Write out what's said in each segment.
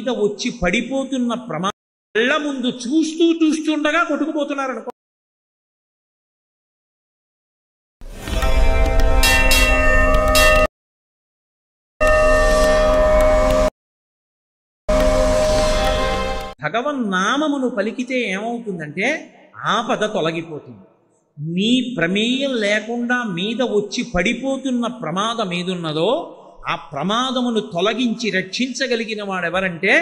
మీద వచ్చి పడిపోతున్న కళ్ళ ముందు చూస్తుండగా కొట్టుకుపోతున్నారు అనుకో. భగవన్నామమును పలికితే ఏమవుతుందంటే ఆపద తొలగిపోతుంది. నీ ప్రమేయం లేకుండా మీద వచ్చి పడిపోతున్న ప్రమాదం ఏదున్నదో ఆ ప్రమాదమును తొలగించి రక్షించగలిగిన వాడెవరంటే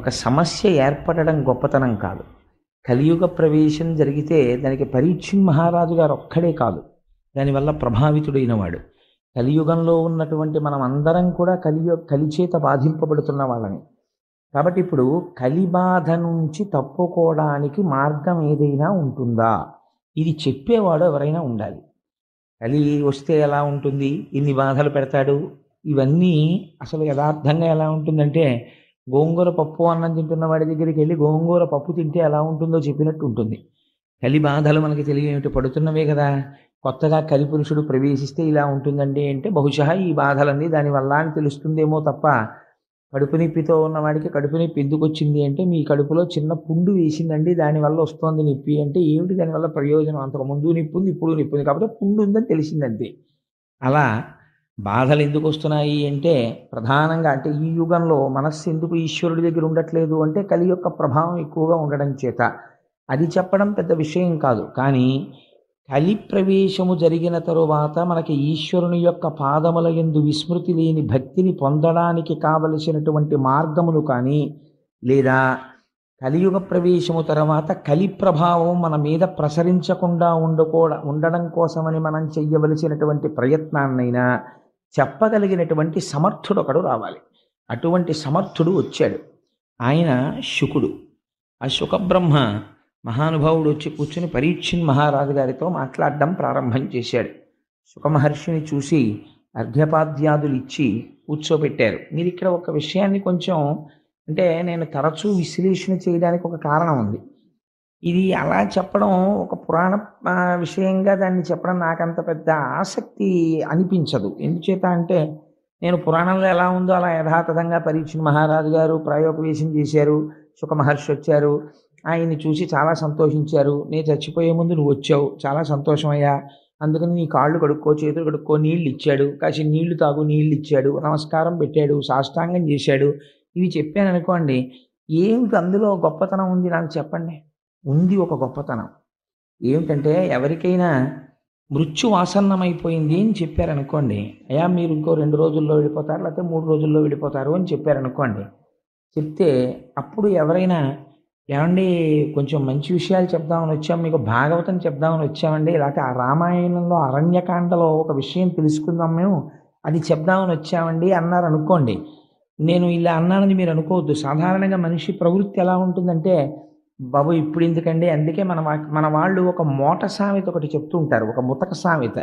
ఒక సమస్య ఏర్పడడం గొప్పతనం కాదు. కలియుగ ప్రవేశం జరిగితే దానికి పరీక్షిత్ మహారాజు గారు ఒక్కడే కాదు దానివల్ల ప్రభావితుడైన వాడు. కలియుగంలో ఉన్నటువంటి మనం అందరం కూడా కలిచేత బాధింపబడుతున్న వాళ్ళని. కాబట్టి ఇప్పుడు కలి బాధ నుంచి తప్పుకోవడానికి మార్గం ఏదైనా ఉంటుందా, ఇది చెప్పేవాడు ఎవరైనా ఉండాలి. కలి వస్తే ఎలా ఉంటుంది, ఇన్ని బాధలు పెడతాడు, ఇవన్నీ అసలు యథార్థంగా ఎలా ఉంటుందంటే గోంగూర పప్పు అన్నం తింటున్న వాడి దగ్గరికి వెళ్ళి గోంగూర పప్పు తింటే ఎలా ఉంటుందో చెప్పినట్టు ఉంటుంది. కలి బాధలు మనకి తెలియనివి పడుతున్నవే కదా. కొత్తగా కలి పురుషుడు ప్రవేశిస్తే ఇలా ఉంటుందండి అంటే బహుశా ఈ బాధలన్నీ దానివల్ల అని తెలుస్తుందేమో తప్ప, కడుపు నొప్పితో ఉన్నవాడికి కడుపు నొప్పి ఎందుకు వచ్చింది అంటే మీ కడుపులో చిన్న పుండు వేసిందండి దానివల్ల వస్తుంది నొప్పి అంటే ఏమిటి దానివల్ల ప్రయోజనం, అంతకు ముందు నొప్పి ఉంది ఇప్పుడు నొప్పి ఉంది కాబట్టి పుండు ఉందని తెలిసిందంతే. అలా బాధలు ఎందుకు వస్తున్నాయి అంటే ప్రధానంగా అంటే ఈ యుగంలో మనస్సు ఎందుకు ఈశ్వరుడి దగ్గర ఉండట్లేదు అంటే కలి యొక్క ప్రభావం ఎక్కువగా ఉండడం చేత. అది చెప్పడం పెద్ద విషయం కాదు. కానీ కలి ప్రవేశము జరిగిన తరువాత మనకి ఈశ్వరుని యొక్క పాదముల యందు విస్మృతి లేని భక్తిని పొందడానికి కావలసినటువంటి మార్గములు కానీ, లేదా కలియుగ ప్రవేశము తర్వాత కలి ప్రభావం మన మీద ప్రసరించకుండా ఉండడం కోసమని మనం చెయ్యవలసినటువంటి ప్రయత్నాన్నైనా చెప్పగలిగినటువంటి సమర్థుడు ఒకడు రావాలి. అటువంటి సమర్థుడు వచ్చాడు. ఆయన శుకుడు. ఆ శుకబ్రహ్మ మహానుభావుడు వచ్చి కూర్చుని పరీక్షిత్ మహారాజు గారితో మాట్లాడడం ప్రారంభం చేశాడు. శుకమహర్షిని చూసి అర్ఘ్యపాద్యాదులు ఇచ్చి కూర్చోబెట్టారు. మీరు ఇక్కడ ఒక విషయాన్ని కొంచెం అంటే నేను తరచూ విశ్లేషణ చేయడానికి ఒక కారణం ఉంది. ఇది అలా చెప్పడం ఒక పురాణ విషయంగా దాన్ని చెప్పడం నాకంత పెద్ద ఆసక్తి అనిపించదు. ఎందుచేత అంటే నేను పురాణంలో ఎలా ఉందో అలా యథాతథంగా పరీక్షిత్ మహారాజు గారు ప్రాయోపవేశం చేశారు, శుకమహర్షి వచ్చారు, ఆయన్ని చూసి చాలా సంతోషించారు. నేను చచ్చిపోయే ముందు నువ్వు వచ్చావు, చాలా సంతోషమయ్యా, అందుకని నీ కాళ్ళు కడుక్కో చేతులు కడుక్కో, నీళ్ళు ఇచ్చాడు, కాసి నీళ్లు తాగు, నీళ్ళు ఇచ్చాడు, నమస్కారం పెట్టాడు, సాష్టాంగం చేశాడు. ఇవి చెప్పాను అనుకోండి, ఏమిటి అందులో గొప్పతనం ఉంది నాకు చెప్పండి. ఉంది ఒక గొప్పతనం. ఏమిటంటే ఎవరికైనా మృత్యు ఆసన్నమైపోయింది అని చెప్పారనుకోండి, అయ్యా మీరు ఇంకో 2 రోజుల్లో వెళ్ళిపోతారు లేకపోతే 3 రోజుల్లో వెళ్ళిపోతారు అని చెప్పారనుకోండి. చెప్తే అప్పుడు ఎవరైనా ఏమండి కొంచెం మంచి విషయాలు చెప్దామని వచ్చాం, మీకు భాగవతం చెప్దామని వచ్చామండి, లేకపోతే ఆ రామాయణంలో అరణ్యకాండలో ఒక విషయం తెలుసుకుందాం మేము, అది చెప్దామని వచ్చామండి అన్నారు అనుకోండి. నేను ఇలా అన్నానని మీరు అనుకోవద్దు. సాధారణంగా మనిషి ప్రవృత్తి ఎలా ఉంటుందంటే బాబు ఇప్పుడు ఎందుకండి, అందుకే మన వాళ్ళు ఒక మోట సామెత ఒకటి చెప్తూ ఉంటారు, ఒక ముతక సామెత,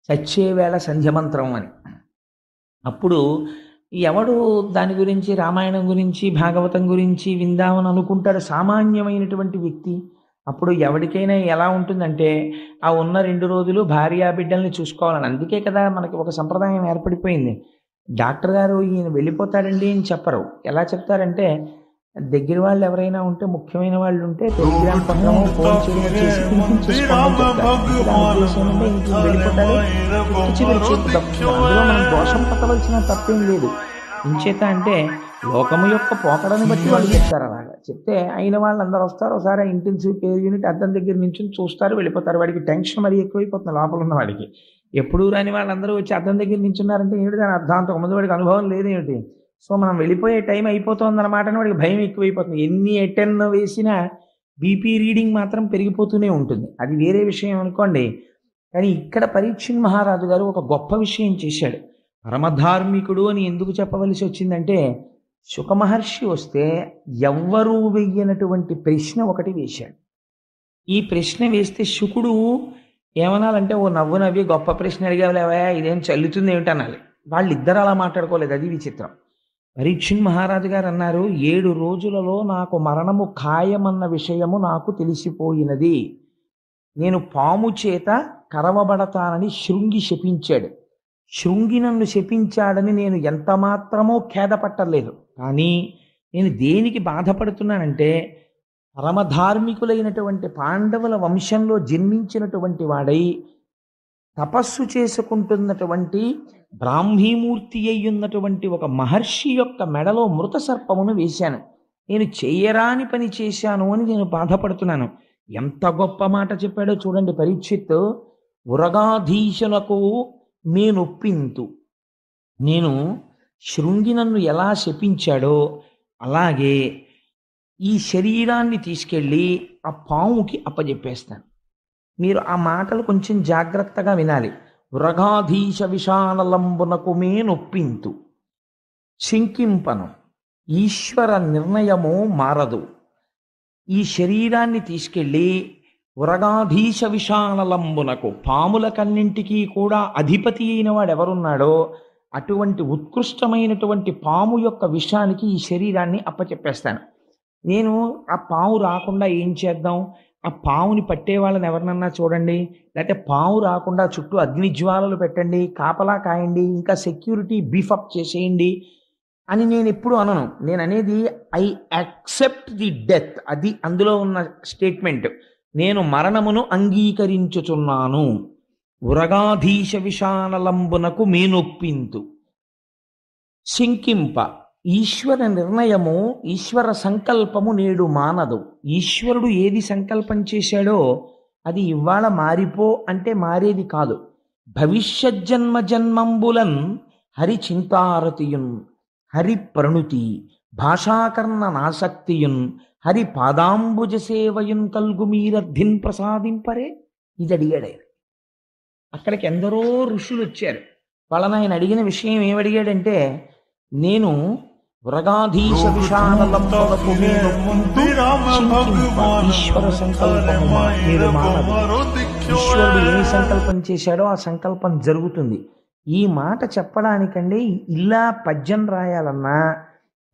చచ్చేవేళ సంధ్యమంత్రం అని. అప్పుడు ఎవడు దాని గురించి రామాయణం గురించి భాగవతం గురించి విందామని అనుకుంటాడు సామాన్యమైనటువంటి వ్యక్తి. అప్పుడు ఎవరికైనా ఎలా ఉంటుందంటే ఆ ఉన్న 2 రోజులు భార్యా బిడ్డల్ని చూసుకోవాలని. అందుకే కదా మనకి ఒక సంప్రదాయం ఏర్పడిపోయింది. డాక్టర్ గారు ఈయన వెళ్ళిపోతాడండి అని చెప్పరు. ఎలా చెప్తారంటే దగ్గర వాళ్ళు ఎవరైనా ఉంటే ముఖ్యమైన వాళ్ళు ఉంటే టెలిగ్రామ్ పత్రము ఫోన్ చేయడం చేసి పిలిపించేసుకోమని చెప్తారు. వెళ్ళిపోతాడు అందులో మనం దోషం పట్టవలసిన తప్పేం లేదు. ఇంచేత అంటే లోకము యొక్క పోకడని బట్టి వాళ్ళు చెప్తారు. అలాగా చెప్తే అయిన వాళ్ళందరూ వస్తారు, ఒకసారి ఇంటెన్సివ్ కేర్ యూనిట్ అద్దం దగ్గర నుంచి చూస్తారు, వెళ్ళిపోతారు. వాడికి టెన్షన్ మరీ ఎక్కువైపోతుంది లోపల ఉన్న వాడికి. ఎప్పుడూ రాని వాళ్ళందరూ వచ్చి అద్దం దగ్గర నించున్నారంటే ఏమిటి దాని అర్థాంతం, ముందు వాడికి అనుభవం లేదేమిటి. సో మనం వెళ్ళిపోయే టైం అయిపోతుంది అన్నమాట అని వాడికి భయం ఎక్కువైపోతుంది. ఎన్ని ఎటెన్ వేసినా బీపీ రీడింగ్ మాత్రం పెరిగిపోతూనే ఉంటుంది, అది వేరే విషయం అనుకోండి. కానీ ఇక్కడ పరీక్షిత్ మహారాజు గారు ఒక గొప్ప విషయం చేశాడు. పరమధార్మికుడు అని ఎందుకు చెప్పవలసి వచ్చిందంటే శుకమహర్షి వస్తే ఎవ్వరూ వెయ్యనటువంటి ప్రశ్న ఒకటి వేశాడు. ఈ ప్రశ్న వేస్తే శుకుడు ఏమనాలంటే ఓ నవ్వు నవ్వి గొప్ప ప్రశ్న అడిగావులేవా ఇదేం చల్లుతుంది ఏమిటనాలి. వాళ్ళిద్దరు అలా మాట్లాడుకోలేదు, అది విచిత్రం. పరీక్షణ్ మహారాజు గారు అన్నారు, 7 రోజులలో నాకు మరణము ఖాయమన్న విషయము నాకు తెలిసిపోయినది. నేను పాము చేత కరవబడతానని శృంగి శపించాడు. శృంగి నన్ను శపించాడని నేను ఎంత మాత్రమో ఖేదపట్టలేదు. కానీ నేను దేనికి బాధపడుతున్నానంటే, పరమధార్మికులైనటువంటి పాండవుల వంశంలో జన్మించినటువంటి వాడై తపస్సు చేసుకుంటున్నటువంటి బ్రాహ్మీమూర్తి అయ్యున్నటువంటి ఒక మహర్షి యొక్క మెడలో మృత సర్పమును వేశాను. నేను చేయరాని పని చేశాను అని నేను బాధపడుతున్నాను. ఎంత గొప్ప మాట చెప్పాడో చూడండి పరీక్షిత్. ఉరగాధీశులకు నేనొప్పింతు. నేను శృంగి నన్ను ఎలా శపించాడో అలాగే ఈ శరీరాన్ని తీసుకెళ్ళి ఆ పాముకి అప్పజెప్పేస్తాను. మీరు ఆ మాటలు కొంచెం జాగ్రత్తగా వినాలి. వృగాధీశ విషానలంబునకు మేనొప్పింతు, శంకింపను, ఈశ్వర నిర్ణయము మారదు. ఈ శరీరాన్ని తీసుకెళ్ళి వృగాధీశ విషానలంబునకు, పాములకన్నింటికీ కూడా అధిపతి అయిన వాడు ఎవరున్నాడో అటువంటి ఉత్కృష్టమైనటువంటి పాము యొక్క విషానికి ఈ శరీరాన్ని అప్పచెప్పేస్తాను. నేను ఆ పాము రాకుండా ఏం చేద్దాం? ఆ పావుని పట్టే వాళ్ళని ఎవరినన్నా చూడండి, లేకపోతే పాము రాకుండా చుట్టూ అగ్నిజ్వాలలు పెట్టండి, కాపలా కాయండి, ఇంకా సెక్యూరిటీ బీఫప్ చేసేయండి అని నేను ఎప్పుడు అనను. నేను అనేది ఐ యాక్సెప్ట్ ది డెత్. అది అందులో ఉన్న స్టేట్మెంట్. నేను మరణమును అంగీకరించుచున్నాను. ఉరగాధీశ విషానలంబునకు మేనొప్పింతు, శంకింప, ఈశ్వర నిర్ణయము, ఈశ్వర సంకల్పము నేడు మానదు. ఈశ్వరుడు ఏది సంకల్పం చేశాడో అది ఇవాళ మారిపో అంటే మారేది కాదు. భవిష్యజ్జన్మ జన్మంబులన్ హరి చింతారతియున్, హరి ప్రణుతి, భాషాకర్ణ నాసక్తియున్, హరి పాదాంబుజ సేవయున్ కల్గు మీరర్థిన్ ప్రసాదింపరే. ఇది అడిగాడు ఆయన. అక్కడికి ఎందరో ఋషులు వచ్చారు. వాళ్ళని ఆయన అడిగిన విషయం ఏమడిగాడంటే, నేను వృగాధీశ విషానలంబునకు మేనొప్పింతు, శంకింప, ఈశ్వర సంకల్పము మీరు మానదు. ఈశ్వరుడు ఏమి సంకల్పం చేశాడో ఆ సంకల్పం జరుగుతుంది. ఈ మాట చెప్పడానికండి ఇలా పద్యం రాయాలన్నా,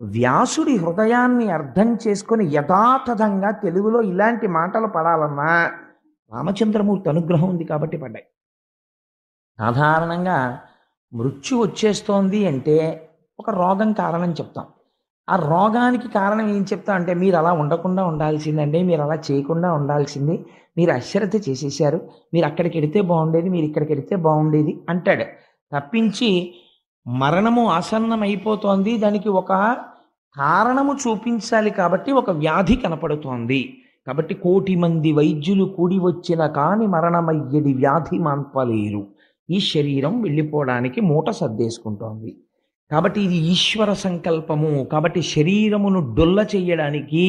వ్యాసుడి హృదయాన్ని అర్థం చేసుకొని యథాతథంగా తెలుగులో ఇలాంటి మాటలు పడాలన్నా రామచంద్రమూర్తి అనుగ్రహం ఉంది కాబట్టి పడ్డాయి. సాధారణంగా మృత్యు వచ్చేస్తోంది అంటే ఒక రోగం కారణం చెప్తాం. ఆ రోగానికి కారణం ఏం చెప్తాం అంటే, మీరు అలా ఉండకుండా ఉండాల్సిందండి, మీరు అలా చేయకుండా ఉండాల్సింది, మీరు అశ్రద్ధ చేసేసారు, మీరు అక్కడికి వెడితే బాగుండేది, మీరు ఇక్కడికి వెడితే బాగుండేది అంటాడు. తప్పించి మరణము ఆసన్నం అయిపోతోంది, దానికి ఒక కారణము చూపించాలి కాబట్టి ఒక వ్యాధి కనపడుతోంది కాబట్టి 1,000,000 మంది వైద్యులు కూడి వచ్చిన కాని మరణమయ్యడి వ్యాధి మాన్పలేరు. ఈ శరీరం వెళ్ళిపోవడానికి మూట సర్దేసుకుంటోంది కాబట్టి ఇది ఈశ్వర సంకల్పము. కాబట్టి శరీరమును డొల్ల చేయడానికి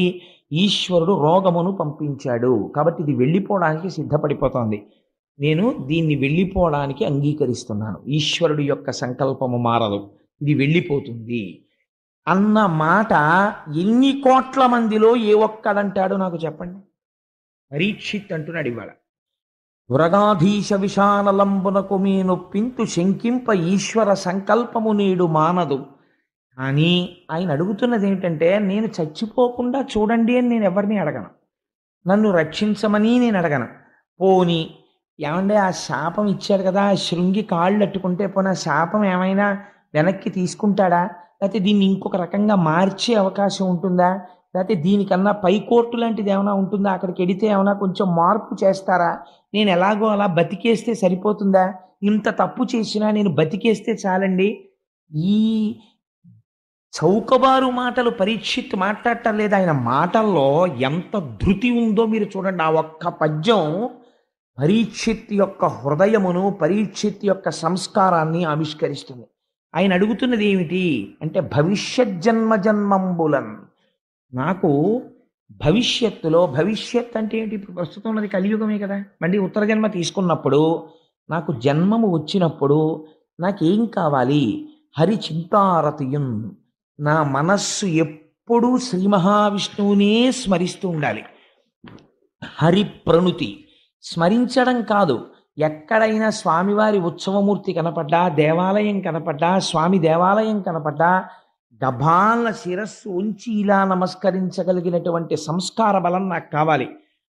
ఈశ్వరుడు రోగమును పంపించాడు. కాబట్టి ఇది వెళ్ళిపోవడానికి సిద్ధపడిపోతోంది. నేను దీన్ని వెళ్ళిపోవడానికి అంగీకరిస్తున్నాను. ఈశ్వరుడు యొక్క సంకల్పము మారదు, ఇది వెళ్ళిపోతుంది అన్న మాట ఎన్ని కోట్ల మందిలో ఏ ఒక్కడంటాడో నాకు చెప్పండి. పరీక్షిత్ అంటున్నాడు ఇవాళ, వృగాధీశ విషానలంబునకు మేనొప్పింతు, శంకింప, ఈశ్వర సంకల్పము నేడు మానదు. కానీ ఆయన అడుగుతున్నది ఏమిటంటే, నేను చచ్చిపోకుండా చూడండి అని నేను ఎవరిని అడగను, నన్ను రక్షించమని నేను అడగను. పోని ఏమంటే ఆ శాపం ఇచ్చాడు కదా, ఆ శృంగి కాళ్ళు అట్టుకుంటే పోనీ ఆ శాపం ఏమైనా వెనక్కి తీసుకుంటాడా, లేకపోతే దీన్ని ఇంకొక రకంగా మార్చే అవకాశం ఉంటుందా, లేకపోతే దీనికన్నా పైకోర్టు లాంటిది ఏమైనా ఉంటుందా, అక్కడికి వెడితే ఏమైనా కొంచెం మార్పు చేస్తారా, నేను ఎలాగో అలా బతికేస్తే సరిపోతుందా, ఇంత తప్పు చేసినా నేను బతికేస్తే చాలండి. ఈ చౌకబారు మాటలు పరీక్షిత్ మాట్లాడటం లేదు. ఆయన మాటల్లో ఎంత ధృతి ఉందో మీరు చూడండి. ఆ ఒక్క పద్యం పరీక్షిత్ యొక్క హృదయమును, పరీక్షిత్ యొక్క సంస్కారాన్ని ఆవిష్కరిస్తుంది. ఆయన అడుగుతున్నది ఏమిటి అంటే, భవిష్యత్ జన్మ జన్మంబులన్, నాకు భవిష్యత్తులో, భవిష్యత్ అంటే ఏంటి, ఇప్పుడు ప్రస్తుతం ఉన్నది కలియుగమే కదా, మళ్ళీ ఉత్తర జన్మ తీసుకున్నప్పుడు నాకు జన్మము వచ్చినప్పుడు నాకేం కావాలి, హరి చింతారతియున్, నా మనస్సు ఎప్పుడూ శ్రీ మహావిష్ణువునే స్మరిస్తూ ఉండాలి. హరి ప్రణుతి, స్మరించడం కాదు, ఎక్కడైనా స్వామివారి ఉత్సవమూర్తి కనపడ్డా, దేవాలయం కనపడ్డా, స్వామి దేవాలయం కనపడ్డా, గభాల శిరస్సు ఉంచి ఇలా నమస్కరించగలిగినటువంటి సంస్కార బలం నాకు కావాలి.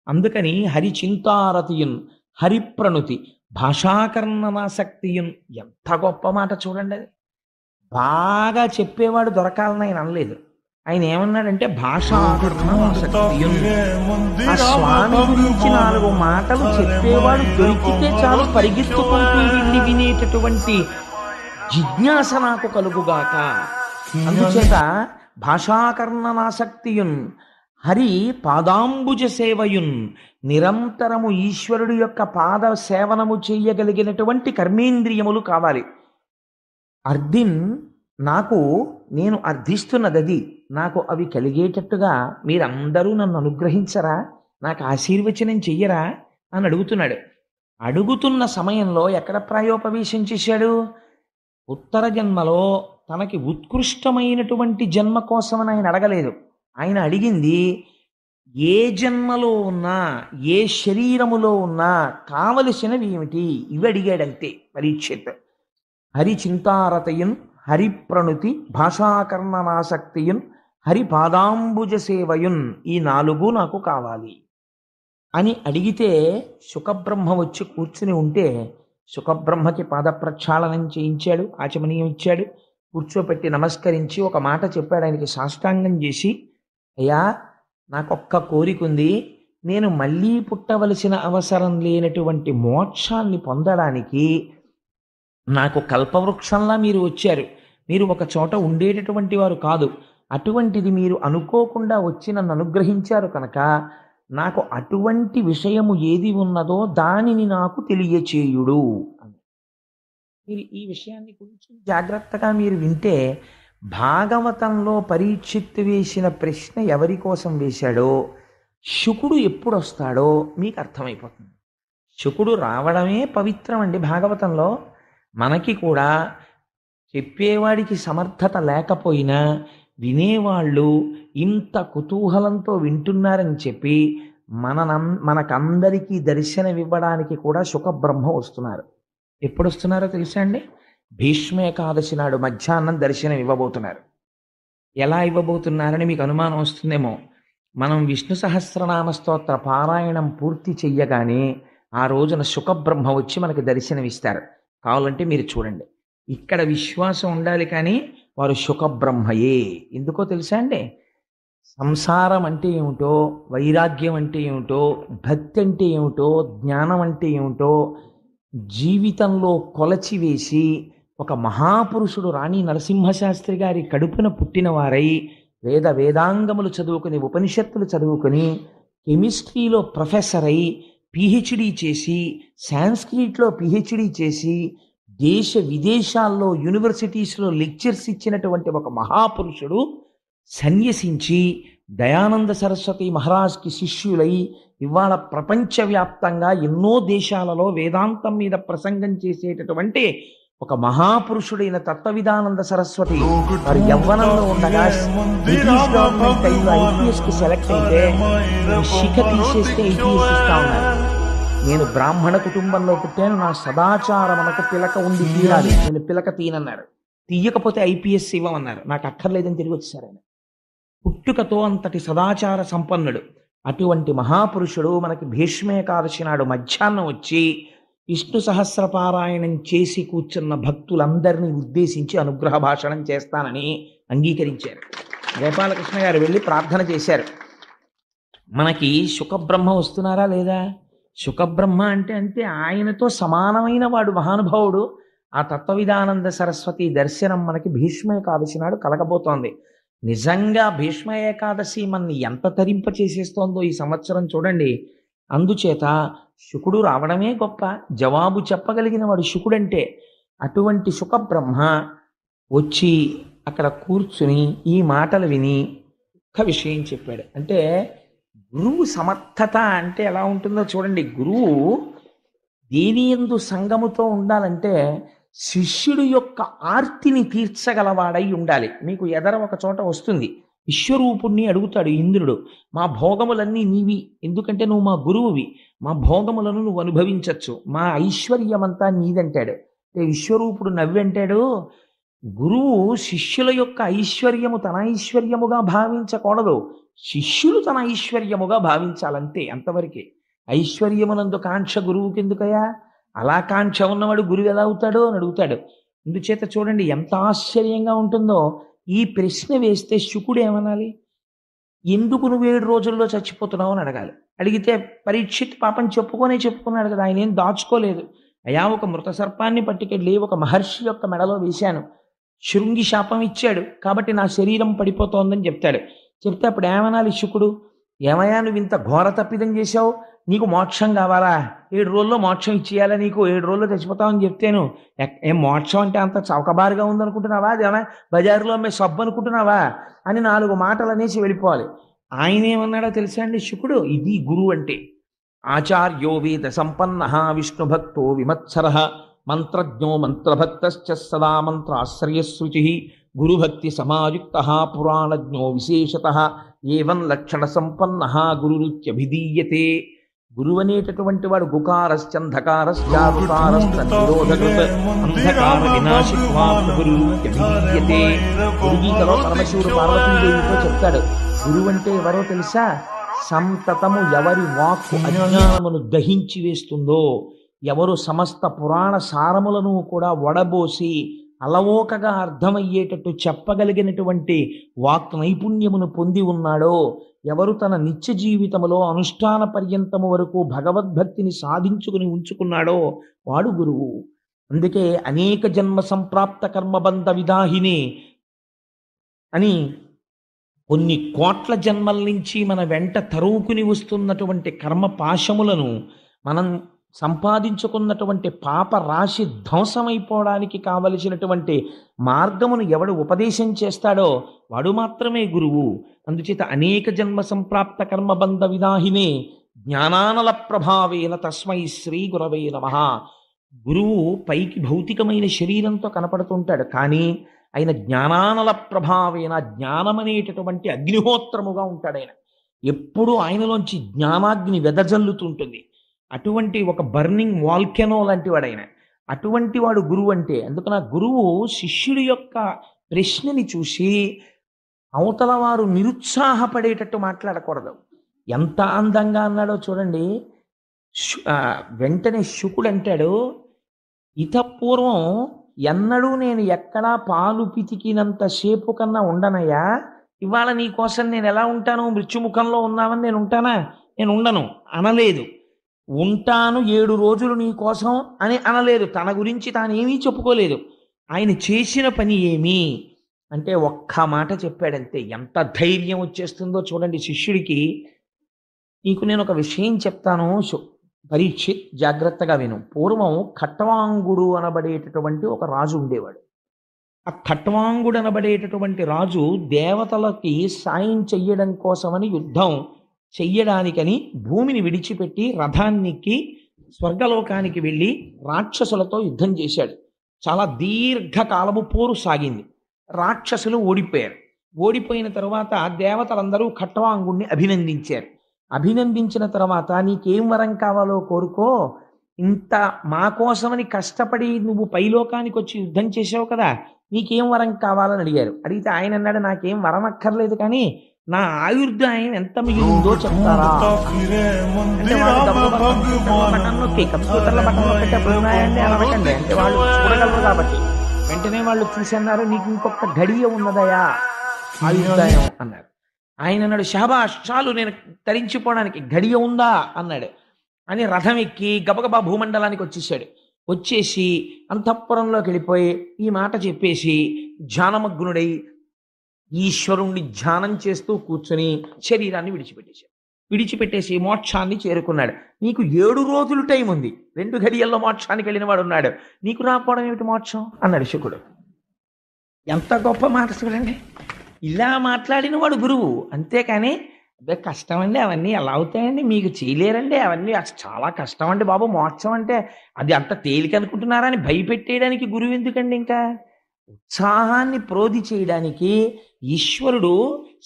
అందుకని హరిచింతారతియున్ హరిప్రణుతి భాషాకర్ణనాసక్తియున్. ఎంత గొప్ప మాట చూడండి అది. బాగా చెప్పేవాడు దొరకాలని ఆయన అనలేదు. ఆయన ఏమన్నాడంటే భాషాకర్ణనాసక్తియున్. ఆ స్వామి గురించి 4 మాటలు చెప్పేవాడు దొరికితే చాలు పరిగెత్తుకుంటూ వెళ్ళి వినేటటువంటి జిజ్ఞాస నాకు కలుగుగాక. అందుచేత భాషాకర్ణనాసక్తియున్ హరి పాదాంబుజ సేవయున్. నిరంతరము ఈశ్వరుడి యొక్క పాద సేవనము చేయగలిగినటువంటి కర్మేంద్రియములు కావాలి. అర్ధిన్ నాకు, నేను అర్థిస్తున్నది నాకు అవి కలిగేటట్టుగా మీరందరూ నన్ను అనుగ్రహించరా, నాకు ఆశీర్వచనం చెయ్యరా అని అడుగుతున్నాడు. అడుగుతున్న సమయంలో ఎక్కడ ప్రాయోపవేశం చేశాడు? ఉత్తర జన్మలో తనకి ఉత్కృష్టమైనటువంటి జన్మ కోసమని ఆయన అడగలేదు. ఆయన అడిగింది ఏ జన్మలో ఉన్నా, ఏ శరీరములో ఉన్నా కావలసినవి ఏమిటి, ఇవి అడిగాడంతే. పరీక్షిత్ హరిచింతారతయున్ హరిప్రణుతి భాషాకర్ణనాసక్తియున్ హరిపాదాంబుజ సేవయున్. ఈ 4 నాకు కావాలి అని అడిగితే శుకబ్రహ్మ వచ్చి కూర్చుని ఉంటే శుకబ్రహ్మకి పాద ప్రక్షాళనం చేయించాడు, ఆచమనీయం ఇచ్చాడు, కూర్చోపెట్టి నమస్కరించి ఒక మాట చెప్పాడు. ఆయనకి సాష్టాంగం చేసి, అయ్యా నాకొక్క కోరిక ఉంది, నేను మళ్ళీ పుట్టవలసిన అవసరం లేనటువంటి మోక్షాన్ని పొందడానికి నాకు కల్పవృక్షంలా మీరు వచ్చారు. మీరు ఒక చోట ఉండేటటువంటి వారు కాదు. అటువంటిది మీరు అనుకోకుండా వచ్చి నన్ను అనుగ్రహించారు కనుక నాకు అటువంటి విషయము ఏది ఉన్నదో దానిని నాకు తెలియచేయుడు అని. మీరు ఈ విషయాన్ని కొంచెం జాగ్రత్తగా మీరు వింటే భాగవతంలో పరీక్షిత్తు వేసిన ప్రశ్న ఎవరి కోసం వేశాడో, శుకుడు ఎప్పుడు వస్తాడో మీకు అర్థమైపోతుంది. శుకుడు రావడమే పవిత్రం అండి భాగవతంలో. మనకి కూడా చెప్పేవాడికి సమర్థత లేకపోయినా వినేవాళ్ళు ఇంత కుతూహలంతో వింటున్నారని చెప్పి మనకందరికీ దర్శనమివ్వడానికి కూడా శుకబ్రహ్మ వస్తున్నారు. ఎప్పుడు వస్తున్నారో తెలుసా అండి? భీష్మ ఏకాదశి నాడు మధ్యాహ్నం దర్శనం ఇవ్వబోతున్నారు. ఎలా ఇవ్వబోతున్నారని మీకు అనుమానం వస్తుందేమో. మనం విష్ణు సహస్రనామ స్తోత్ర పారాయణం పూర్తి చెయ్యగానే ఆ రోజున శుకబ్రహ్మ వచ్చి మనకి దర్శనమిస్తారు. కావాలంటే మీరు చూడండి. ఇక్కడ విశ్వాసం ఉండాలి, కానీ వారు శుకబ్రహ్మయే. ఎందుకో తెలుసా అండి? సంసారం అంటే ఏమిటో, వైరాగ్యం అంటే ఏమిటో, భక్తి అంటే ఏమిటో, జ్ఞానం అంటే ఏమిటో జీవితంలో కొలచివేసి ఒక మహాపురుషుడు రాణి నరసింహశాస్త్రి గారి కడుపున పుట్టిన వారై వేదాంగములు చదువుకుని ఉపనిషత్తులు చదువుకుని కెమిస్ట్రీలో ప్రొఫెసర్ అయి పిహెచ్డి చేసి సాంస్క్రిట్లో పిహెచ్డి చేసి దేశ విదేశాల్లో యూనివర్సిటీస్లో లెక్చర్స్ ఇచ్చినటువంటి ఒక మహాపురుషుడు సన్యసించి దయానంద సరస్వతి మహారాజ్కి శిష్యులై ఇవాళ ప్రపంచవ్యాప్తంగా ఎన్నో దేశాలలో వేదాంతం మీద ప్రసంగం చేసేటటువంటి ఒక మహాపురుషుడైన తత్వవిధానంద సరస్వతి వారు యవ్వనంలో ఉండగా బ్రిటిష్ గవర్నమెంట్ టైంలో ఐపీఎస్కి సెలెక్ట్ అయితే శిఖ తీసేస్తే ఐపీఎస్ ఇస్తా ఉన్నారు. నేను బ్రాహ్మణ కుటుంబంలో పుట్టాను, నా సదాచారం మనకు పిలక ఉండి తీరాలి, నేను పిలక తీయనన్నారు. తీయకపోతే ఐపీఎస్ ఇవ్వమన్నారు. నాకు అక్కర్లేదని తిరిగి వచ్చారు. ఆయన పుట్టుకతో అంతటి సదాచార సంపన్నుడు. అటువంటి మహాపురుషుడు మనకి భీష్మేకాదశి నాడు మధ్యాహ్నం వచ్చి విష్ణు సహస్ర పారాయణం చేసి కూర్చున్న భక్తులందరినీ ఉద్దేశించి అనుగ్రహ భాషణం చేస్తానని అంగీకరించారు. గోపాలకృష్ణ గారు వెళ్ళి ప్రార్థన చేశారు. మనకి శుకబ్రహ్మ వస్తున్నారా లేదా? శుకబ్రహ్మ అంటే అంతే, ఆయనతో సమానమైన వాడు మహానుభావుడు. ఆ తత్వవిధానంద సరస్వతి దర్శనం మనకి భీష్మ ఏకాదశి నాడు కలగబోతోంది. నిజంగా భీష్మ ఏకాదశి మనని ఎంత తరింప చేసేస్తోందో ఈ సంవత్సరం చూడండి. అందుచేత శుకుడు రావడమే గొప్ప. జవాబు చెప్పగలిగిన వాడు శుకుడంటే. అటువంటి శుకబ్రహ్మ వచ్చి అక్కడ కూర్చుని ఈ మాటలు విని ఒక్క విషయం చెప్పాడు. అంటే గురువు సమర్థత అంటే ఎలా ఉంటుందో చూడండి. గురువు దేని యందు సంగముతో ఉండాలంటే శిష్యుడు యొక్క ఆర్తిని తీర్చగలవాడై ఉండాలి. మీకు ఎదర ఒక చోట వస్తుంది, విశ్వరూపుణ్ణి అడుగుతాడు ఇంద్రుడు, మా భోగములన్నీ నీవి, ఎందుకంటే నువ్వు మా గురువువి, మా భోగములను నువ్వు అనుభవించవచ్చు, మా ఐశ్వర్యమంతా నీదంటాడు. విశ్వరూపుడు నవ్వంటాడు, గురువు శిష్యుల యొక్క ఐశ్వర్యము తన ఐశ్వర్యముగా భావించకూడదు, శిష్యులు తన ఐశ్వర్యముగా భావించాలంతే, అంతవరకే. ఐశ్వర్యమునందు కాంక్ష గురువుకి ఎందుకయా? అలా కాంక్ష ఉన్నవాడు గురువు ఎలా అవుతాడో అని అడుగుతాడు. అందుచేత చూడండి ఎంత ఆశ్చర్యంగా ఉంటుందో. ఈ ప్రశ్న వేస్తే శుకుడు ఏమనాలి? ఎందుకు నువ్వు 7 రోజుల్లో చచ్చిపోతున్నావు అని అడగాలి. అడిగితే పరీక్షిత్ పాపం చెప్పుకున్నాడు కదా, ఆయన ఏం దాచుకోలేదు. అయా ఒక మృత సర్పాన్ని పట్టుకెళ్ళి ఒక మహర్షి యొక్క మెడలో వేశాను, శృంగి శాపం ఇచ్చాడు కాబట్టి నా శరీరం పడిపోతోందని చెప్తాడు. చెప్తే అప్పుడు ఏమనాలి శుకుడు? ఏమయ్యా నువ్వు ఇంత ఘోర తప్పిదం చేశావు, నీకు మోక్షం కావాలా? 7 రోజుల్లో మోక్షం ఇచ్చేయాలా? నీకు 7 రోజుల్లో చచ్చిపోతావని చెప్తేను ఏం మోక్షం అంటే అంత చౌకబారుగా ఉందనుకుంటున్నావా? అదేమన్నా బజారులో అమ్మే సబ్బు అనుకుంటున్నావా అని 4 మాటలు అనేసి వెళ్ళిపోవాలి. ఆయన ఏమన్నాడో తెలుసా అండి శుకుడు? ఇది గురువు అంటే. ఆచార్యో వేద సంపన్న విష్ణుభక్తో విమత్సర మంత్రజ్ఞో మంత్రభక్తశ్చ సదా మంత్రాశ్రయశృచి గురుభక్తి సమాయుక్త పురాణజ్ఞో విశేషత ఏవం లక్షణ సంపన్న గురురుత్యభిధీయతే. గురువు అనేటటువంటి వాడు గుకారశ్చంధకారశ్చారుకారశ్చనిరోధకృత్ అంధకార వినాశిత్వాత్ గురురుత్యభిధీయతే. గురుగీతలో పరమశివుడు పార్వతీదేవితో చెప్తాడు, గురువు అంటే ఎవరో తెలుసా? సంతతము ఎవరి వాక్కు అజ్ఞానమును దహించి వేస్తుందో, ఎవరు సమస్త పురాణ సారములను కూడా వడబోసి అలవోకగా అర్థమయ్యేటట్టు చెప్పగలిగినటువంటి వాక్ నైపుణ్యమును పొంది ఉన్నాడో, ఎవరు తన నిత్య జీవితములో అనుష్ఠాన పర్యంతము వరకు భగవద్భక్తిని సాధించుకుని ఉంచుకున్నాడో వాడు గురువు. అందుకే అనేక జన్మ సంప్రాప్త కర్మబంధ విదాహిని అని కొన్ని కోట్ల జన్మల నుంచి మన వెంట తరువుకుని వస్తున్నటువంటి కర్మ పాశములను మనం సంపాదించుకున్నటువంటి పాప రాశి ధ్వంసమైపోవడానికి కావలసినటువంటి మార్గమును ఎవడు ఉపదేశం చేస్తాడో వాడు మాత్రమే గురువు. అందుచేత అనేక జన్మ సంప్రాప్త కర్మబంధ విదాహినే జ్ఞానానల ప్రభావేన తస్మై శ్రీ గురవే నమః. గురువు పైకి భౌతికమైన శరీరంతో కనపడుతుంటాడు, కానీ ఆయన జ్ఞానానల ప్రభావేన జ్ఞానమనేటటువంటి అగ్నిహోత్రముగా ఉంటాడు. ఆయన ఎప్పుడూ ఆయనలోంచి జ్ఞానాగ్ని వెదజల్లుతుంటుంది. అటువంటి ఒక బర్నింగ్ వాల్కెనో లాంటి వాడు ఆయన. అటువంటి వాడు గురువు అంటే. అందుకని ఆ గురువు శిష్యుడి యొక్క ప్రశ్నని చూసి అవతల వారు నిరుత్సాహపడేటట్టు మాట్లాడకూడదు. ఎంత అందంగా అన్నాడో చూడండి. వెంటనే శుకుడు అంటాడు, ఇతపూర్వం ఎన్నడూ నేను ఎక్కడా పాలు పితికినంత సేపు కన్నా ఉండనయ్యా. ఇవాళ నీ కోసం నేను ఎలా ఉంటాను? మృత్యుముఖంలో ఉన్నామని నేను ఉంటానా? నేను ఉండను అనలేదు. ఉంటాను 7 రోజులు నీ కోసం అని అనలేదు. తన గురించి తానేమీ చెప్పుకోలేదు. ఆయన చేసిన పని ఏమి అంటే ఒక్క మాట చెప్పాడంతే. ఎంత ధైర్యం వచ్చేస్తుందో చూడండి శిష్యుడికి. నీకు నేను ఒక విషయం చెప్తాను పరీక్షిత్, జాగ్రత్తగా విను. పూర్వం ఖట్వాంగుడు అనబడేటటువంటి ఒక రాజు ఉండేవాడు. ఆ ఖట్వాంగుడు అనబడేటటువంటి రాజు దేవతలకి సాయం చెయ్యడం కోసమని యుద్ధం చెయ్యడానికని భూమిని విడిచిపెట్టి రథానికి స్వర్గలోకానికి వెళ్ళి రాక్షసులతో యుద్ధం చేశాడు. చాలా దీర్ఘకాలము పోరు సాగింది. రాక్షసులు ఓడిపోయారు. ఓడిపోయిన తర్వాత దేవతలందరూ ఖట్వాంగుణ్ణి అభినందించారు. అభినందించిన తర్వాత నీకేం వరం కావాలో కోరుకో, ఇంత మా కోసమని కష్టపడి నువ్వు పైలోకానికి వచ్చి యుద్ధం చేసావు కదా, నీకేం వరం కావాలని అడిగారు. అడిగితే ఆయన అన్నాడు, నాకేం వరం అక్కర్లేదు, కానీ నా ఆయుర్దాయం ఎంత మిగిలిందో చెప్తారా అంటే వాళ్ళు బటన్ నొక్కి కంప్యూటర్లో బటన్ నొక్కి అప్పుడు ఉన్నాయండి అనకండి అంటే వాళ్ళు చూడగలరు కాబట్టి వెంటనే వాళ్ళు చూసి అన్నారు, నీకు ఇంకొక గడియ ఉన్నదయా ఆయుర్దాయం అన్నారు. ఆయన అన్నాడు, షహబాష్ చాలు నేను తరించిపోవడానికి గడియ ఉందా అన్నాడు. అని రథం ఎక్కి గబగబా భూమండలానికి వచ్చేసాడు. వచ్చేసి అంతఃపురంలోకి వెళ్ళిపోయి ఈ మాట చెప్పేసి ధ్యానమగ్నుడై ఈశ్వరుణ్ణి ధ్యానం చేస్తూ కూర్చొని శరీరాన్ని విడిచిపెట్టేసి మోక్షాన్ని చేరుకున్నాడు. నీకు 7 రోజులు టైం ఉంది, 2 గడియల్లో మోక్షానికి వెళ్ళిన వాడు ఉన్నాడు, నీకు రాకపోవడం ఏమిటి మోక్షం అన్నాడు శుకుడు. ఎంత గొప్ప మాట చూడండి. ఇలా మాట్లాడిన వాడు గురువు. అంతేకాని అదే కష్టం అండి, అవన్నీ ఎలా అవుతాయండి, మీకు చేయలేరండి, అవన్నీ చాలా కష్టం అండి బాబు, మోక్షం అంటే అది అంత తేలిక అనుకుంటున్నారా అని భయపెట్టేయడానికి గురువు ఎందుకండి? ఇంకా ఉత్సాహాన్ని ప్రోధి చేయడానికి ఈశ్వరుడు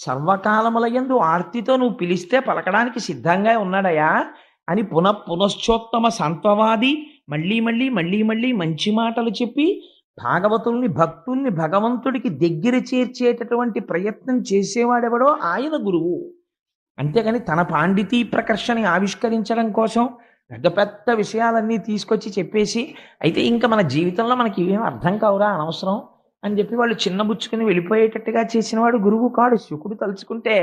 సర్వకాలములయందు ఆర్తితో నువ్వు పిలిస్తే పలకడానికి సిద్ధంగా ఉన్నాడయా అని పునశ్చోత్తమ సంత్వవాది మళ్ళీ మళ్ళీ మళ్ళీ మళ్ళీ మంచి మాటలు చెప్పి భాగవతుల్ని భక్తుల్ని భగవంతుడికి దగ్గర చేర్చేటటువంటి ప్రయత్నం చేసేవాడెవడో ఆయన గురువు. అంతేగాని తన పాండితీ ప్రకర్షని ఆవిష్కరించడం కోసం పెద్ద పెద్ద విషయాలన్నీ తీసుకొచ్చి చెప్పేసి అయితే ఇంకా మన జీవితంలో మనకి ఇవేం అర్థం కావురా అనవసరం అని చెప్పి వాళ్ళు చిన్నబుచ్చుకుని వెళ్ళిపోయేటట్టుగా చేసినవాడు గురువు కాడు. శుకుడు తలుచుకుంటే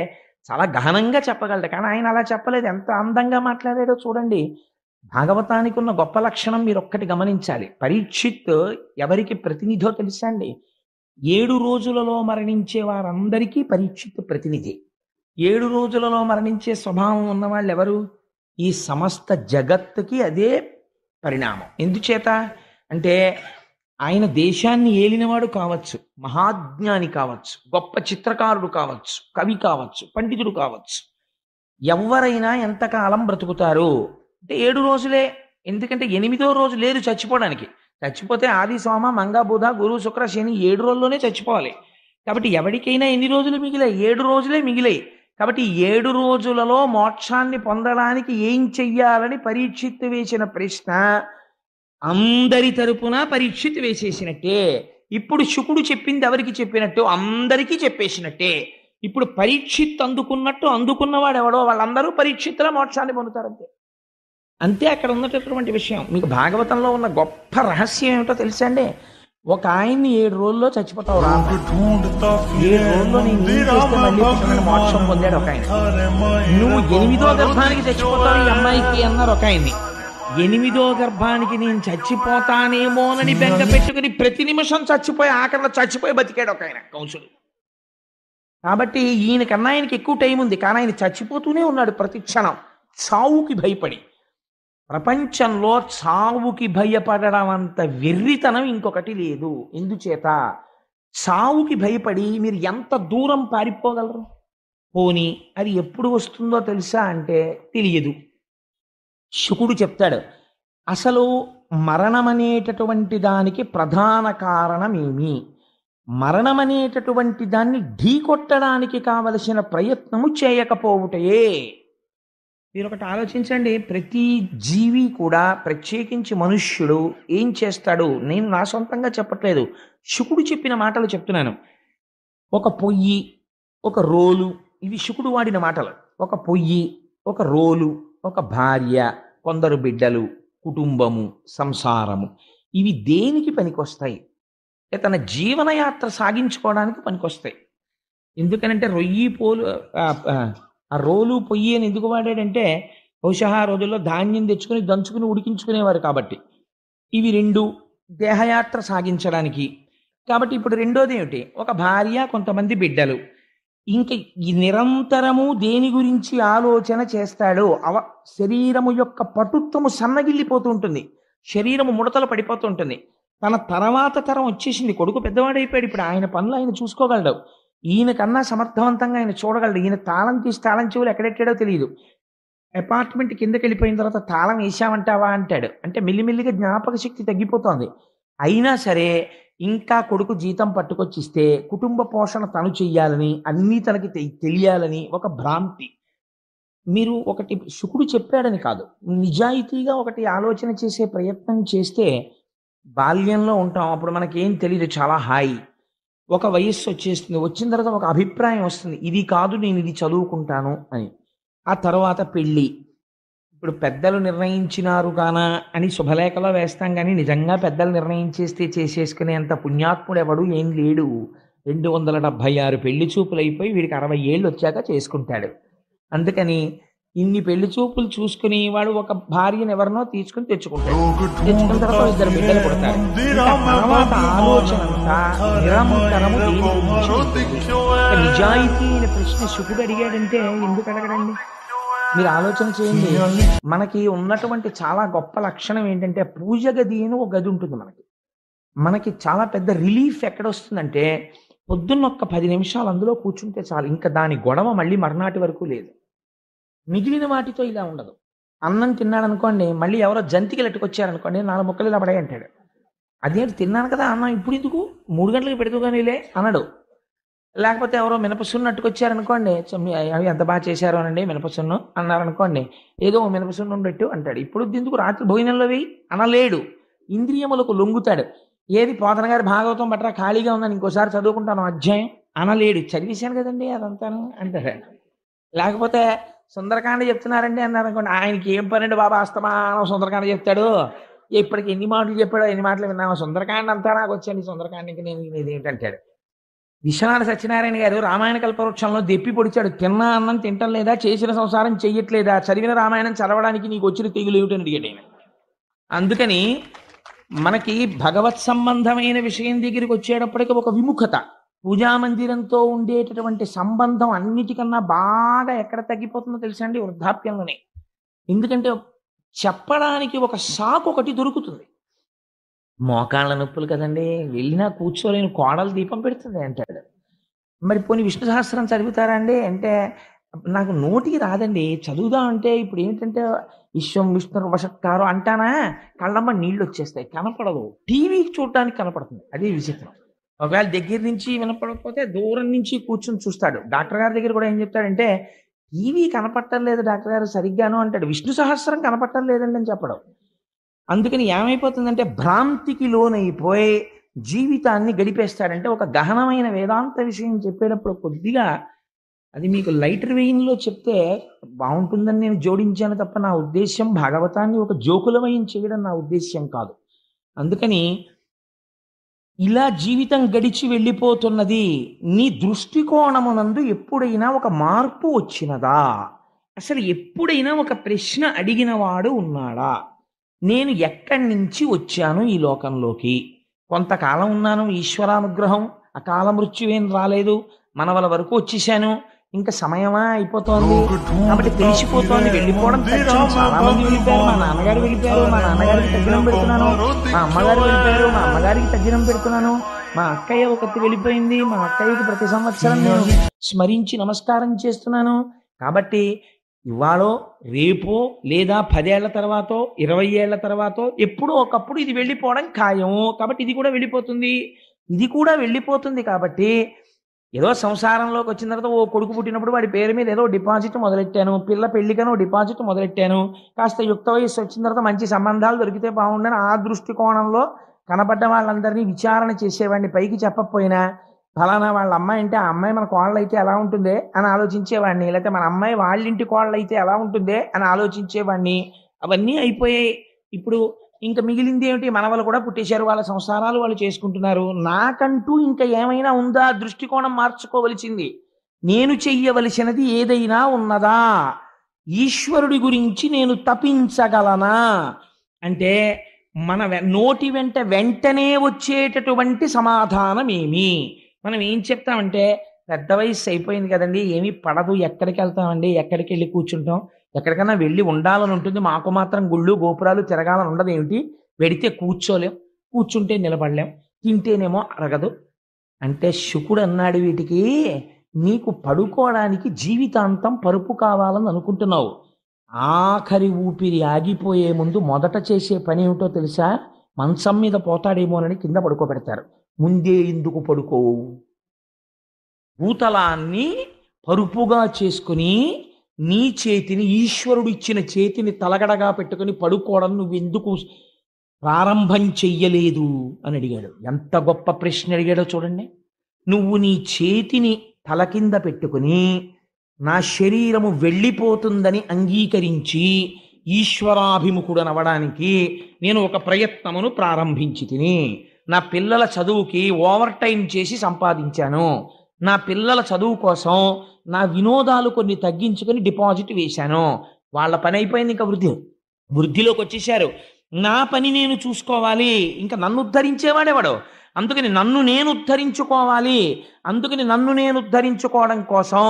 చాలా గహనంగా చెప్పగలడు, కానీ ఆయన అలా చెప్పలేదు. ఎంత అందంగా మాట్లాడాడో చూడండి. భాగవతానికి ఉన్న గొప్ప లక్షణం మీరు ఒక్కటి గమనించాలి. పరీక్షిత్ ఎవరికి ప్రతినిధో తెలుసా అండి? 7 రోజులలో మరణించే వారందరికీ పరీక్షిత్ ప్రతినిధి. 7 రోజులలో మరణించే స్వభావం ఉన్నవాళ్ళు ఎవరు? ఈ సమస్త జగత్తుకి అదే పరిణామం. ఎందుచేత అంటే ఆయన దేశాన్ని ఏలినవాడు కావచ్చు, మహాజ్ఞాని కావచ్చు, గొప్ప చిత్రకారుడు కావచ్చు, కవి కావచ్చు, పండితుడు కావచ్చు. ఎవరైనా ఎంతకాలం బ్రతుకుతారు అంటే 7 రోజులే. ఎందుకంటే 8వ రోజు లేదు చచ్చిపోవడానికి. చచ్చిపోతే ఆది సోమ మంగ బుధ గురు శుక్ర శని 7 రోజుల్లోనే చచ్చిపోవాలి. కాబట్టి ఎవరికైనా ఎన్ని రోజులు మిగిలాయి? 7 రోజులే మిగిలాయి. కాబట్టి 7 రోజులలో మోక్షాన్ని పొందడానికి ఏం చెయ్యాలని పరీక్షిత్ వేసిన ప్రశ్న అందరి తరపున పరీక్షిత్ వేసేసినట్టే. ఇప్పుడు శుకుడు చెప్పింది ఎవరికి చెప్పినట్టు? అందరికీ చెప్పేసినట్టే. ఇప్పుడు పరీక్షిత్ అందుకున్నట్టు అందుకున్నవాడు ఎవడో వాళ్ళందరూ పరీక్షిత్తుల మోక్షాన్ని పొందుతారంతే. అంతే అక్కడ ఉన్నటువంటి విషయం. మీకు భాగవతంలో ఉన్న గొప్ప రహస్యం ఏమిటో తెలుసా అండి? ఒక ఆయన్ని 7 రోజుల్లో చచ్చిపోతావు రా, 7 రోజుల్లో నేను ఏం చేస్తే మళ్ళీ పుట్టనని మోక్షం పొందాడు ఒక ఆయన. నువ్వు 8వ గర్భానికి చచ్చిపోతావు ఈ అమ్మాయికి అన్నారు ఒక ఆయన్ని. 8వ గర్భానికి నేను చచ్చిపోతానేమోనని బెంగ పెట్టుకుని ప్రతి నిమిషం చచ్చిపోయి ఆఖరిలో చచ్చిపోయి బతికాడు ఒక ఆయన కంసుడు. కాబట్టి ఈయనకన్నా ఆయనకి ఎక్కువ టైం ఉంది, కానీ ఆయన చచ్చిపోతూనే ఉన్నాడు ప్రతి క్షణం చావుకి భయపడి. ప్రపంచంలో చావుకి భయపడడం అంత వెర్రితనం ఇంకొకటి లేదు. ఎందుచేత చావుకి భయపడి మీరు ఎంత దూరం పారిపోగలరు? పోనీ అది ఎప్పుడు వస్తుందో తెలుసా అంటే తెలియదు. శుకుడు చెప్తాడు, అసలు మరణం అనేటటువంటి దానికి ప్రధాన కారణం ఏమి? మరణం అనేటటువంటి దాన్ని ఢీకొట్టడానికి కావలసిన ప్రయత్నము చేయకపోవుటయే. మీరు ఒకటి ఆలోచించండి. ప్రతి జీవి కూడా, ప్రత్యేకించి మనుష్యుడు ఏం చేస్తాడు? నేను నా సొంతంగా చెప్పట్లేదు, శుకుడు చెప్పిన మాటలు చెప్తున్నాను. ఒక పొయ్యి, ఒక రోలు, ఇవి శుకుడు వాడిన మాటలు. ఒక పొయ్యి, ఒక రోలు, ఒక భార్య, కొందరు బిడ్డలు, కుటుంబము, సంసారము, ఇవి దేనికి పనికొస్తాయి? తన జీవనయాత్ర సాగించుకోవడానికి పనికొస్తాయి. ఎందుకనంటే రొయ్యి పోలు ఆ రోలు పొయ్యి అని ఎందుకు వాడాడంటే బహుశా ఆ రోజుల్లో ధాన్యం తెచ్చుకుని దంచుకుని ఉడికించుకునేవారు కాబట్టి. ఇవి 2 దేహయాత్ర సాగించడానికి. కాబట్టి ఇప్పుడు రెండోది ఏమిటి? ఒక భార్య, కొంతమంది బిడ్డలు. ఇంకా ఈ నిరంతరము దేని గురించి ఆలోచన చేస్తాడో శరీరము యొక్క పటుత్వము సన్నగిల్లిపోతూ ఉంటుంది, శరీరము ముడతలు పడిపోతూ ఉంటుంది. తన తర్వాత తరం వచ్చేసింది, కొడుకు పెద్దవాడైపోయాడు, ఇప్పుడు ఆయన పనులు ఆయన చూసుకోగలడు. ఈయనకన్నా సమర్థవంతంగా ఆయన చూడగలడు. ఈయన తాళం తీసి తాళం చెవులు ఎక్కడెట్టాడో తెలియదు. అపార్ట్మెంట్ కిందకి వెళ్ళిపోయిన తర్వాత తాళం వేసామంటావా అంటాడు. అంటే మెల్లిమెల్లిగా జ్ఞాపక శక్తి తగ్గిపోతోంది. అయినా సరే ఇంకా కొడుకు జీతం పట్టుకొచ్చిస్తే కుటుంబ పోషణ తను చెయ్యాలని, అన్నీ తనకి తెలియాలని ఒక భ్రాంతి. మీరు ఒకటి శుకుడు చెప్పాడని కాదు, నిజాయితీగా ఒకటి ఆలోచన చేసే ప్రయత్నం చేస్తే బాల్యంలో ఉంటాం, అప్పుడు మనకేం తెలియదు, చాలా హాయి. ఒక వయస్సు వచ్చేస్తుంది, వచ్చిన తర్వాత ఒక అభిప్రాయం వస్తుంది, ఇది కాదు నేను ఇది చదువుకుంటాను అని. ఆ తర్వాత పెళ్ళి. ఇప్పుడు పెద్దలు నిర్ణయించినారు కానా అని శుభలేఖలో వేస్తాం, కానీ నిజంగా పెద్దలు నిర్ణయించేస్తే చేసేసుకునేంత పుణ్యాత్ముడు ఎవడు ఏం లేడు. 276 పెళ్లి చూపులు అయిపోయి వీడికి 60 ఏళ్ళు వచ్చాక చేసుకుంటాడు. అందుకని ఇన్ని పెళ్లి చూపులు చూసుకుని వాడు ఒక భార్యను ఎవరినో తీసుకుని తెచ్చుకుంటాడు. తెచ్చుకున్న తర్వాత 2 బిడ్డలు పుడతారు. తర్వాత ఆలోచన అంతా నిరంతరము దేని గురించి? నిజాయితీ అయిన ప్రశ్న శుకుడు అడిగాడంటే ఎందుకు అడగడండి? మీరు ఆలోచన చేయండి. మనకి ఉన్నటువంటి చాలా గొప్ప లక్షణం ఏంటంటే పూజ గది అని ఒక గది ఉంటుంది మనకి చాలా పెద్ద రిలీఫ్ ఎక్కడ వస్తుందంటే పొద్దున్న ఒక్క 10 నిమిషాలు అందులో కూర్చుంటే చాలు, ఇంకా దాని గొడవ మళ్ళీ మర్నాటి వరకు లేదు. మిగిలిన వాటితో ఇలా ఉండదు. అన్నం తిన్నాడు అనుకోండి, మళ్ళీ ఎవరో జంతికి లెట్టుకొచ్చారనుకోండి, 4 ముక్కలు ఇలా పడే అంటాడు. అదేంటి తిన్నాను కదా అన్నం ఇప్పుడు ఎందుకు 3 గంటలకు పెడుతుగానేలే అనడు. లేకపోతే ఎవరో మినపసున్ను అట్టుకొచ్చారనుకోండి, అవి ఎంత బాగా చేశారు అనండి మినపసున్ను అన్నారనుకోండి, ఏదో మినపసున్ను పెట్టు అంటాడు. ఇప్పుడు ఎందుకు రాత్రి భోజనంలో వేయి అనలేడు. ఇంద్రియములకు లొంగుతాడు. ఏది పోతన గారి భాగవతం బట్రా ఖాళీగా ఉందని ఇంకోసారి చదువుకుంటాను అధ్యాయం అనలేడు. చదివేశాను కదండి అదంతాను అంటారు. లేకపోతే సుందరకాండ చెప్తున్నారండి అన్నారు అనుకోండి, ఆయనకి ఏం పనండి బాబా, అస్తమానం సుందరకాండ చెప్తాడు, ఇప్పటికి ఎన్ని మాటలు చెప్పాడో ఎన్ని మాటలు విన్నాము, సుందరకాండ అంతా నాకు వచ్చండి, సుందరకాండకి నేను ఇది ఏంటంటాడు. విశ్వనాథ సత్యనారాయణ గారు రామాయణ కల్పవృక్షంలో దెప్పి పొడిచాడు, తిన్నా అన్నం తింటం లేదా, చేసిన సంసారం చెయ్యట్లేదా, చదివిన రామాయణం చదవడానికి నీకు వచ్చిన తెగులు ఏమిటని అడిగాడు ఆయన. అందుకని మనకి భగవత్ సంబంధమైన విషయం దగ్గరికి వచ్చేటప్పటికి ఒక విముఖత, పూజామందిరంతో ఉండేటటువంటి సంబంధం అన్నిటికన్నా బాగా ఎక్కడ తగ్గిపోతుందో తెలుసా అండి? వృద్ధాప్యంలోనే. ఎందుకంటే చెప్పడానికి ఒక సాకు ఒకటి దొరుకుతుంది. మోకాళ్ళ నొప్పులు కదండి, వెళ్ళినా కూర్చోలేని కోడలు దీపం పెడుతుంది అంటాడు. మరి పోనీ విష్ణు సహస్రం చదువుతారా అండి అంటే, నాకు నోటికి రాదండి, చదువుదాం అంటే ఇప్పుడు ఏంటంటే విశ్వం విష్ణు వషత్కారం అంటానా కళ్ళమ్మ నీళ్ళు వచ్చేస్తాయి, కనపడదు. టీవీకి చూడడానికి కనపడుతుంది, అదే విచిత్రం. ఒకవేళ దగ్గర నుంచి వినపడకపోతే దూరం నుంచి కూర్చొని చూస్తాడు. డాక్టర్ గారి దగ్గర కూడా ఏం చెప్తాడంటే, టీవీ కనపడటం లేదు డాక్టర్ గారు సరిగ్గాను అంటాడు, విష్ణు సహస్రం కనపడటం లేదండి అని చెప్పడం. అందుకని ఏమైపోతుందంటే భ్రాంతికి లోనైపోయి జీవితాన్ని గడిపేస్తాడంటే. ఒక గహనమైన వేదాంత విషయం చెప్పేటప్పుడు కొద్దిగా అది మీకు లైటర్ వెయిన్లో చెప్తే బాగుంటుందని నేను జోడించాను తప్ప నా ఉద్దేశ్యం భాగవతాన్ని ఒక జోకులమయం చేయడం నా ఉద్దేశ్యం కాదు. అందుకని ఇలా జీవితం గడిచి వెళ్ళిపోతున్నది, నీ దృష్టికోణమునందు ఎప్పుడైనా ఒక మార్పు వచ్చినదా? అసలు ఎప్పుడైనా ఒక ప్రశ్న అడిగిన వాడు ఉన్నాడా? నేను ఎక్కడి నుంచి వచ్చాను ఈ లోకంలోకి? కొంతకాలం ఉన్నాను, ఈశ్వరానుగ్రహం, అకాల మృత్యువేం రాలేదు, మనవల వరకు వచ్చేసాను, ఇంకా సమయమా అయిపోతోంది కాబట్టి తెలిసిపోతోంది, వెళ్ళిపోవడం తక్షణం. చాలా మంది వెళ్ళిపోయారు, మా నాన్నగారు వెళ్ళిపోయారు, మా నాన్నగారికి తగ్గినం పెడుతున్నాను, మా అమ్మగారు వెళ్ళిపోయారు, మా అమ్మగారికి తగ్గినం పెడుతున్నాను, మా అక్కయ్య ఒకటి వెళ్ళిపోయింది, మా అక్కయ్యకి ప్రతి సంవత్సరం నేను స్మరించి నమస్కారం చేస్తున్నాను. కాబట్టి ఇవాళో రేపో లేదా 10 ఏళ్ల తర్వాతో 20 ఏళ్ల తర్వాతో ఎప్పుడో ఒకప్పుడు ఇది వెళ్ళిపోవడం ఖాయం. కాబట్టి ఇది కూడా వెళ్ళిపోతుంది, ఇది కూడా వెళ్ళిపోతుంది. కాబట్టి ఏదో సంసారంలోకి వచ్చిన తర్వాత ఓ కొడుకు పుట్టినప్పుడు వాడి పేరు మీద ఏదో డిపాజిట్ మొదలెట్టాను, పిల్ల పెళ్లికనో డిపాజిట్ మొదలెట్టాను, కాస్త యుక్త వయస్సు వచ్చిన తర్వాత మంచి సంబంధాలు దొరికితే బాగుండని ఆ దృష్టికోణంలో కనపడ్డ వాళ్ళందరినీ విచారణ చేసేవాడిని. పైకి చెప్పకపోయినా ఫలానా వాళ్ళ అమ్మాయి అంటే ఆ అమ్మాయి మన కోళ్ళు అయితే ఎలా ఉంటుందే అని ఆలోచించేవాడిని, లేకపోతే మన అమ్మాయి వాళ్ళింటి కోళ్ళు అయితే ఎలా ఉంటుందే అని ఆలోచించేవాడిని. అవన్నీ అయిపోయాయి. ఇప్పుడు ఇంకా మిగిలింది ఏమిటి? మనవలు కూడా పుట్టేశారు, వాళ్ళ సంసారాలు వాళ్ళు చేసుకుంటున్నారు. నాకంటూ ఇంకా ఏమైనా ఉందా? దృష్టికోణం మార్చుకోవలసింది. నేను చెయ్యవలసినది ఏదైనా ఉన్నదా? ఈశ్వరుడి గురించి నేను తపించగలనా? అంటే మన నోటి వెంటనే వచ్చేటటువంటి సమాధానం ఏమి? మనం ఏం చెప్తామంటే, పెద్ద వయసు అయిపోయింది కదండి, ఏమీ పడదు, ఎక్కడికి వెళ్తామండి, ఎక్కడికి వెళ్ళి కూర్చుంటాం, ఎక్కడికైనా వెళ్ళి ఉండాలని ఉంటుంది, మాకు మాత్రం గుళ్ళు గోపురాలు తిరగాలని ఉండదు ఏమిటి, వెడితే కూర్చోలేం, కూర్చుంటే నిలబడలేం, తింటేనేమో అరగదు అంటే శుకుడు అన్నాడు, వీటికి నీకు పడుకోవడానికి జీవితాంతం పరుపు కావాలని అనుకుంటున్నావు. ఆఖరి ఊపిరి ఆగిపోయే ముందు మొదట చేసే పని ఏమిటో తెలుసా? మంచం మీద పోతాడేమోనని కింద పడుకోబెడతారు. ముందే ఎందుకు పడుకోవు? భూతలాన్ని పరుపుగా చేసుకుని నీ చేతిని, ఈశ్వరుడు ఇచ్చిన చేతిని తలగడగా పెట్టుకుని పడుకోవడం నువ్వెందుకు ప్రారంభం చెయ్యలేదు అని అడిగాడు. ఎంత గొప్ప ప్రశ్న అడిగాడో చూడండి. నువ్వు నీ చేతిని తల కింద పెట్టుకుని నా శరీరము వెళ్ళిపోతుందని అంగీకరించి ఈశ్వరాభిముఖుడనవడానికి నేను ఒక ప్రయత్నమును ప్రారంభించి తిని, నా పిల్లల చదువుకి ఓవర్ టైం చేసి సంపాదించాను, నా పిల్లల చదువు కోసం నా వినోదాలు కొన్ని తగ్గించుకొని డిపాజిట్ వేశాను, వాళ్ళ పని అయిపోయింది, ఇంకా వృద్ధిలోకి వచ్చేసారు, నా పని నేను చూసుకోవాలి, ఇంకా నన్ను ఉద్ధరించేవాడేవాడు, అందుకని నన్ను నేను ఉద్ధరించుకోవాలి, అందుకని నన్ను నేను ఉద్ధరించుకోవడం కోసం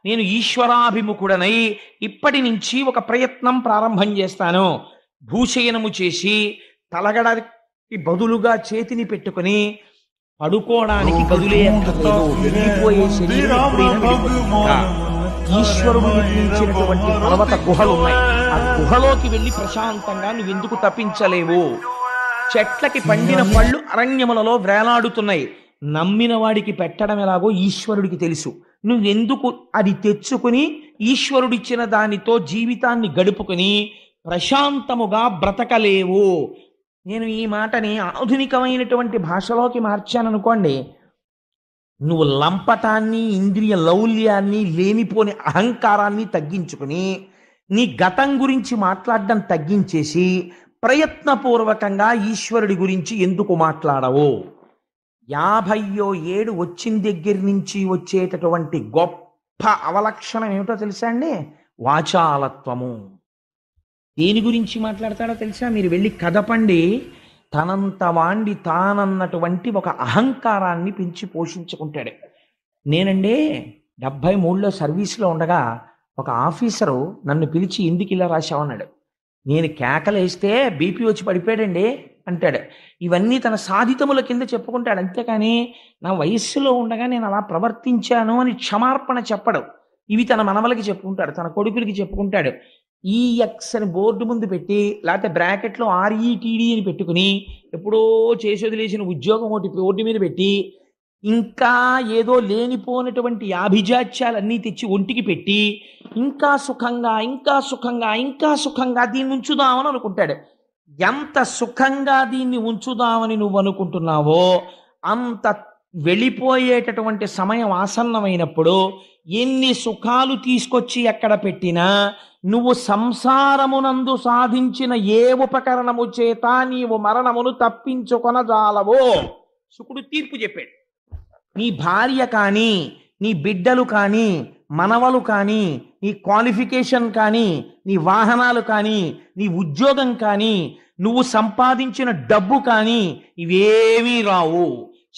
నేను ఈశ్వరాభిముఖుడనై ఇప్పటి నుంచి ఒక ప్రయత్నం ప్రారంభం చేస్తాను. భూశయనము చేసి తలగడకి బదులుగా చేతిని పెట్టుకుని పడుకోవడానికి గదులే అక్కర్లేదు, వెళ్ళిపోయే శరీరం ఈశ్వరుడు నిర్మించినటువంటి పర్వత గుహలు ఉన్నాయి, ఆ గుహలోకి వెళ్ళి ప్రశాంతంగా నువ్వెందుకు తప్పించలేవు? చెట్లకి పండిన పళ్ళు అరణ్యములలో వేలాడుతున్నాయి, నమ్మిన వాడికి పెట్టడం ఎలాగో ఈశ్వరుడికి తెలుసు, నువ్వెందుకు అది తెచ్చుకుని ఈశ్వరుడిచ్చిన దానితో జీవితాన్ని గడుపుకుని ప్రశాంతముగా బ్రతకలేవు? నేను ఈ మాటని ఆధునికమైనటువంటి భాషలోకి మార్చాననుకోండి, నువ్వు లంపటాన్ని, ఇంద్రియ లౌల్యాన్ని, లేనిపోని అహంకారాన్ని తగ్గించుకుని నీ గతం గురించి మాట్లాడడం తగ్గించేసి ప్రయత్నపూర్వకంగా ఈశ్వరుడి గురించి ఎందుకు మాట్లాడవు? 50వ ఏడు వచ్చిన దగ్గర నుంచి వచ్చేటటువంటి గొప్ప అవలక్షణం ఏమిటో తెలుసా అండి? వాచాలత్వము. దేని గురించి మాట్లాడతాడో తెలుసా? మీరు వెళ్ళి కదపండి. తనంత వాండి తానన్నటువంటి ఒక అహంకారాన్ని పెంచి పోషించుకుంటాడు. నేనండి 73లో సర్వీస్లో ఉండగా ఒక ఆఫీసరు నన్ను పిలిచి ఎందుకు ఇలా రాశావన్నాడు. నేను కేకలేస్తే బీపీ వచ్చి పడిపోయాడండి అంటాడు. ఇవన్నీ తన సాధితముల కింద చెప్పుకుంటాడు. అంతేకాని నా వయస్సులో ఉండగా నేను అలా ప్రవర్తించాను అని క్షమార్పణ చెప్పడు. ఇవి తన మనవలకి చెప్పుకుంటాడు, తన కొడుకులకి చెప్పుకుంటాడు. ఈఎక్స్ అని బోర్డు ముందు పెట్టి, లేకపోతే బ్రాకెట్లో ఆర్ఈటీడీ అని పెట్టుకుని, ఎప్పుడో చేసి వదిలేసిన ఉద్యోగం ఒకటి బోర్డు మీద పెట్టి, ఇంకా ఏదో లేనిపోయినటువంటి ఆభిజాత్యాలన్నీ తెచ్చి ఒంటికి పెట్టి, ఇంకా సుఖంగా ఇంకా సుఖంగా ఇంకా సుఖంగా దీన్ని ఉంచుదామని అనుకుంటాడు. ఎంత సుఖంగా దీన్ని ఉంచుదామని నువ్వు అనుకుంటున్నావో అంత వెళ్ళిపోయేటటువంటి సమయం ఆసన్నమైనప్పుడు ఎన్ని సుఖాలు తీసుకొచ్చి ఎక్కడ పెట్టినా నువ్వు సంసారమునందు సాధించిన ఏ ఉపకరణము చేత నీవు మరణమును తప్పించుకొనజాలవో శుకుడు తీర్పు చెప్పాడు. నీ భార్య కానీ, నీ బిడ్డలు కానీ, మనవలు కానీ, నీ క్వాలిఫికేషన్ కానీ, నీ వాహనాలు కానీ, నీ ఉద్యోగం కానీ, నువ్వు సంపాదించిన డబ్బు కానీ ఇవేమీ రావు.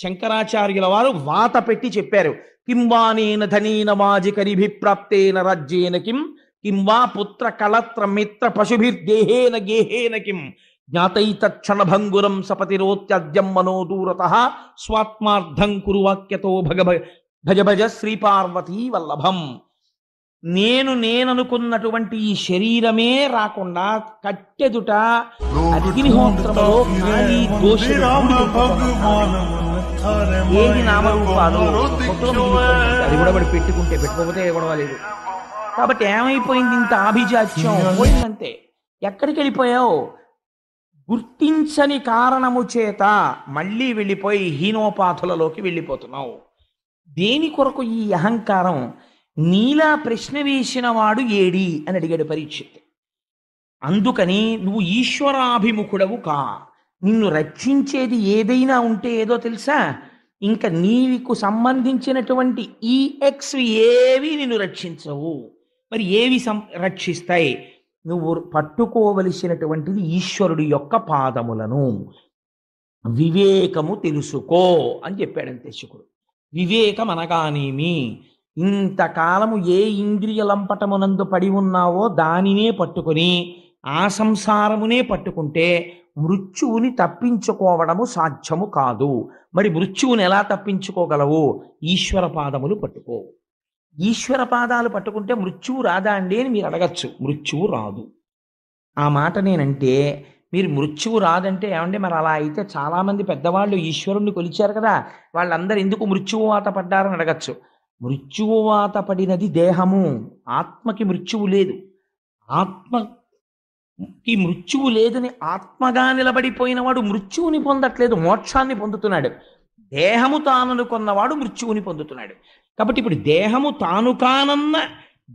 శంకరాచార్యుల వారు వాత పెట్టి చెప్పారు. కింవానేన ధనేన వాజికరిభిప్రాప్తేన రాజ్యేన కింవా పుత్ర కళత్ర మిత్ర పశుభిర్దేహేన గేహేన కిం జ్ఞాతైతక్షణభంగురం సపతిరోత్యద్యం మనోదూరతః స్వాత్మార్థం కురు వాక్యతో భజ భజ శ్రీపార్వతీ వల్లభం. నేననుకున్నటువంటి ఈ శరీరమే రాకుండా కట్టెదుట అగ్నిహోత్రములో ఖాళీ దోషులు ఏది నామరూపాలు అది కూడా వాడు పెట్టుకోకపోతే గొడవలేదు. కాబట్టి ఏమైపోయింది? ఇంత ఆభిజాత్యం పోయిందంతే. ఎక్కడికి వెళ్ళిపోయావు? గుర్తించని కారణము చేత మళ్ళీ వెళ్ళిపోయి హీనోపాధులలోకి వెళ్ళిపోతున్నావు. దేని కొరకు ఈ అహంకారం? నీలా ప్రశ్న వేసిన వాడు ఏడి అని అడిగాడు పరీక్షిత్. అందుకని నువ్వు ఈశ్వరాభిముఖుడవు కా. నిన్ను రక్షించేది ఏదైనా ఉంటే ఏదో తెలుసా? ఇంకా నీకు సంబంధించినటువంటి ఈఎక్స్ ఏవి నిన్ను రక్షించవు. మరి ఏవి రక్షిస్తాయి? నువ్వు పట్టుకోవలసినటువంటిది ఈశ్వరుడి యొక్క పాదములను. వివేకము తెలుసుకో అని చెప్పాడంతే శుకుడు. వివేకం అనగానేమి? ఇంతకాలము ఏ ఇంద్రియ లంపటమునందు పడి ఉన్నావో దానినే పట్టుకొని ఆ సంసారమునే పట్టుకుంటే మృత్యువుని తప్పించుకోవడము సాధ్యము కాదు. మరి మృత్యువుని ఎలా తప్పించుకోగలవు? ఈశ్వర పాదములు పట్టుకో. ఈశ్వర పాదాలు పట్టుకుంటే మృత్యువు రాదా అండి అని మీరు అడగచ్చు. మృత్యువు రాదు. ఆ మాట నేనంటే మీరు మృత్యువు రాదంటే ఏమంటే మరి అలా అయితే చాలామంది పెద్దవాళ్ళు ఈశ్వరుణ్ణి కొలిచారు కదా, వాళ్ళందరూ ఎందుకు మృత్యువాత పడ్డారని అడగచ్చు. మృత్యువాత పడినది దేహము, ఆత్మకి మృత్యువు లేదు. ఆత్మకి మృత్యువు లేదని ఆత్మగా నిలబడిపోయిన వాడు మృత్యువుని పొందట్లేదు, మోక్షాన్ని పొందుతున్నాడు. దేహము తాననుకున్నవాడు మృత్యువుని పొందుతున్నాడు. కాబట్టి ఇప్పుడు దేహము తాను కానన్న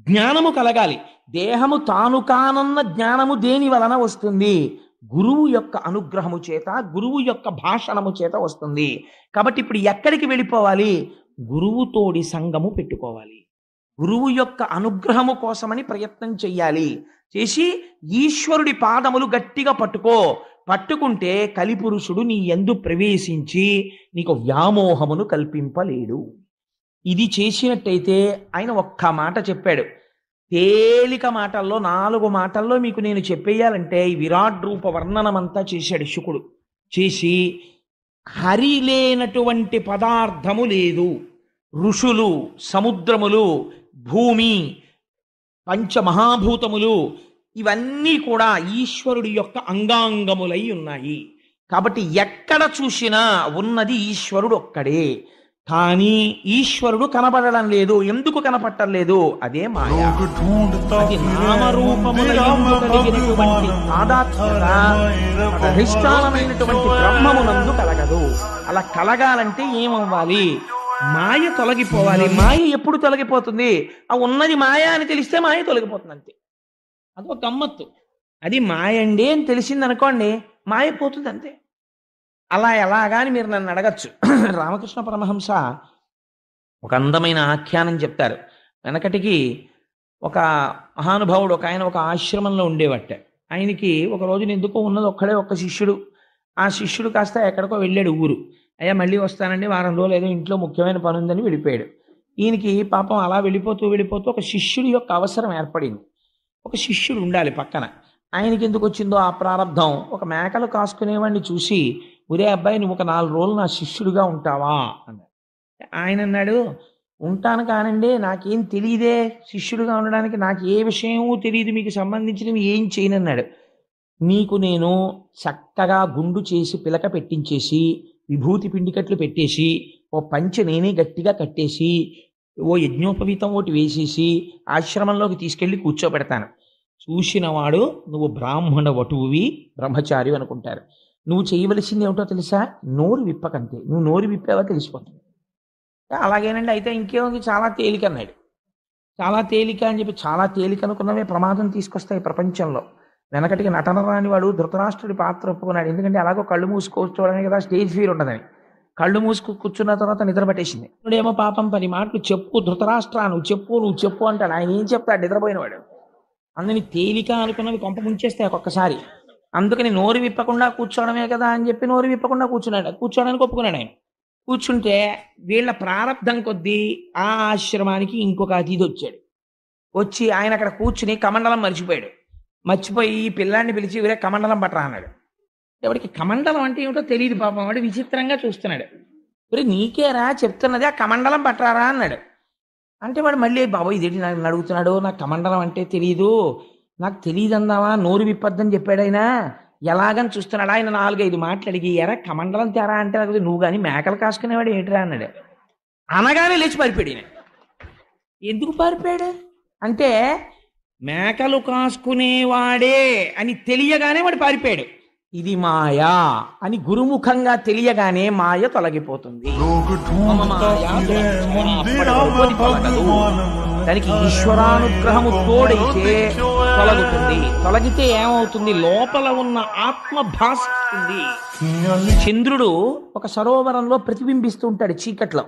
జ్ఞానము కలగాలి. దేహము తాను కానన్న జ్ఞానము దేని వలన వస్తుంది? గురువు యొక్క అనుగ్రహము చేత, గురువు యొక్క భాషణము చేత వస్తుంది. కాబట్టి ఇప్పుడు ఎక్కడికి వెళ్ళిపోవాలి? గురువుతోడి సంగము పెట్టుకోవాలి. గురువు యొక్క అనుగ్రహము కోసమని ప్రయత్నం చెయ్యాలి. చేసి ఈశ్వరుడి పాదములు గట్టిగా పట్టుకుంటే కలిపురుషుడు నీ యందు ప్రవేశించి నీకు వ్యామోహమును కల్పింపలేడు. ఇది చేసినట్టయితే ఆయన ఒక్క మాట చెప్పాడు. తేలిక మాటల్లో 4 మాటల్లో మీకు నేను చెప్పేయాలంటే ఈ విరాట్ రూప వర్ణనమంతా చేశాడు శుకుడు. చేసి హరి లేనటువంటి పదార్థము లేదు. ఋషులు, సముద్రములు, భూమి, పంచమహాభూతములు ఇవన్నీ కూడా ఈశ్వరుడి యొక్క అంగాంగములై ఉన్నాయి. కాబట్టి ఎక్కడ చూసినా ఉన్నది ఈశ్వరుడు ఒక్కడే. కానీ ఈశ్వరుడు కనపడడం లేదు. ఎందుకు కనపడటం లేదు? అదే మాయ. అది నామరూపముల యందు కలిగినటువంటి తాదాత్మ్యత అధిష్టానమైనటువంటి బ్రహ్మమునందు కలగదు. అలా కలగాలంటే ఏమవ్వాలి? మాయ తొలగిపోవాలి. మాయ ఎప్పుడు తొలగిపోతుంది? ఆ ఉన్నది మాయ అని తెలిస్తే మాయ తొలగిపోతుంది, అంతే. అదొక గమ్మత్తు. అది మాయ అండి అని తెలిసింది అనుకోండి, మాయ పోతుంది, అంతే. అలా ఎలాగా అని మీరు నన్ను అడగచ్చు. రామకృష్ణ పరమహంస ఒక అందమైన ఆఖ్యానం చెప్తారు. వెనకటికి ఒక మహానుభావుడు ఒక ఆయన ఒక ఆశ్రమంలో ఉండేవట. ఆయనకి ఒక రోజున ఎందుకో ఉన్నది ఒక్కడే ఒక్క శిష్యుడు. ఆ శిష్యుడు కాస్త ఎక్కడికో వెళ్ళాడు ఊరు. అయ్యా మళ్ళీ వస్తానండి, వారం రోజులు ఏదో ఇంట్లో ముఖ్యమైన పని ఉందని వెళ్ళిపోయాడు. ఈయనకి పాపం అలా వెళ్ళిపోతూ వెళ్ళిపోతూ ఒక శిష్యుడి యొక్క అవసరం ఏర్పడింది. ఒక శిష్యుడు ఉండాలి పక్కన. ఆయనకి ఎందుకు వచ్చిందో ఆ ప్రారంధం, ఒక మేకలు కాసుకునేవాడిని చూసి, ఒరే అబ్బాయి నువ్వు ఒక 4 రోజులు నా శిష్యుడిగా ఉంటావా అన్నాడు. ఆయన అన్నాడు, ఉంటాను కానండి, నాకేం తెలియదే శిష్యుడిగా ఉండడానికి, నాకు ఏ విషయమూ తెలియదు, మీకు సంబంధించినవి ఏం చేయనన్నాడు. నీకు నేను చక్కగా గుండు చేసి పిలక పెట్టించేసి విభూతి పిండికట్లు పెట్టేసి ఓ పంచె నేనే గట్టిగా కట్టేసి ఓ యజ్ఞోపవీతం ఒకటి వేసేసి ఆశ్రమంలోకి తీసుకెళ్ళి కూర్చోబెడతాను. చూసినవాడు నువ్వు బ్రాహ్మణ వటువువి, బ్రహ్మచారి అనుకుంటారు. నువ్వు చేయవలసింది ఏమిటో తెలుసా? నోరు విప్పకంతే. నువ్వు నోరు విప్పావా తెలిసిపోతుంది. అలాగేనండి, అయితే ఇంకేముంది, చాలా తేలిక అన్నాడు. చాలా తేలిక అని చెప్పి చాలా తేలిక అనుకున్నవే ప్రమాదం తీసుకొస్తాయి ప్రపంచంలో. వెనకటికి నటన రాని వాడు ధృతరాష్ట్రుడి పాత్ర ఒప్పుకున్నాడు. ఎందుకంటే అలాగో కళ్ళు మూసుకోవడమే కదా, స్టేజ్ ఫీర్ ఉండదని. కళ్ళు మూసుకు కూర్చున్న తర్వాత నిద్ర పట్టేసింది. ఇప్పుడేమో పాపం 10 మాటలు చెప్పు ధృతరాష్ట్ర, నువ్వు చెప్పు అంటాడు. ఆయన ఏం చెప్తాడు? నిద్రపోయినవాడు. అందుని తేలిక అనుకున్నవి కొంప ముంచేస్తాయి ఒక్కొక్కసారి. అందుకని నోరు విప్పకుండా కూర్చోవడమే కదా అని చెప్పి నోరు విప్పకుండా కూర్చోడానికి ఒప్పుకున్నాడు ఆయన. కూర్చుంటే వీళ్ళ ప్రారంధం కొద్దీ ఆ ఆశ్రమానికి ఇంకొక అతిథి వచ్చాడు. వచ్చి ఆయన అక్కడ కూర్చుని కమండలం మర్చిపోయి ఈ పిల్లాన్ని పిలిచి వీరే కమండలం పట్టరా అన్నాడు. ఎవరికి కమండలం అంటే ఏమిటో తెలియదు పాపం. వాడు విచిత్రంగా చూస్తున్నాడు. మరి నీకేరా చెప్తున్నది, ఆ కమండలం పట్టరారా అన్నాడు. అంటే వాడు మళ్ళీ బాబు ఇదేంటి నన్ను అడుగుతున్నాడు, నాకు కమండలం అంటే తెలియదు, నాకు తెలియదు అందావా, నోరు విప్పద్దని చెప్పాడు ఆయన. ఎలాగని చూస్తున్నాడు. ఆయన 4-5 మాటలు అడిగి, ఎరా కమండలం తేరా అంటే నాకు నువ్వు కానీ మేకలు కాసుకునేవాడు ఏంటిరా అన్నాడు. అనగానే లేచి పారిపోయాడు. ఎందుకు పారిపోయాడు అంటే మేకలు కాసుకునేవాడే అని తెలియగానే వాడు పారిపోయాడు. ఇది మాయా అని గురుముఖంగా తెలియగానే మాయ తొలగిపోతుంది. దానికి ఈశ్వరానుగ్రహము తోడైతే తొలగుతుంది. తొలగితే ఏమవుతుంది? లోపల ఉన్న ఆత్మ భాసిస్తుంది. చంద్రుడు ఒక సరోవరంలో ప్రతిబింబిస్తూ ఉంటాడు చీకట్లో.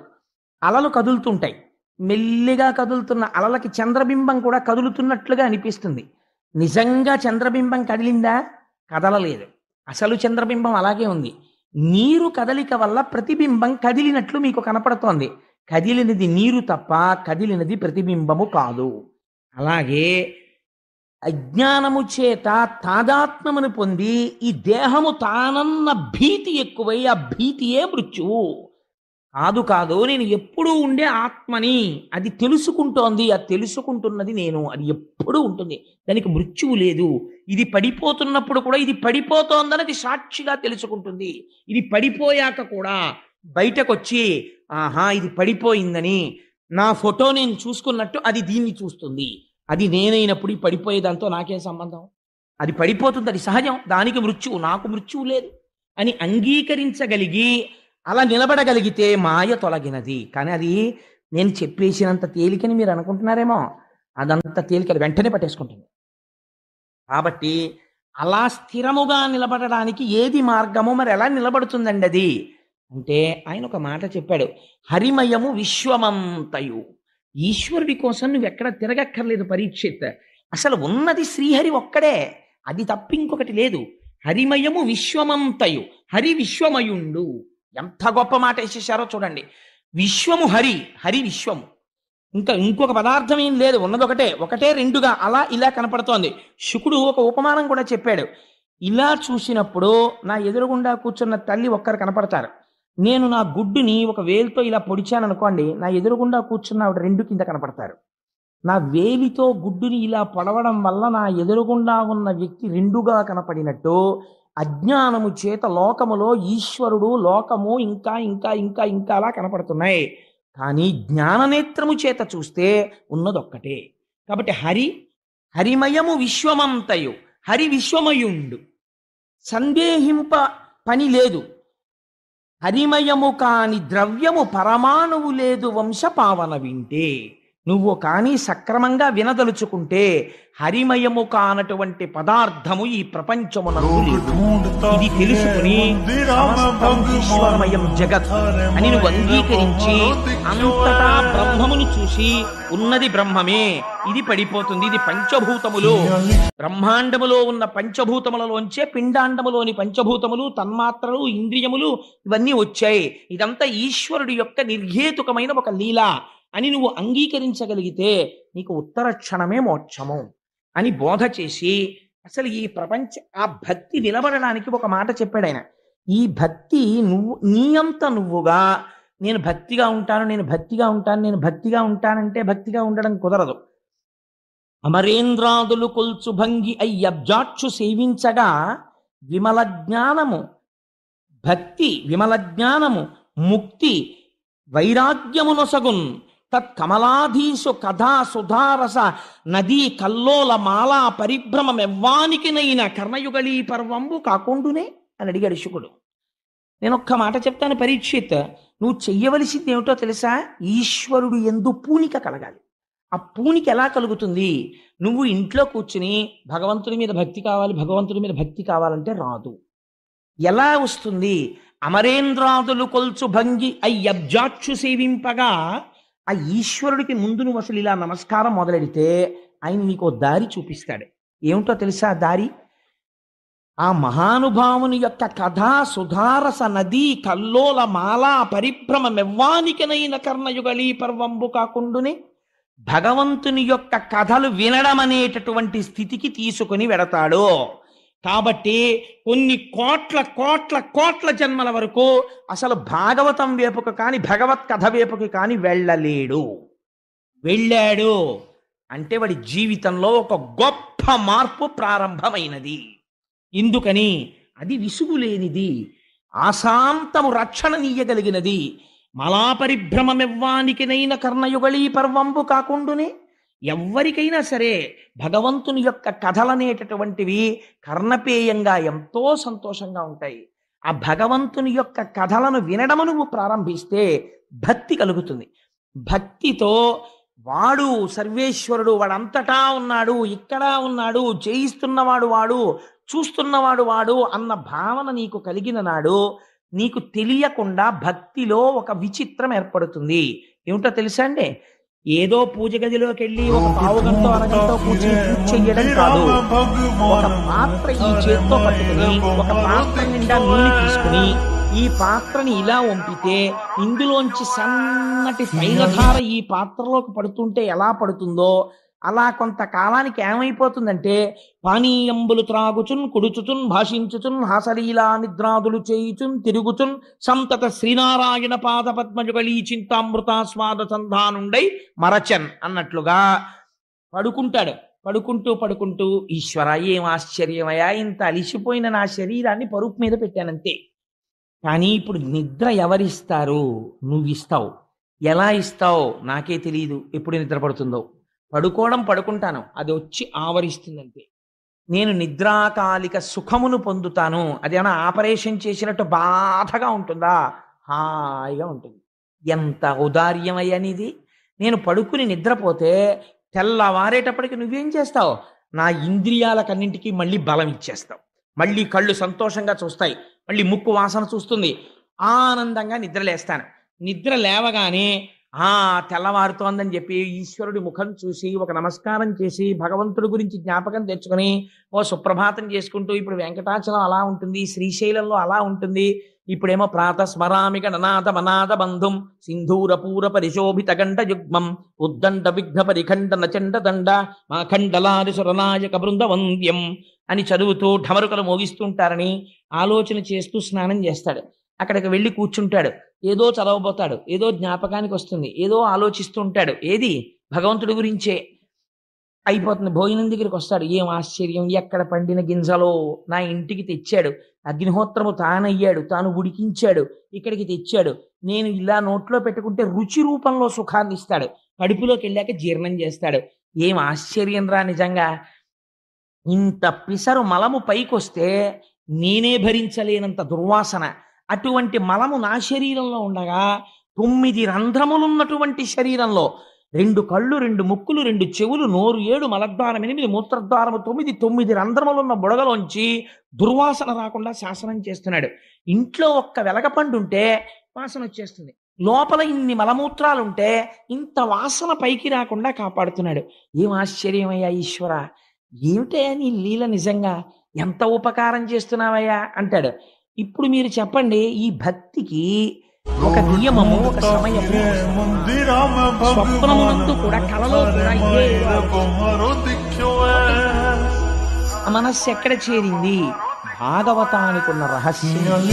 అలలు కదులుతుంటాయి. మెల్లిగా కదులుతున్న అలలకి చంద్రబింబం కూడా కదులుతున్నట్లుగా అనిపిస్తుంది. నిజంగా చంద్రబింబం కదిలిందా? కదలలేదు. అసలు చంద్రబింబం అలాగే ఉంది. నీరు కదలిక వల్ల ప్రతిబింబం కదిలినట్లు మీకు కనపడుతోంది. కదిలినది నీరు తప్ప కదిలినది ప్రతిబింబము కాదు. అలాగే అజ్ఞానము చేత తాదాత్మ్యమును పొంది ఈ దేహము తానన్న భీతి ఎక్కువై ఆ భీతియే మృత్యువు. కాదు నేను ఎప్పుడూ ఉండే ఆత్మని, అది తెలుసుకుంటోంది, అది తెలుసుకుంటున్నది నేను, అది ఎప్పుడూ ఉంటుంది, దానికి మృత్యువు లేదు. ఇది పడిపోతున్నప్పుడు కూడా ఇది పడిపోతోందన్నది సాక్షిగా తెలుసుకుంటుంది. ఇది పడిపోయాక కూడా బయటకు వచ్చి ఆహా ఇది పడిపోయిందని నా ఫోటో నేను చూసుకున్నట్టు అది దీన్ని చూస్తుంది. అది నేనైనప్పుడు ఈ పడిపోయేదాంతో నాకేం సంబంధం? అది పడిపోతుంది, అది సహజం, దానికి మృత్యువు, నాకు మృత్యువు లేదు అని అంగీకరించగలిగి అలా నిలబడగలిగితే మాయ తొలగినది. కానీ అది నేను చెప్పేసినంత తేలికని మీరు అనుకుంటున్నారేమో, అదంత తేలిక వెంటనే పట్టేసుకుంటుంది. కాబట్టి అలా స్థిరముగా నిలబడడానికి ఏది మార్గమో, మరి ఎలా నిలబడుతుందండి అది అంటే ఆయన ఒక మాట చెప్పాడు, హరిమయము విశ్వమంతయు. ఈశ్వరుడి కోసం నువ్వు ఎక్కడ తిరగక్కర్లేదు పరీక్షిత్. అసలు ఉన్నది శ్రీహరి ఒక్కడే, అది తప్ప ఇంకొకటి లేదు. హరిమయము విశ్వమంతయు, హరి విశ్వమయుండు. ఎంత గొప్ప మాట వేసేసారో చూడండి. విశ్వము హరి, హరి విశ్వము, ఇంకొక పదార్థం ఏం లేదు, ఉన్నది ఒకటే రెండుగా అలా ఇలా కనపడుతోంది. శుకుడు ఒక ఉపమానం కూడా చెప్పాడు. ఇలా చూసినప్పుడు నా ఎదురుగుండా కూర్చున్న తల్లి ఒక్కరు కనపడతారు. నేను నా గుడ్డుని ఒక వేలుతో ఇలా పొడిచాను అనుకోండి, నా ఎదురుగుండా కూర్చున్న ఆవిడ 2 కింద కనపడతారు. నా వేలితో గుడ్డుని ఇలా పొడవడం వల్ల నా ఎదురుగుండా ఉన్న వ్యక్తి 2గా కనపడినట్టు అజ్ఞానము చేత లోకములో ఈశ్వరుడు లోకము ఇంకా ఇంకా ఇంకా ఇంకా అలా కనపడుతున్నాయి. కానీ జ్ఞాననేత్రము చేత చూస్తే ఉన్నదొక్కటే. కాబట్టి హరిమయము విశ్వమంతయు, హరి విశ్వమయుండు, సందేహింప పని లేదు. హరిమయము కాని ద్రవ్యము పరమాణువు లేదు వంశపావన వింటే. నువ్వు కానీ సక్రమంగా వినదలుచుకుంటే హరిమయము కానటువంటి పదార్థము ఈ ప్రపంచమునందు లేదు. ఇది తెలుసుకుని సమస్తం ఈశ్వరమయం జగత్ అని నువ్వు అంగీకరించి అంతటా బ్రహ్మమును చూసి ఉన్నది బ్రహ్మమే, ఇది పడిపోతుంది. ఇది పంచభూతములు, బ్రహ్మాండములో ఉన్న పంచభూతములలోంచే పిండాండములోని పంచభూతములు, తన్మాత్రలు, ఇంద్రియములు ఇవన్నీ వచ్చాయి. ఇదంతా ఈశ్వరుడి యొక్క నిర్హేతుకమైన ఒక లీల అని నువ్వు అంగీకరించగలిగితే నీకు ఉత్తర క్షణమే మోక్షము అని బోధ చేసి, అసలు ఈ ఆ భక్తి నిలబడడానికి ఒక మాట చెప్పాడు ఆయన. ఈ భక్తి నీ అంత నువ్వుగా నేను భక్తిగా ఉంటాను, నేను భక్తిగా ఉంటాను, నేను భక్తిగా ఉంటానంటే భక్తిగా ఉండడం కుదరదు. అమరేంద్రాదులు కొల్చు భంగి అయ్యబ్జాక్షు సేవించగా విమల జ్ఞానము భక్తి, విమల జ్ఞానము ముక్తి వైరాగ్యమునొసగున్ తత్కమలాధీసు కథా సుధారస నదీ కల్లోల మాలా పరిభ్రమమెవ్వానికినైన కర్ణయుగళీ పర్వంబు కాకుండునే అని అడిగాడు శుకుడు. నేను ఒక్క మాట చెప్తాను పరీక్షిత్, నువ్వు చెయ్యవలసింది ఏమిటో తెలుసా? ఈశ్వరుడు యందు పూనిక కలగాలి. ఆ పూనిక ఎలా కలుగుతుంది? నువ్వు ఇంట్లో కూర్చుని భగవంతుడి మీద భక్తి కావాలి, భగవంతుడి మీద భక్తి కావాలంటే రాదు. ఎలా వస్తుంది? అమరేంద్రాదులు కొల్చు భంగి అయ్యబ్జాక్షు సేవింపగా ఆ ఈశ్వరుడికి ముందు నువ్వు అసలు ఇలా నమస్కారం మొదలెడితే ఆయన నీకు దారి చూపిస్తాడు. ఏమిటో తెలుసా దారి? ఆ మహానుభావుని యొక్క కథా సుధారస నదీ కల్లోల మాలా పరిభ్రమమెవ్వానికినైన కర్ణయుగళీ పర్వంబు కాకుండునే భగవంతుని యొక్క కథలు వినడం అనేటటువంటి స్థితికి తీసుకుని వెడతాడు. కాబట్టి కొన్ని కోట్ల కోట్ల కోట్ల జన్మల వరకు అసలు భాగవతం వైపుకు కానీ భగవత్ కథ వైపుకి కానీ వెళ్ళాడు అంటే వాడి జీవితంలో ఒక గొప్ప మార్పు ప్రారంభమైనది. ఎందుకని? అది విసుగులేనిది, ఆశాంతము రక్షణనీయగలిగినది. మలాపరిభ్రమమెవ్వానికినైన కర్ణయుగళీ పర్వంబు కాకుండునే. ఎవ్వరికైనా సరే భగవంతుని యొక్క కథలనేటటువంటివి కర్ణపేయంగా ఎంతో సంతోషంగా ఉంటాయి. ఆ భగవంతుని యొక్క కథలను వినడము నువ్వు ప్రారంభిస్తే భక్తి కలుగుతుంది. భక్తితో వాడు సర్వేశ్వరుడు, వాడంతటా ఉన్నాడు, ఇక్కడ ఉన్నాడు, చేయిస్తున్నవాడు వాడు, చూస్తున్నవాడు వాడు అన్న భావన నీకు కలిగిన నాడు నీకు తెలియకుండా భక్తిలో ఒక విచిత్రం ఏర్పడుతుంది. ఏమిటో తెలుసా అండి? ఏదో పూజ గదిలోకి వెళ్ళి ఒక పావు గంట అరగంట కూర్చొని పూజ చెయ్యడం కాదు. ఒక పాత్ర ఈ చేత్తో పట్టుకుని ఒక పాత్ర నిండా నూనె తీసుకుని ఈ పాత్రని ఇలా వంపితే ఇందులోంచి సన్నటి తైలధార ఈ పాత్రలోకి పడుతుంటే ఎలా పడుతుందో అలా కొంతకాలానికి ఏమైపోతుందంటే పానీయంబులు త్రాగుచున్ కుడుచుచున్ భాషించుచున్ హాసలీలా నిద్రాదులు చేయుచున్ తిరుగుచున్ సంతత శ్రీనారాయణ పాద పద్మజుగళీ చింతామృతాస్వాద సంధానుండై మరచన్ అన్నట్లుగా పడుకుంటాడు. పడుకుంటూ ఈశ్వర ఏం ఆశ్చర్యమయా, ఇంత అలిసిపోయిన నా శరీరాన్ని పరుపు మీద పెట్టానంతే. కానీ ఇప్పుడు నిద్ర ఎవరిస్తారు? నువ్వు ఇస్తావు. ఎలా ఇస్తావు నాకే తెలియదు. ఎప్పుడు నిద్ర పడుతుందో పడుకుంటాను, అది వచ్చి ఆవరిస్తుందంటే. నేను నిద్రాకాలిక సుఖమును పొందుతాను. అదేమైనా ఆపరేషన్ చేసినట్టు బాధగా ఉంటుందా? హాయిగా ఉంటుంది. ఎంత ఔదార్యమయ్యనిది. నేను పడుకుని నిద్రపోతే తెల్లవారేటప్పటికి నువ్వేం చేస్తావు? నా ఇంద్రియాలకన్నింటికి మళ్ళీ బలం ఇచ్చేస్తావు. మళ్ళీ కళ్ళు సంతోషంగా చూస్తాయి, మళ్ళీ ముక్కు వాసన చూస్తుంది, ఆనందంగా నిద్రలేస్తాను. నిద్ర లేవగానే తెల్లవారుతోందని చెప్పి ఈశ్వరుడి ముఖం చూసి ఒక నమస్కారం చేసి భగవంతుడి గురించి జ్ఞాపకం తెచ్చుకొని ఓ సుప్రభాతం చేసుకుంటూ, ఇప్పుడు వెంకటాచలం అలా ఉంటుంది, శ్రీశైలంలో అలా ఉంటుంది, ఇప్పుడేమో ప్రాతస్మరామి గణనాథ మనాథ బంధుం సింధూర పూర పరిశోభిత గంట యుగ్మం ఉద్దండ విఘ్న పరిఖండ నచండ దండ మా ఖండలాది సురనాయక బృందవంద్యం అని చదువుతూ ఢమరుకలు మోగిస్తుంటారని ఆలోచన చేస్తూ స్నానం చేస్తాడు. అక్కడికి వెళ్ళి కూర్చుంటాడు. ఏదో చదవబోతాడు, ఏదో జ్ఞాపకానికి వస్తుంది, ఏదో ఆలోచిస్తూ ఉంటాడు. ఏది? భగవంతుడి గురించే. అయిపోతుంది. భోజనం దగ్గరికి వస్తాడు. ఏం ఆశ్చర్యం, ఎక్కడ పండిన గింజలో నా ఇంటికి తెచ్చాడు, అగ్నిహోత్రము తానయ్యాడు, తాను ఉడికించాడు, ఇక్కడికి తెచ్చాడు, నేను ఇలా నోట్లో పెట్టుకుంటే రుచి రూపంలో సుఖాన్ని ఇస్తాడు, కడుపులోకి వెళ్ళాక జీర్ణం చేస్తాడు. ఏం ఆశ్చర్యం రా నిజంగా. ఇంత పిసరు మలము పైకొస్తే నేనే భరించలేనంత దుర్వాసన. అటువంటి మలము నా శరీరంలో ఉండగా 9 రంధ్రములున్నటువంటి శరీరంలో 2 కళ్ళు, 2 ముక్కులు, 2 చెవులు, నోరు 7, మలద్వారం 8, మూత్రద్వారము 9 రంధ్రములున్న బుడగలోంచి దుర్వాసన రాకుండా శాసనం చేస్తున్నాడు. ఇంట్లో ఒక్క వెలగపండు ఉంటే వాసన వచ్చేస్తుంది, లోపల ఇన్ని మలమూత్రాలుంటే ఇంత వాసన పైకి రాకుండా కాపాడుతున్నాడు. ఏం ఆశ్చర్యమయ్యా ఈశ్వర, ఏమిటయ్యా నీ లీల, నిజంగా ఎంత ఉపకారం చేస్తున్నావయ్యా అంటాడు. ఇప్పుడు మీరు చెప్పండి, ఈ భక్తికి ఒక నియమము, ఒక సమయము. స్వప్నమునందు కూడా, కలలో కూడా ఇదే మనస్సు ఎక్కడ చేరింది? భాగవతానికి ఉన్న రహస్యం,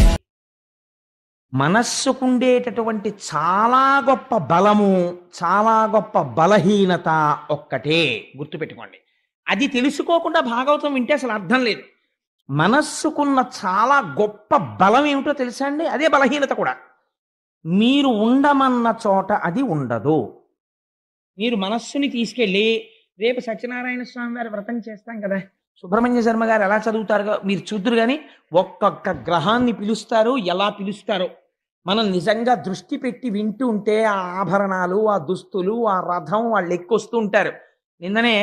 మనస్సుకుండేటటువంటి చాలా గొప్ప బలము, చాలా గొప్ప బలహీనత ఒక్కటే గుర్తుపెట్టుకోండి. అది తెలుసుకోకుండా భాగవతం వింటే అసలు అర్థం లేదు. మనస్సుకున్న చాలా గొప్ప బలం ఏమిటో తెలుసా అండి? అదే బలహీనత కూడా. మీరు ఉండమన్న చోట అది ఉండదు. మీరు మనస్సుని తీసుకెళ్ళి, రేపు సత్యనారాయణ స్వామి వారి వ్రతం చేస్తాం కదా, సుబ్రహ్మణ్య శర్మ గారు ఎలా చదువుతారో మీరు చూద్దరు, కానీ ఒక్కొక్క గ్రహాన్ని పిలుస్తారు, ఎలా పిలుస్తారో. మనం నిజంగా దృష్టి పెట్టి వింటూ ఉంటే ఆ ఆభరణాలు, ఆ దుస్తులు, ఆ రథం, వాళ్ళు ఎక్కొస్తూ ఉంటారు. నిన్ననే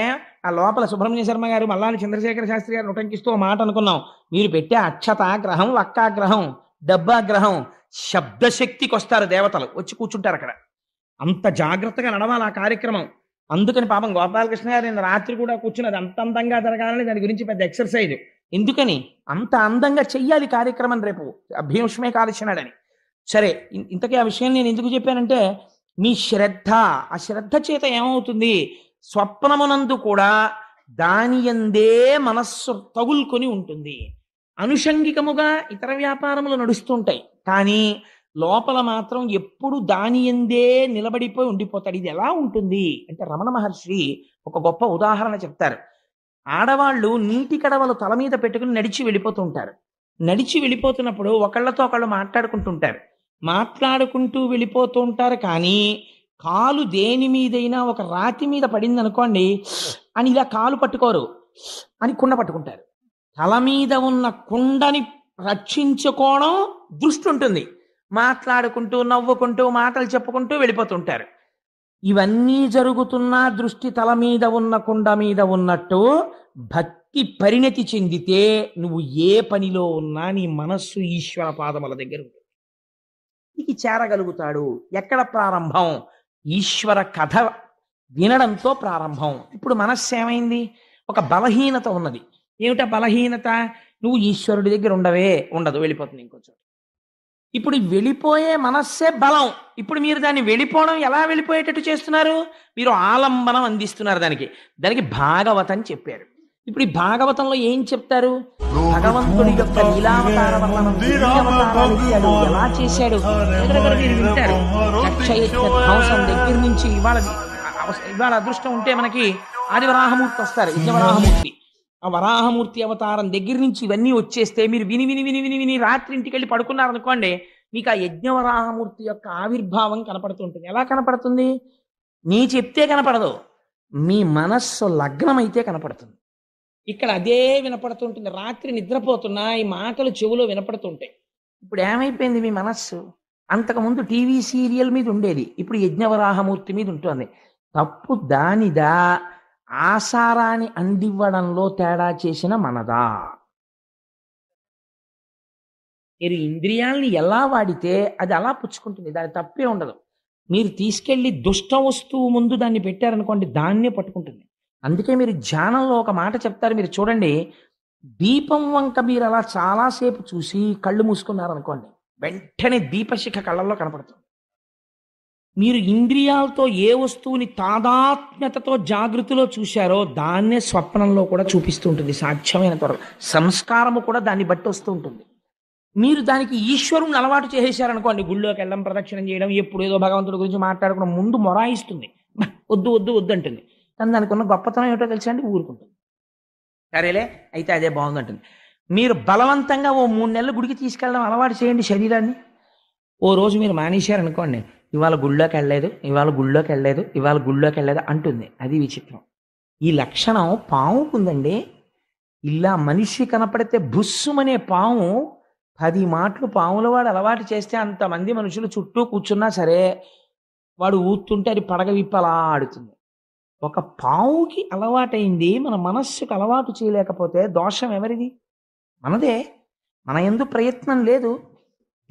ఆ లోపల సుబ్రహ్మణ్య శర్మ గారు మల్లాని చంద్రశేఖర శాస్త్రి గారు ఉటంకిస్తూ మాట అనుకున్నాం. మీరు పెట్టే అక్షత గ్రహం, లక్కా గ్రహం, డబ్బా గ్రహం, శబ్దశక్తికి వస్తారు దేవతలు, వచ్చి కూర్చుంటారు అక్కడ. అంత జాగ్రత్తగా నడవాలి ఆ కార్యక్రమం. అందుకని పాపం గోపాలకృష్ణ గారు నిన్న రాత్రి కూడా కూర్చున్నది. అంత అందంగా జరగాలని దాని గురించి పెద్ద ఎక్సర్సైజ్. ఎందుకని అంత అందంగా చెయ్యాలి కార్యక్రమం రేపు భీష్మే కాల్చినాడని. సరే, ఇంతకీ ఆ విషయం నేను ఎందుకు చెప్పానంటే, మీ శ్రద్ధ, ఆ శ్రద్ధ చేత ఏమవుతుంది, స్వప్నమునందు కూడా దాని యందే మనస్సు తగులుకొని ఉంటుంది. అనుషంగికముగా ఇతర వ్యాపారములు నడుస్తుంటాయి, కానీ లోపల మాత్రం ఎప్పుడు దాని యందే నిలబడిపోయి ఉండిపోతాడు. ఇది ఎలా ఉంటుంది అంటే, రమణ మహర్షి ఒక గొప్ప ఉదాహరణ చెప్తారు. ఆడవాళ్ళు నీటి కడవలు తల మీద పెట్టుకుని నడిచి వెళ్ళిపోతూ ఉంటారు. నడిచి వెళ్ళిపోతున్నప్పుడు ఒకళ్ళతో ఒకళ్ళు మాట్లాడుకుంటూ వెళ్ళిపోతూ ఉంటారు. కానీ కాలు దేని మీదైనా ఒక రాతి మీద పడింది అనుకోండి అని ఇలా కాలు పట్టుకోరు, అని కుండ పట్టుకుంటారు. తల మీద ఉన్న కుండని రక్షించుకోవడం దృష్టి ఉంటుంది. మాట్లాడుకుంటూ, నవ్వుకుంటూ, మాటలు చెప్పుకుంటూ వెళ్ళిపోతుంటారు. ఇవన్నీ జరుగుతున్నా దృష్టి తల మీద ఉన్న కుండ మీద ఉన్నట్టు, భక్తి పరిణతి చెందితే నువ్వు ఏ పనిలో ఉన్నా నీ మనస్సు ఈశ్వర పాదముల దగ్గర ఉంటుంది. నీకు చేరగలుగుతాడు. ఎక్కడ ప్రారంభం? ఈశ్వర కథ వినడంతో ప్రారంభం. ఇప్పుడు మనస్సు ఏమైంది? ఒక బలహీనత ఉన్నది. ఏమిటా బలహీనత? నువ్వు ఈశ్వరుడి దగ్గర ఉండదు, వెళ్ళిపోతుంది ఇంకొంచెం. ఇప్పుడు వెళ్ళిపోయే మనస్సే బలం. ఇప్పుడు మీరు దాన్ని వెళ్ళిపోవడం ఎలా వెళ్ళిపోయేటట్టు చేస్తున్నారు? మీరు ఆలంబనం అందిస్తున్నారు దానికి భాగవతం చెప్పారు. ఇప్పుడు ఈ భాగవతంలో ఏం చెప్తారు? భగవంతుడి యొక్క లీలావతార వర్ణనం, ఎలా చేశాడు మీరు వింటారు. లక్షయజ్ఞ ధ్వంసం దగ్గర నుంచి ఇవాళ అదృష్టం ఉంటే మనకి ఆదివరాహమూర్తి వస్తారు, యజ్ఞవరాహమూర్తి. ఆ వరాహమూర్తి అవతారం దగ్గర నుంచి ఇవన్నీ వచ్చేస్తే మీరు విని విని విని విని విని రాత్రి ఇంటికి వెళ్ళి పడుకున్నారనుకోండి, మీకు ఆ యజ్ఞవరాహమూర్తి యొక్క ఆవిర్భావం కనపడుతుంటుంది. ఎలా కనపడుతుంది? నీ చెప్తే కనపడదు, మీ మనస్సు లగ్నమైతే కనపడుతుంది. ఇక్కడ అదే వినపడుతుంటుంది. రాత్రి నిద్రపోతున్నా ఈ మాటలు చెవులో వినపడుతుంటాయి. ఇప్పుడు ఏమైపోయింది మీ మనస్సు? అంతకుముందు టీవీ సీరియల్ మీద ఉండేది, ఇప్పుడు యజ్ఞవరాహమూర్తి మీద ఉంటుంది. తప్పు దానిదా, ఆసారాన్ని అందివ్వడంలో తేడా చేసిన మనదా? మీరు ఇంద్రియాలని ఎలా వాడితే అది అలా పుచ్చుకుంటుంది, దాని తప్పే ఉండదు. మీరు తీసుకెళ్లి దుష్ట వస్తువు ముందు దాన్ని పెట్టారనుకోండి, దాన్నే పట్టుకుంటుంది. అందుకే మీరు ధ్యానంలో ఒక మాట చెప్తారు, మీరు చూడండి. దీపం వంక మీరు అలా చాలాసేపు చూసి కళ్ళు మూసుకున్నారనుకోండి, వెంటనే దీపశిఖ కళ్ళల్లో కనపడుతుంది. మీరు ఇంద్రియాలతో ఏ వస్తువుని తాదాత్మ్యతతో జాగృతిలో చూశారో దాన్నే స్వప్నంలో కూడా చూపిస్తూ ఉంటుంది సాధ్యమైన త్వరలో. సంస్కారము కూడా దాన్ని బట్టి వస్తూ ఉంటుంది. మీరు దానికి ఈశ్వరుని అలవాటు చేసేసారనుకోండి, గుళ్ళోకి వెళ్ళడం, ప్రదక్షిణం చేయడం, ఎప్పుడు ఏదో భగవంతుడి గురించి మాట్లాడుకోవడం, ముందు మొరాయిస్తుంది, వద్దు వద్దు వద్దు అంటుంది. కానీ దానికి ఉన్న గొప్పతనం ఏమిటో తెలుసా అండి, ఊరుకుంటుంది. సరేలే అయితే అదే బాగుందంటుంది. మీరు బలవంతంగా ఓ 3 నెలలు గుడికి తీసుకెళ్ళడం అలవాటు చేయండి శరీరాన్ని. ఓ రోజు మీరు మానేశారనుకోండి, ఇవాళ గుళ్ళోకి వెళ్ళలేదు, ఇవాళ గుళ్ళోకి వెళ్ళలేదు, ఇవాళ గుళ్ళోకి వెళ్ళలేదు అంటుంది. అది విచిత్రం. ఈ లక్షణం పాముకుందండి. ఇలా మనిషి కనపడితే బుస్సుమనే పాము 10 మాటలు పాముల వాడు అలవాటు చేస్తే అంతమంది మనుషులు చుట్టూ కూర్చున్నా సరే వాడు ఊతుంటే అది పడగ విప్పి అలా ఆడుతుంది. ఒక పావుకి అలవాటైంది మన మనస్సుకు అలవాటు చేయలేకపోతే దోషం ఎవరిది? మనదే. మన యందు ప్రయత్నం లేదు.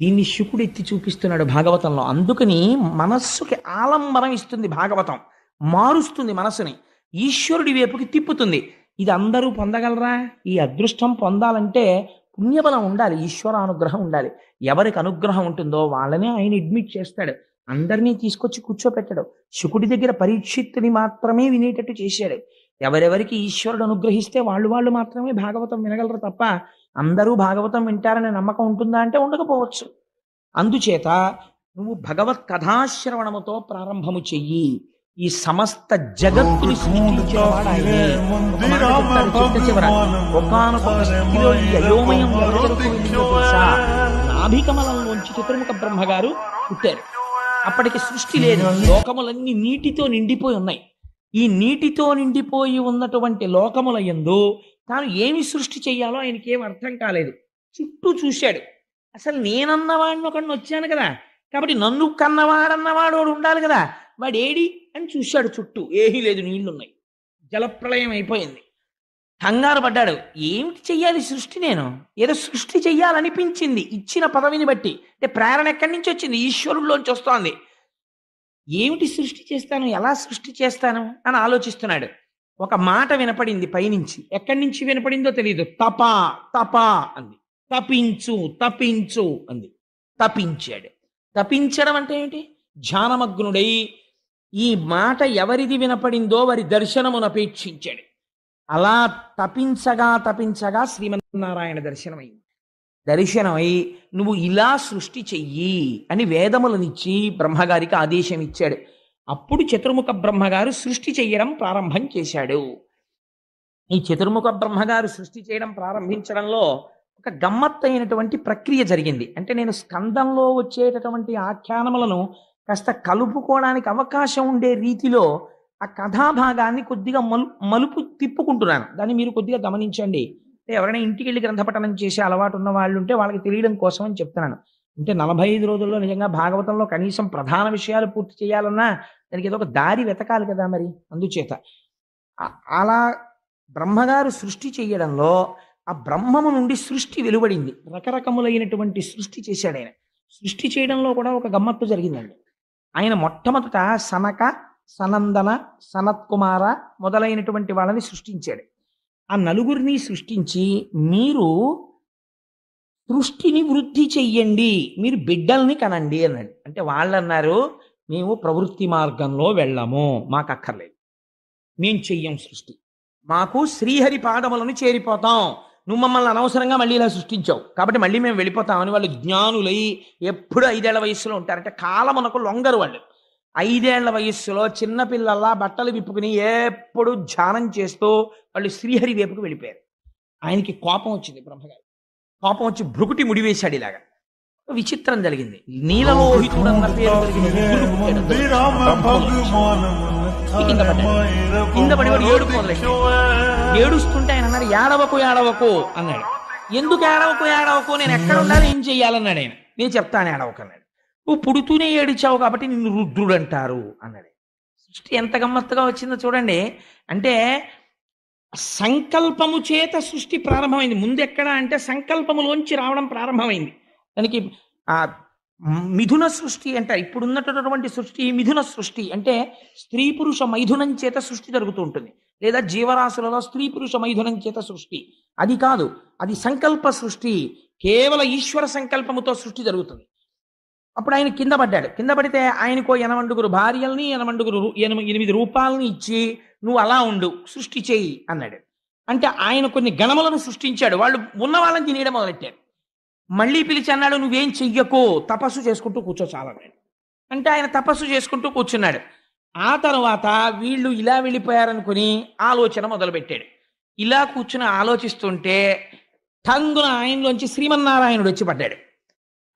దీన్ని శుకుడు ఎత్తి చూపిస్తున్నాడు భాగవతంలో. అందుకని మనస్సుకి ఆలంబనం ఇస్తుంది భాగవతం, మారుస్తుంది మనస్సుని, ఈశ్వరుడి వైపుకి తిప్పుతుంది. ఇది అందరూ పొందగలరా? ఈ అదృష్టం పొందాలంటే పుణ్యబలం ఉండాలి, ఈశ్వరానుగ్రహం ఉండాలి. ఎవరికి అనుగ్రహం ఉంటుందో వాళ్ళనే ఆయన అడ్మిట్ చేస్తాడు, అందరినీ తీసుకొచ్చి కూర్చోపెట్టాడు. శుకుడి దగ్గర పరీక్షిత్తుని మాత్రమే వినేటట్టు చేశాడు. ఎవరెవరికి ఈశ్వరుడు అనుగ్రహిస్తే వాళ్ళు మాత్రమే భాగవతం వినగలరు తప్ప అందరూ భాగవతం వింటారనే నమ్మకం ఉంటుందా అంటే ఉండకపోవచ్చు. అందుచేత నువ్వు భగవత్ కథాశ్రవణముతో ప్రారంభము చెయ్యి. ఈ సమస్త జగత్తుని సృష్టించేవాడు ఆయనే. ఒక మాట చెప్తాడు చిట్ట చివర, ఒకానొక స్థితిలో ఈ అయోమయం ఎవరి వరకు వెళ్ళిందో తెలుసా? నాభికమలంలోంచి చతుర్ముఖ బ్రహ్మగారు పుట్టారు. అప్పటికి సృష్టి లేదు, లోకములన్నీ నీటితో నిండిపోయి ఉన్నాయి. ఈ నీటితో నిండిపోయి ఉన్నటువంటి లోకముల యందు తాను ఏమి సృష్టి చెయ్యాలో ఆయనకి ఏం అర్థం కాలేదు. చుట్టూ చూశాడు. అసలు నేనన్నవాడిని ఒకడిని వచ్చాను కదా, కాబట్టి నన్ను కన్నవాడన్నవాడు వాడు ఉండాలి కదా, వాడు ఏడి అని చూశాడు. చుట్టూ ఏమీ లేదు, నీళ్లున్నాయి, జలప్రళయం అయిపోయింది. కంగారు పడ్డాడు. ఏమిటి చెయ్యాలి సృష్టి? నేను ఏదో సృష్టి చెయ్యాలనిపించింది ఇచ్చిన పదవిని బట్టి. అంటే ప్రేరణ ఎక్కడి నుంచి వచ్చింది? ఈశ్వరుల్లోంచి వస్తోంది. ఏమిటి సృష్టి చేస్తాను, ఎలా సృష్టి చేస్తాను అని ఆలోచిస్తున్నాడు. ఒక మాట వినపడింది పైనుంచి. ఎక్కడి నుంచి వినపడిందో తెలియదు. తపా తపా అంది. తపించు తపించు అంది. తపించాడు. తపించడం అంటే ఏంటి? ధ్యానమగ్నుడై ఈ మాట ఎవరిది వినపడిందో వారి దర్శనమునపేక్షించాడు. అలా తపించగా తపించగా శ్రీమన్నారాయణ దర్శనమైంది. దర్శనమై నువ్వు ఇలా సృష్టి చెయ్యి అని వేదములనిచ్చి బ్రహ్మగారికి ఆదేశం ఇచ్చాడు. అప్పుడు చతుర్ముఖ బ్రహ్మగారు సృష్టి చెయ్యడం ప్రారంభం చేశాడు. ఈ చతుర్ముఖ బ్రహ్మగారు సృష్టి చేయడం ప్రారంభించడంలో ఒక గమ్మత్తైనటువంటి ప్రక్రియ జరిగింది. అంటే నేను స్కందంలో వచ్చేటటువంటి ఆఖ్యానములను కాస్త కలుపుకోవడానికి అవకాశం ఉండే రీతిలో ఆ కథాభాగాన్ని కొద్దిగా మలుపు తిప్పుకుంటున్నాను. దాన్ని మీరు కొద్దిగా గమనించండి. అంటే ఎవరైనా ఇంటికి వెళ్ళి గ్రంథపఠనం చేసే అలవాటు ఉన్న వాళ్ళు ఉంటే వాళ్ళకి తెలియడం కోసం అని చెప్తున్నాను. అంటే 45 రోజుల్లో నిజంగా భాగవతంలో కనీసం ప్రధాన విషయాలు పూర్తి చేయాలన్నా దానికి ఏదో ఒక దారి వెతకాలి కదా మరి. అందుచేత అలా బ్రహ్మగారు సృష్టి చేయడంలో ఆ బ్రహ్మము నుండి సృష్టి వెలువడింది. రకరకములైనటువంటి సృష్టి చేశాడు ఆయన. సృష్టి చేయడంలో కూడా ఒక గమ్మత్తు జరిగిందండి. ఆయన మొట్టమొదట సనక, సనందన, సనత్కుమార మొదలైనటువంటి వాళ్ళని సృష్టించాడు. ఆ నలుగురిని సృష్టించి మీరు సృష్టిని వృద్ధి చెయ్యండి, మీరు బిడ్డల్ని కనండి అన్నాడు. అంటే వాళ్ళు అన్నారు, మేము ప్రవృత్తి మార్గంలో వెళ్ళము, మాకు అక్కర్లేదు, మేం చెయ్యం సృష్టి, మాకు శ్రీహరి పాదములను చేరిపోతాం, నువ్వు మమ్మల్ని అనవసరంగా మళ్ళీ ఇలా సృష్టించావు కాబట్టి మళ్ళీ మేము వెళ్ళిపోతామని వాళ్ళు జ్ఞానులై ఎప్పుడు 5 ఏళ్ల వయస్సులో ఉంటారంటే కాలమునకు లొంగరు. వాళ్ళు 5 ఏళ్ల వయస్సులో చిన్నపిల్లల్లా బట్టలు విప్పుకుని ఎప్పుడు ధ్యానం చేస్తూ వాళ్ళు శ్రీహరి వైపుకు వెళ్ళిపోయారు. ఆయనకి కోపం వచ్చింది. బ్రహ్మగారు కోపం వచ్చి భృకుటి ముడివేశాడు. ఇలాగా విచిత్రం జరిగింది. నీలలోహితుడన్న పేరు కింద పడి వాడు ఏడుపు మొదలెట్టాడు. ఏడుస్తుంటే ఆయన అన్నారు, ఏడవకు ఏడవకు అన్నాడు. ఎందుకు ఏడవకు, నేను ఎక్కడ ఉండాలి, ఏం చెయ్యాలన్నాడు ఆయన. నేను చెప్తాను ఏడవకు అన్నాడు. నువ్వు పుడుతూనే ఏడిచావు కాబట్టి నిన్ను రుద్రుడు అంటారు అన్నాడు. సృష్టి ఎంత గమ్మత్తుగా వచ్చిందో చూడండి. అంటే సంకల్పము చేత సృష్టి ప్రారంభమైంది. ముందు ఎక్కడ అంటే సంకల్పములోంచి రావడం ప్రారంభమైంది. దానికి ఆ మిథున సృష్టి అంటారు. ఇప్పుడున్నటువంటి సృష్టి మిథున సృష్టి. అంటే స్త్రీ పురుష మైథునం చేత సృష్టి జరుగుతూ ఉంటుంది, లేదా జీవరాశులలో స్త్రీ పురుష మైథునం చేత సృష్టి. అది కాదు, అది సంకల్ప సృష్టి. కేవల ఈశ్వర సంకల్పముతో సృష్టి జరుగుతుంది. అప్పుడు ఆయన కింద పడ్డాడు. కింద పడితే ఆయనకో 8 భార్యల్ని 8 రూపాలని ఇచ్చి నువ్వు అలా ఉండు, సృష్టి చేయి అన్నాడు. అంటే ఆయన కొన్ని గణములను సృష్టించాడు. వాళ్ళు ఉన్న వాళ్ళని తినేయడం మొదలెట్టారు. మళ్ళీ పిలిచి అన్నాడు, నువ్వేం చెయ్యకో, తపస్సు చేసుకుంటూ కూర్చో చాలన్నాడు. అంటే ఆయన తపస్సు చేసుకుంటూ కూర్చున్నాడు. ఆ తర్వాత వీళ్ళు ఇలా వెళ్ళిపోయారనుకుని ఆలోచన మొదలుపెట్టాడు. ఇలా కూర్చుని ఆలోచిస్తుంటే టంగున ఆయనలోంచి శ్రీమన్నారాయణుడు వచ్చి పడ్డాడు.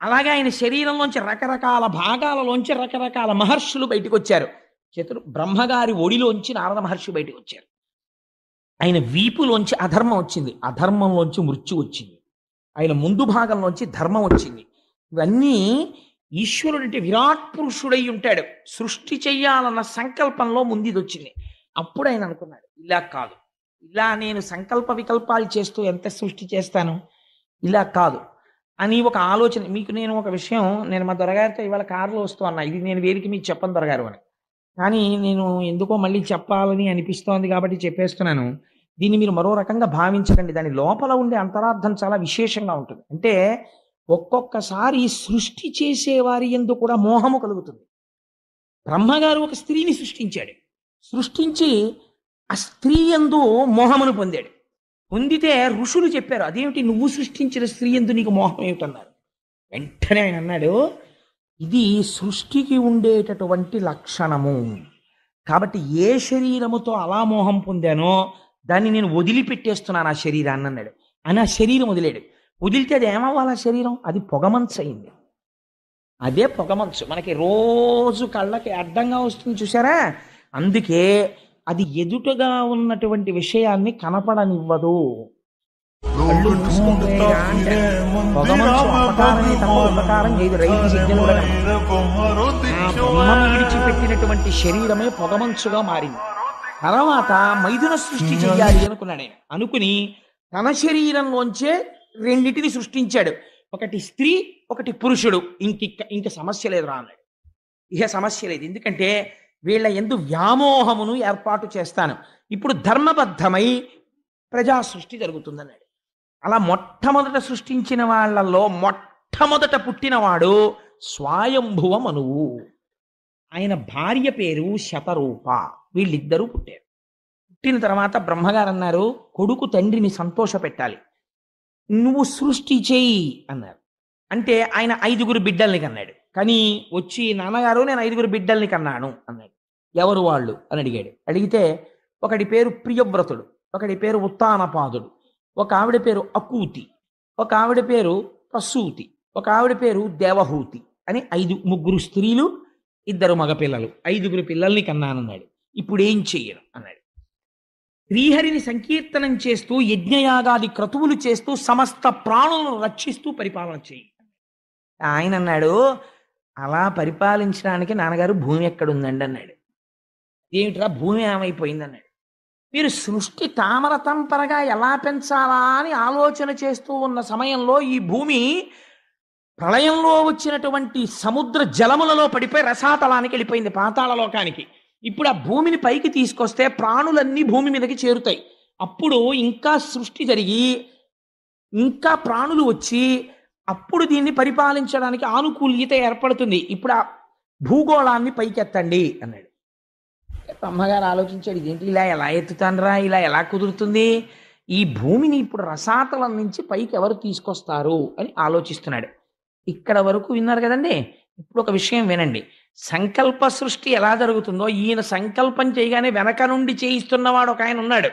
అలాగే ఆయన శరీరంలోంచి రకరకాల భాగాలలోంచి రకరకాల మహర్షులు బయటకు వచ్చారు. బ్రహ్మగారి ఒడిలోంచి నారద మహర్షి బయటకు వచ్చారు. ఆయన వీపులోంచి అధర్మం వచ్చింది, అధర్మంలోంచి మృత్యు వచ్చింది. ఆయన ముందు భాగంలోంచి ధర్మం వచ్చింది. ఇవన్నీ ఈశ్వరుడు అంటే విరాట్ పురుషుడై ఉంటాడు. సృష్టి చెయ్యాలన్న సంకల్పంలో ముందు వచ్చింది. అప్పుడు ఆయన అనుకున్నాడు, ఇలా కాదు, ఇలా నేను సంకల్ప వికల్పాలు చేస్తూ ఎంత సృష్టి చేస్తాను, ఇలా కాదు అని ఒక ఆలోచన. మీకు నేను ఒక విషయం, నేను మా దొరగారితో ఇవాళ కారులో వస్తూ అన్నా, ఇది నేను వేరికి మీకు చెప్పను దొరగారు అని, కానీ నేను ఎందుకో మళ్ళీ చెప్పాలని అనిపిస్తోంది కాబట్టి చెప్పేస్తున్నాను. దీన్ని మీరు మరో రకంగా భావించకండి. దాని లోపల ఉండే అంతరార్థం చాలా విశేషంగా ఉంటుంది. అంటే ఒక్కొక్కసారి సృష్టి చేసేవారి యందు కూడా మోహము కలుగుతుంది. బ్రహ్మగారు ఒక స్త్రీని సృష్టించాడు. సృష్టించి ఆ స్త్రీ యందు మోహమును పొందాడు. పొందితే ఋషులు చెప్పారు, అదేమిటి నువ్వు సృష్టించిన స్త్రీ యందు నీకు మోహం ఏమిటన్నారు. వెంటనే ఆయన అన్నాడు, ఇది సృష్టికి ఉండేటటువంటి లక్షణము. కాబట్టి ఏ శరీరముతో అలా మోహం పొందానో దాన్ని నేను వదిలిపెట్టేస్తున్నాను ఆ శరీరాన్ని అన్నాడు. అని ఆ శరీరం వదిలేడు. వదిలితే అది ఏమవ్వాలి? ఆ శరీరం అది పొగమంచు అయింది. అదే పొగమంచు మనకి రోజు కళ్ళకి అడ్డంగా వస్తుంది చూసారా. అందుకే అది ఎదుటగా ఉన్నటువంటి విషయాన్ని కనపడనివ్వదు. కళ్ళు మూసుకుంటే అంటే పొగమంచు అపకారమే తప్ప ఉపకారం చేయదు. రైతు సిగ్నల్ కూడా బ్రహ్మం విడిచిపెట్టినటువంటి శరీరమే పొగమంచుగా మారింది. తర్వాత మైథున సృష్టి చెయ్యాలి అనుకున్నాడు ఆయన. అనుకుని తన శరీరంలోంచే రెండింటిని సృష్టించాడు. ఒకటి స్త్రీ, ఒకటి పురుషుడు. ఇంక సమస్య లేదు రా అన్నాడు. ఇక సమస్య లేదు, ఎందుకంటే వీళ్ళ యందు వ్యామోహమును ఏర్పాటు చేస్తాను. ఇప్పుడు ధర్మబద్ధమై ప్రజా సృష్టి జరుగుతుందన్నాడు. అలా మొట్టమొదట సృష్టించిన వాళ్ళల్లో మొట్టమొదట పుట్టినవాడు స్వయంభువ మనువు. ఆయన భార్య పేరు శతరూప. వీళ్ళిద్దరూ పుట్టారు. పుట్టిన తర్వాత బ్రహ్మగారు అన్నారు, కొడుకు తండ్రిని సంతోష పెట్టాలి, నువ్వు సృష్టి చేయి అన్నారు. అంటే ఆయన 5 బిడ్డల్ని కన్నాడు. కానీ వచ్చి నాన్నగారు నేను 5 బిడ్డల్ని కన్నాను అన్నాడు. ఎవరు వాళ్ళు అని అడిగాడు. అడిగితే ఒకడి పేరు ప్రియవ్రతుడు, ఒకడి పేరు ఉత్తానపాదుడు, ఒక ఆవిడ పేరు అకూతి, ఒక ఆవిడ పేరు ప్రసూతి, ఒక ఆవిడ పేరు దేవహూతి అని 3 స్త్రీలు 2 మగపిల్లలు, 5 పిల్లల్ని కన్నానన్నాడు. ఇప్పుడు ఏం చెయ్యను అన్నాడు. శ్రీహరిని సంకీర్తనం చేస్తూ యజ్ఞయాగాది క్రతువులు చేస్తూ సమస్త ప్రాణులను రక్షిస్తూ పరిపాలన చేయి. ఆయన అన్నాడు, అలా పరిపాలించడానికి నాన్నగారు భూమి ఎక్కడుందండి అన్నాడు. ఏమిట్రా భూమి ఏమైపోయింది అన్నాడు. మీరు సృష్టి తామర తంపరగా ఎలా పెంచాలా అని ఆలోచన చేస్తూ ఉన్న సమయంలో ఈ భూమి ప్రళయంలో వచ్చినటువంటి సముద్ర జలములలో పడిపోయి రసాతలానికి వెళ్ళిపోయింది, పాతాళ లోకానికి. ఇప్పుడు ఆ భూమిని పైకి తీసుకొస్తే ప్రాణులన్నీ భూమి మీదకి చేరుతాయి. అప్పుడు ఇంకా సృష్టి జరిగి ఇంకా ప్రాణులు వచ్చి అప్పుడు దీన్ని పరిపాలించడానికి ఆనుకూల్యత ఏర్పడుతుంది. ఇప్పుడు ఆ భూగోళాన్ని పైకెత్తండి అన్నాడు. అమ్మగారు ఆలోచించాడు, ఇదేంటి ఇలా ఎలా ఎత్తుతానరా, ఇలా ఎలా కుదురుతుంది, ఈ భూమిని ఇప్పుడు రసాతలం నుంచి పైకి ఎవరు తీసుకొస్తారు అని ఆలోచిస్తున్నాడు. ఇక్కడ వరకు విన్నారు కదండి. ఇప్పుడు ఒక విషయం వినండి. సంకల్ప సృష్టి ఎలా జరుగుతుందో ఈయన సంకల్పం చేయగానే వెనక నుండి చేయిస్తున్నవాడు ఒక ఆయన ఉన్నాడు.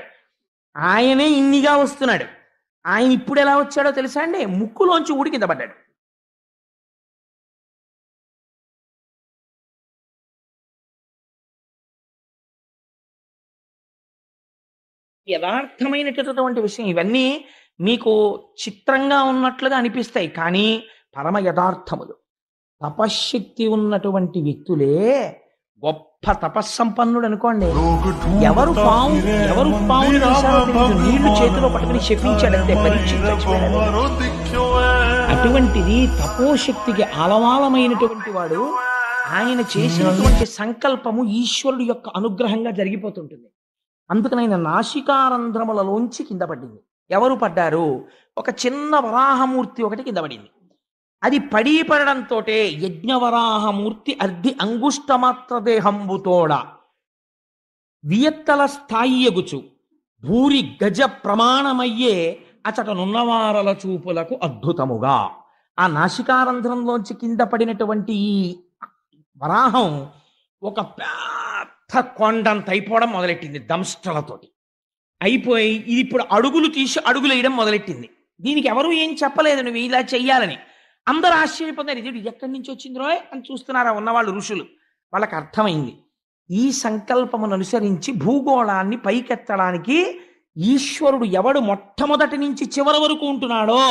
ఆయనే ఇన్నిగా వస్తున్నాడు. ఆయన ఇప్పుడు ఎలా వచ్చాడో తెలుసా అండి? ముక్కులోంచి ఊడి కింద పడ్డాడు. యథార్థమైనటువంటి విషయం. ఇవన్నీ మీకు చిత్రంగా ఉన్నట్లుగా అనిపిస్తాయి, కానీ పరమ యథార్థములు. తపశ్శక్తి ఉన్నటువంటి వ్యక్తులే గొప్ప తపస్సంపన్నుడు అనుకోండి. ఎవరు పావును వేశారో తెలియదు, నీళ్లు చేతిలో పట్టుకుని శపించాడంతే, పరీక్షించాడు. అటువంటిది తపోశక్తికి ఆలవాలమైనటువంటి వాడు. ఆయన చేసినటువంటి సంకల్పము ఈశ్వరుడు యొక్క అనుగ్రహంగా జరిగిపోతుంటుంది. అందుకని ఆయన నాసికారంధ్రములలోంచి కింద పడింది. ఎవరు పడ్డారు? ఒక చిన్న వరాహమూర్తి ఒకటి కింద పడింది. అది పడడంతో యజ్ఞవరాహమూర్తి అర్ధి అంగుష్టమాత్ర దేహంబుతోడ వియత్తల స్థాయియగుచు భూరి గజ ప్రమాణమయ్యే అచటనున్నవారల చూపులకు అద్భుతముగా. ఆ నాసికారంధ్రంలోంచి కింద పడినటువంటి ఈ వరాహం ఒక కొండంత అయిపోవడం మొదలెట్టింది దంష్టలతోటి. అయిపోయి ఇది ఇప్పుడు అడుగులు తీసి అడుగులు వేయడం మొదలెట్టింది. దీనికి ఎవరు ఏం చెప్పలేదు నువ్వు ఇలా చెయ్యాలని. అందరూ ఆశ్చర్యపోతారు, ఇది ఎక్కడి నుంచి వచ్చింది రోయ్ అని చూస్తున్నారా ఉన్నవాళ్ళు ఋషులు. వాళ్ళకి అర్థమైంది ఈ సంకల్పమును అనుసరించి భూగోళాన్ని పైకెత్తడానికి ఈశ్వరుడు ఎవడు మొట్టమొదటి నుంచి చివరి వరకు ఉంటున్నాడో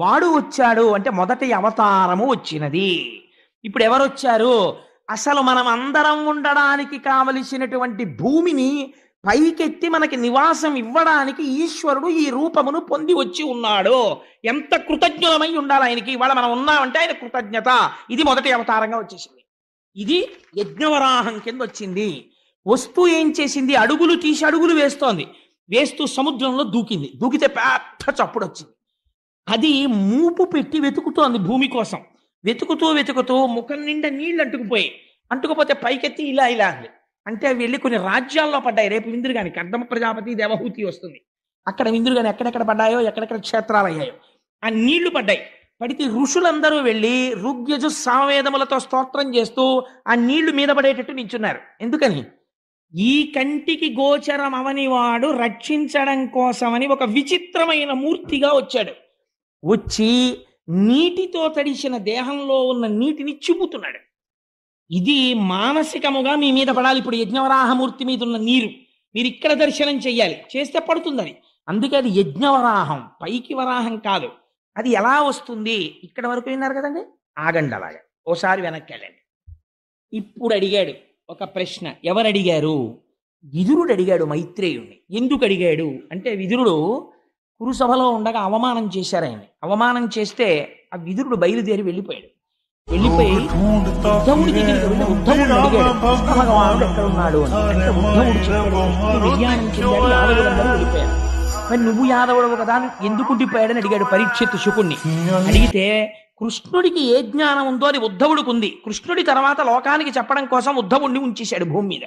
వాడు వచ్చాడు. అంటే మొదటి అవతారము వచ్చినది. ఇప్పుడు ఎవరు వచ్చారు? అసలు మనం అందరం ఉండడానికి కావలసినటువంటి భూమిని పైకెత్తి మనకి నివాసం ఇవ్వడానికి ఈశ్వరుడు ఈ రూపమును పొంది వచ్చి ఉన్నాడు. ఎంత కృతజ్ఞులమై ఉండాలి ఆయనకి. ఇవాళ మనం ఉన్నామంటే ఆయన కృతజ్ఞత. ఇది మొదటి అవతారంగా వచ్చేసింది. ఇది యజ్ఞవరాహం కింద వచ్చింది. వస్తూ ఏం చేసింది? అడుగులు తీసి అడుగులు వేస్తోంది. వేస్తూ సముద్రంలో దూకింది. దూకితే పెద్ద చప్పుడు వచ్చింది. అది మూపు పెట్టి వెతుకుతోంది భూమి కోసం. వెతుకుతూ వెతుకుతూ ముఖం నిండా నీళ్లు అంటుకుపోతే పైకెత్తి ఇలా ఇలా అంది. అంటే అవి వెళ్ళి కొన్ని రాజ్యాల్లో పడ్డాయి. రేపు విందురుగాని కర్దమ ప్రజాపతి దేవహూతి వస్తుంది. అక్కడ విందురుగాని ఎక్కడెక్కడ పడ్డాయో, ఎక్కడెక్కడ క్షేత్రాలు అయ్యాయో ఆ నీళ్లు పడ్డాయి. పడితే ఋషులందరూ వెళ్ళి ఋగ్యజు సామవేదములతో స్తోత్రం చేస్తూ ఆ నీళ్లు మీద పడేటట్టు నించున్నారు. ఎందుకని? ఈ కంటికి గోచరం అవనివాడు రక్షించడం కోసమని ఒక విచిత్రమైన మూర్తిగా వచ్చాడు. వచ్చి నీటితో తడిసిన దేహంలో ఉన్న నీటిని చిమ్ముతున్నాడు. ఇది మానసికముగా మీ మీద పడాలి. ఇప్పుడు యజ్ఞవరాహమూర్తి మీద ఉన్న నీరు మీరు ఇక్కడ దర్శనం చెయ్యాలి. చేస్తే పడుతుందని. అందుకే అది యజ్ఞవరాహం, పైకి వరాహం కాదు. అది ఎలా వస్తుంది? ఇక్కడ వరకు విన్నారు కదండి. ఆగండి అలాగా, ఓసారి వెనక్కి వెళ్ళండి. ఇప్పుడు అడిగాడు ఒక ప్రశ్న. ఎవరు అడిగారు? విదురుడు అడిగాడు మైత్రేయుణ్ణి. ఎందుకు అడిగాడు అంటే, విదురుడు కురుసభలో ఉండగా అవమానం చేశారు ఆయన్ని. అవమానం చేస్తే ఆ విదురుడు బయలుదేరి వెళ్ళిపోయాడు. వెళ్ళిపోయి ఉద్ధవుడి దగ్గరికి వెళ్ళి ఉద్ధవుడు అడిగాడు, కృష్ణ భగవానుడు ఎక్కడ ఉన్నాడు అని. అంటే ఉద్ధవుడు చెప్పాడు, నిర్యాణం చెందాడు, యాదవులందరూ వెళ్ళిపోయారు. మరి నువ్వు యాదవుడవు కదా, ఎందుకు ఉండిపోయాడని అడిగాడు పరీక్షిత్తు శుకుణ్ణి. అడిగితే కృష్ణుడికి ఏ జ్ఞానం ఉందో అది ఉద్ధవుడికి ఉంది. కృష్ణుడి తర్వాత లోకానికి చెప్పడం కోసం ఉద్ధవుడిని ఉంచేశాడు భూమి మీద.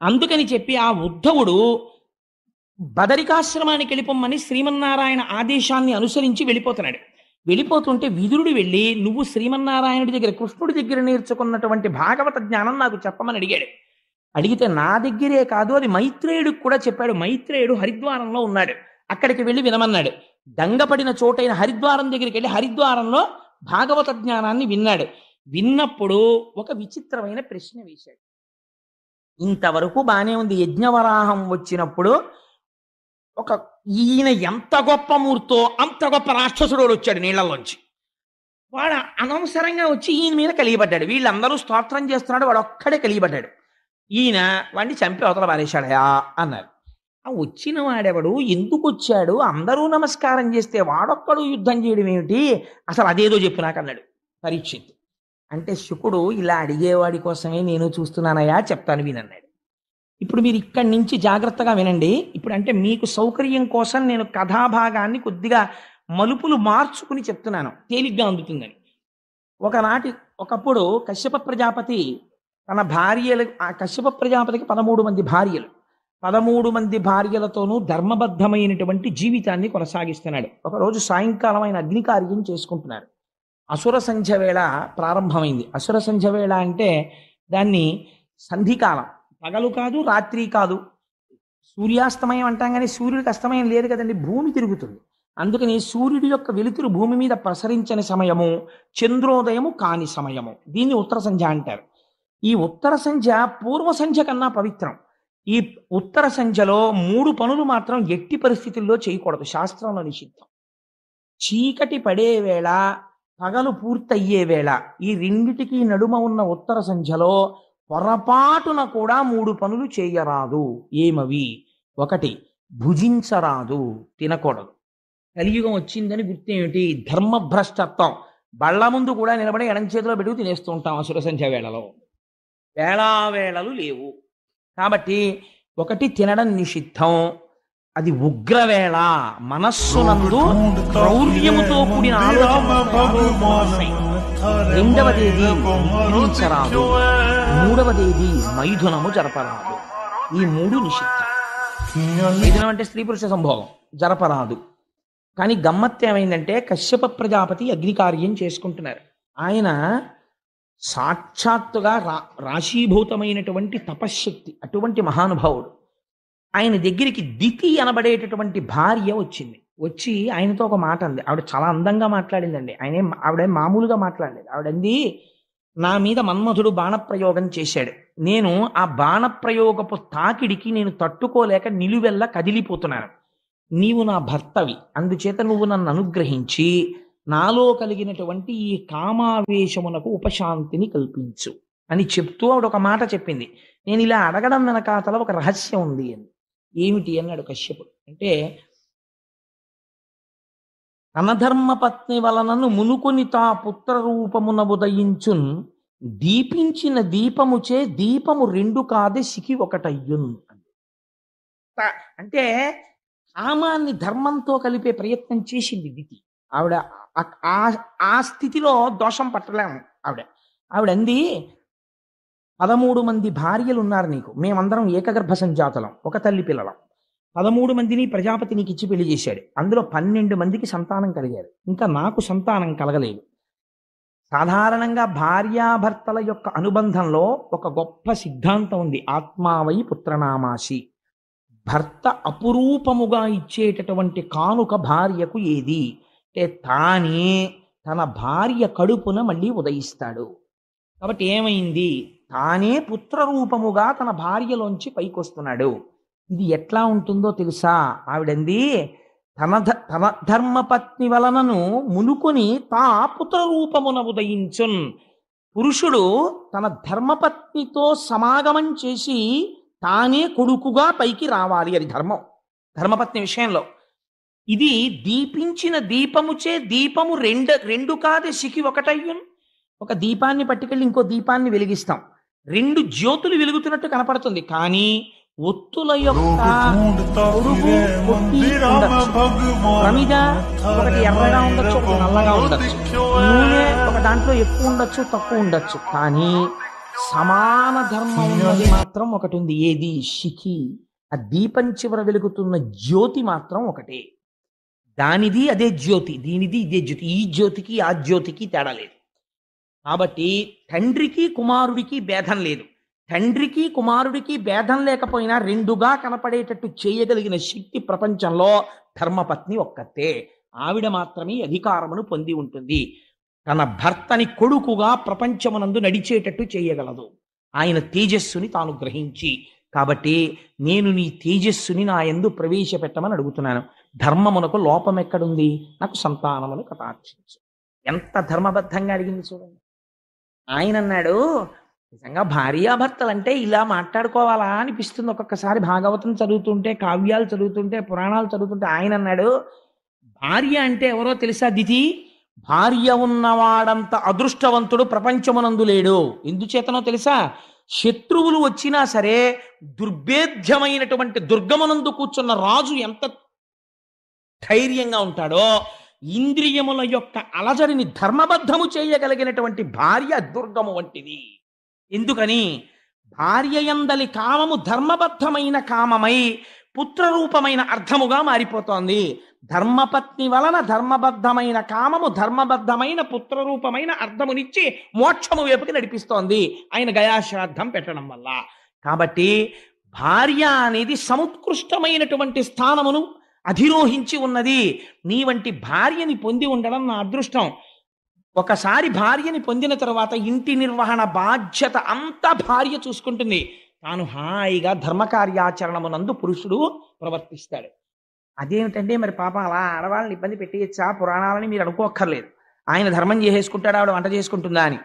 అందుకని చెప్పి ఆ ఉద్ధవుడు బదరికాశ్రమానికి వెళ్ళిపోమ్మని శ్రీమన్నారాయణ ఆదేశాన్ని అనుసరించి వెళ్ళిపోతున్నాడు. వెళ్ళిపోతుంటే విదురుడు వెళ్ళి, నువ్వు శ్రీమన్నారాయణుడి దగ్గర కృష్ణుడి దగ్గర నేర్చుకున్నటువంటి భాగవత జ్ఞానం నాకు చెప్పమని అడిగాడు. అడిగితే నా దగ్గరే కాదు, అది మైత్రేయుడికి కూడా చెప్పాడు. మైత్రేయుడు హరిద్వారంలో ఉన్నాడు, అక్కడికి వెళ్ళి వినమన్నాడు. దంగపడిన చోటైన హరిద్వారం దగ్గరికి వెళ్ళి హరిద్వారంలో భాగవత జ్ఞానాన్ని విన్నాడు. విన్నప్పుడు ఒక విచిత్రమైన ప్రశ్న వేశాడు. ఇంతవరకు బానే ఉంది. యజ్ఞవరాహం వచ్చినప్పుడు ఒక ఈయన ఎంత గొప్ప మూర్తో అంత గొప్ప రాక్షసుడు వచ్చాడు నీళ్లలోంచి. వాడు అనవసరంగా వచ్చి ఈయన మీద కలిగిపడ్డాడు. వీళ్ళందరూ స్తోత్రం చేస్తున్నాడు, వాడు ఒక్కడే కలిగిపడ్డాడు. ఈయన వాడిని చంపి అవతల పారేశాడయా అన్నారు. ఆ వచ్చిన వాడెవడు, ఎందుకు వచ్చాడు, అందరూ నమస్కారం చేస్తే వాడొక్కడు యుద్ధం చేయడం ఏమిటి, అసలు అదేదో చెప్పు నాకు అన్నాడు పరీక్షిత్. అంటే శుకుడు, ఇలా అడిగేవాడి కోసమే నేను చూస్తున్నానయా, చెప్తాను వినన్నాడు. ఇప్పుడు మీరు ఇక్కడి నుంచి జాగ్రత్తగా వినండి. ఇప్పుడు అంటే మీకు సౌకర్యం కోసం నేను కథాభాగాన్ని కొద్దిగా మలుపులు మార్చుకుని చెప్తున్నాను, తేలిగ్గా అందుతుందని. ఒకప్పుడు కశ్యప ప్రజాపతి తన భార్యలు, ఆ కశ్యప ప్రజాపతికి 13 మంది భార్యలు. 13 మంది భార్యలతోనూ ధర్మబద్ధమైనటువంటి జీవితాన్ని కొనసాగిస్తున్నాడు. ఒకరోజు సాయంకాలం ఆయన అగ్నికార్యం చేసుకుంటున్నాడు. అసుర సంధ్య వేళ ప్రారంభమైంది. అసుర సంధ్య వేళ అంటే దాన్ని సంధికాలం, పగలు కాదు రాత్రి కాదు. సూర్యాస్తమయం అంటాం కానీ సూర్యుడికి అస్తమయం లేదు కదండి, భూమి తిరుగుతుంది. అందుకని సూర్యుడి యొక్క వెలుతురు భూమి మీద ప్రసరించని సమయము, చంద్రోదయము కాని సమయము, దీన్ని ఉత్తర సంధ్య అంటారు. ఈ ఉత్తర సంధ్య పూర్వ సంధ్య కన్నా పవిత్రం. ఈ ఉత్తర సంధ్యలో 3 పనులు మాత్రం ఎట్టి పరిస్థితుల్లో చేయకూడదు, శాస్త్రంలో నిషిద్ధం. చీకటి పడే వేళ, పగలు పూర్తయ్యే వేళ, ఈ రెండిటికి నడుమ ఉన్న ఉత్తర సంధ్యలో పొరపాటున కూడా 3 పనులు చేయరాదు. ఏమవి? 1, భుజించరాదు, తినకూడదు. కలియుగం వచ్చిందని గుర్తేమిటి? ధర్మభ్రష్టత్వం. బళ్ళ ముందు కూడా నిలబడి ఎడం చేతిలో పెట్టుకు తినేస్తూ ఉంటాం అసుర సంధ్య వేళలో. వేళావేళలు లేవు కాబట్టి 1 తినడం నిషిద్ధం. అది ఉగ్రవేళ, మనస్సునందు క్రౌర్యముతో కూడిన ఆలోచన. 2వదేది నిద్రించరాదు, 3వదేది మైథునము జరపరాదు. ఈ 3 నిషిద్ధం. మైథునం అంటే స్త్రీ పురుష సంభోగం, జరపరాదు. కానీ గమ్మత్తు ఏమైందంటే, కశ్యప ప్రజాపతి అగ్నికార్యం చేసుకుంటున్నారు. ఆయన సాక్షాత్తుగా రాశీభూతమైనటువంటి తపశ్శక్తి, అటువంటి మహానుభావుడు. ఆయన దగ్గరికి దితి అనబడేటటువంటి భార్య వచ్చింది. వచ్చి ఆయనతో ఒక మాట అంది. ఆవిడ చాలా అందంగా మాట్లాడిందండి. ఆవిడ మామూలుగా మాట్లాడలేదు. ఆవిడంది, నా మీద మన్మధుడు బాణప్రయోగం చేశాడు. నేను ఆ బాణప్రయోగపు తాకిడికి నేను తట్టుకోలేక నిలువెల్లా కదిలిపోతున్నాను. నీవు నా భర్తవి, అందుచేత నువ్వు నన్ను అనుగ్రహించి నాలో కలిగినటువంటి ఈ కామావేశమునకు ఉపశాంతిని కల్పించు అని చెప్తూ ఆవిడ ఒక మాట చెప్పింది. నేను ఇలా అడగడం వెనకాతల ఒక రహస్యం ఉంది అని. ఏమిటి అన్నాడు కశ్యపుడు. అంటే అనధర్మపత్ని వలనను మునుకొని తా పుత్ర రూపమున ఉదయించున్, దీపించిన దీపముచే దీపము రెండు కాదే సికి ఒకటయ్యున్. అంటే కామాన్ని ధర్మంతో కలిపే ప్రయత్నం చేసింది దితి. ఆవిడ ఆ స్థితిలో దోషం పట్టలేము. ఆవిడంది, 13 మంది భార్యలు ఉన్నారు నీకు, మేమందరం ఏకగర్భ సంజాతులం, ఒక తల్లి పిల్లలం. 13 మందిని ప్రజాపతి నీకు ఇచ్చి పెళ్లి చేశాడు. అందులో 12 మందికి సంతానం కలిగారు, ఇంకా నాకు సంతానం కలగలేదు. సాధారణంగా భార్యాభర్తల యొక్క అనుబంధంలో ఒక గొప్ప సిద్ధాంతం ఉంది, ఆత్మావై పుత్రనామాసి. భర్త అపురూపముగా ఇచ్చేటటువంటి కానుక భార్యకు ఏది అంటే తానే తన భార్య కడుపున మళ్ళీ ఉదయిస్తాడు. కాబట్టి ఏమైంది, తానే పుత్రరూపముగా తన భార్యలోంచి పైకొస్తున్నాడు. ఇది ఎట్లా ఉంటుందో తెలుసా? ఆవిడంది, తన ధర్మపత్ని వలనను మునుకొని తా పుత్రరూపమున ఉదయించున్. పురుషుడు తన ధర్మపత్నితో సమాగమం చేసి తానే కొడుకుగా పైకి రావాలి, అది ధర్మం. ధర్మపత్ని విషయంలో ఇది దీపించిన దీపముచే దీపము రెండు కాదే సికి ఒకటయ్యున్. ఒక దీపాన్ని పట్టుకెళ్ళి ఇంకో దీపాన్ని వెలిగిస్తాం, 2 జ్యోతులు వెలుగుతున్నట్టు కనపడుతుంది, కానీ ఒత్తుల యొక్క పొడుగు కొద్ది ఉండొచ్చు. ప్రమిద ఒకటి ఎర్రగా ఉండొచ్చు, ఒకటి నల్లగా ఉండొచ్చు. నూనె ఒక దాంట్లో ఎక్కువ ఉండొచ్చు, తక్కువ ఉండొచ్చు, కానీ సమాన ధర్మం ఉన్నది మాత్రం ఒకటి ఉంది. ఏది? శిఖి. ఆ దీపం చివర వెలుగుతున్న జ్యోతి మాత్రం ఒకటే. దానిది అదే జ్యోతి, దీనిది ఇదే జ్యోతి. ఈ జ్యోతికి ఆ జ్యోతికి తేడా లేదు. కాబట్టి తండ్రికి కుమారుడికి భేదం లేదు. తండ్రికి కుమారుడికి భేదం లేకపోయినా రెండుగా కనపడేటట్టు చేయగలిగిన శక్తి ప్రపంచంలో ధర్మపత్ని ఒక్కతే. ఆవిడ మాత్రమే అధికారమును పొంది ఉంటుంది. తన భర్తని కొడుకుగా ప్రపంచమునందు నడిచేటట్టు చేయగలదు, ఆయన తేజస్సుని తాను గ్రహించి. కాబట్టి నేను నీ తేజస్సుని నా యందు ప్రవేశపెట్టమని అడుగుతున్నాను. ధర్మమునకు లోపం ఎక్కడుంది? నాకు సంతానమును కటాక్షించు. ఎంత ధర్మబద్ధంగా అడిగింది చూడండి. ఆయన అన్నాడు, నిజంగా భార్యాభర్తలంటే ఇలా మాట్లాడుకోవాలా అనిపిస్తుంది ఒక్కొక్కసారి. భాగవతం చదువుతుంటే, కావ్యాలు చదువుతుంటే, పురాణాలు చదువుతుంటే. ఆయన అన్నాడు, భార్య అంటే ఎవరో తెలుసా దితి? భార్య ఉన్నవాడంత అదృష్టవంతుడు ప్రపంచమునందు లేడు. ఎందుచేతనో తెలుసా? శత్రువులు వచ్చినా సరే దుర్భేద్యమైనటువంటి దుర్గమునందు కూర్చున్న రాజు ఎంత ధైర్యంగా ఉంటాడో, ఇంద్రియముల యొక్క అలజడిని ధర్మబద్ధము చేయగలిగినటువంటి భార్య దుర్గము వంటిది. ఎందుకని? భార్య యందలి కామము ధర్మబద్ధమైన కామమై పుత్రరూపమైన అర్థముగా మారిపోతోంది. ధర్మపత్ని వలన ధర్మబద్ధమైన కామము ధర్మబద్ధమైన పుత్రరూపమైన అర్థమునిచ్చి మోక్షము వైపుకి నడిపిస్తోంది ఆయన గయాశ్రాద్ధం పెట్టడం వల్ల. కాబట్టి భార్య అనేది సముత్కృష్టమైనటువంటి స్థానమును అధిరోహించి ఉన్నది. నీ వంటి భార్యని పొంది ఉండడం నా అదృష్టం. ఒకసారి భార్యని పొందిన తర్వాత ఇంటి నిర్వహణ బాధ్యత అంతా భార్య చూసుకుంటుంది. తాను హాయిగా ధర్మకార్యాచరణమునందు పురుషుడు ప్రవర్తిస్తాడు. అదేమిటంటే మరి పాపం అలా ఆడవాళ్ళని ఇబ్బంది పెట్టేయచ్చా? పురాణాలని మీరు అనుకోక్కర్లేదు. ఆయన ధర్మం చేసేసుకుంటాడు, ఆవిడ వంట చేసుకుంటుందా అని.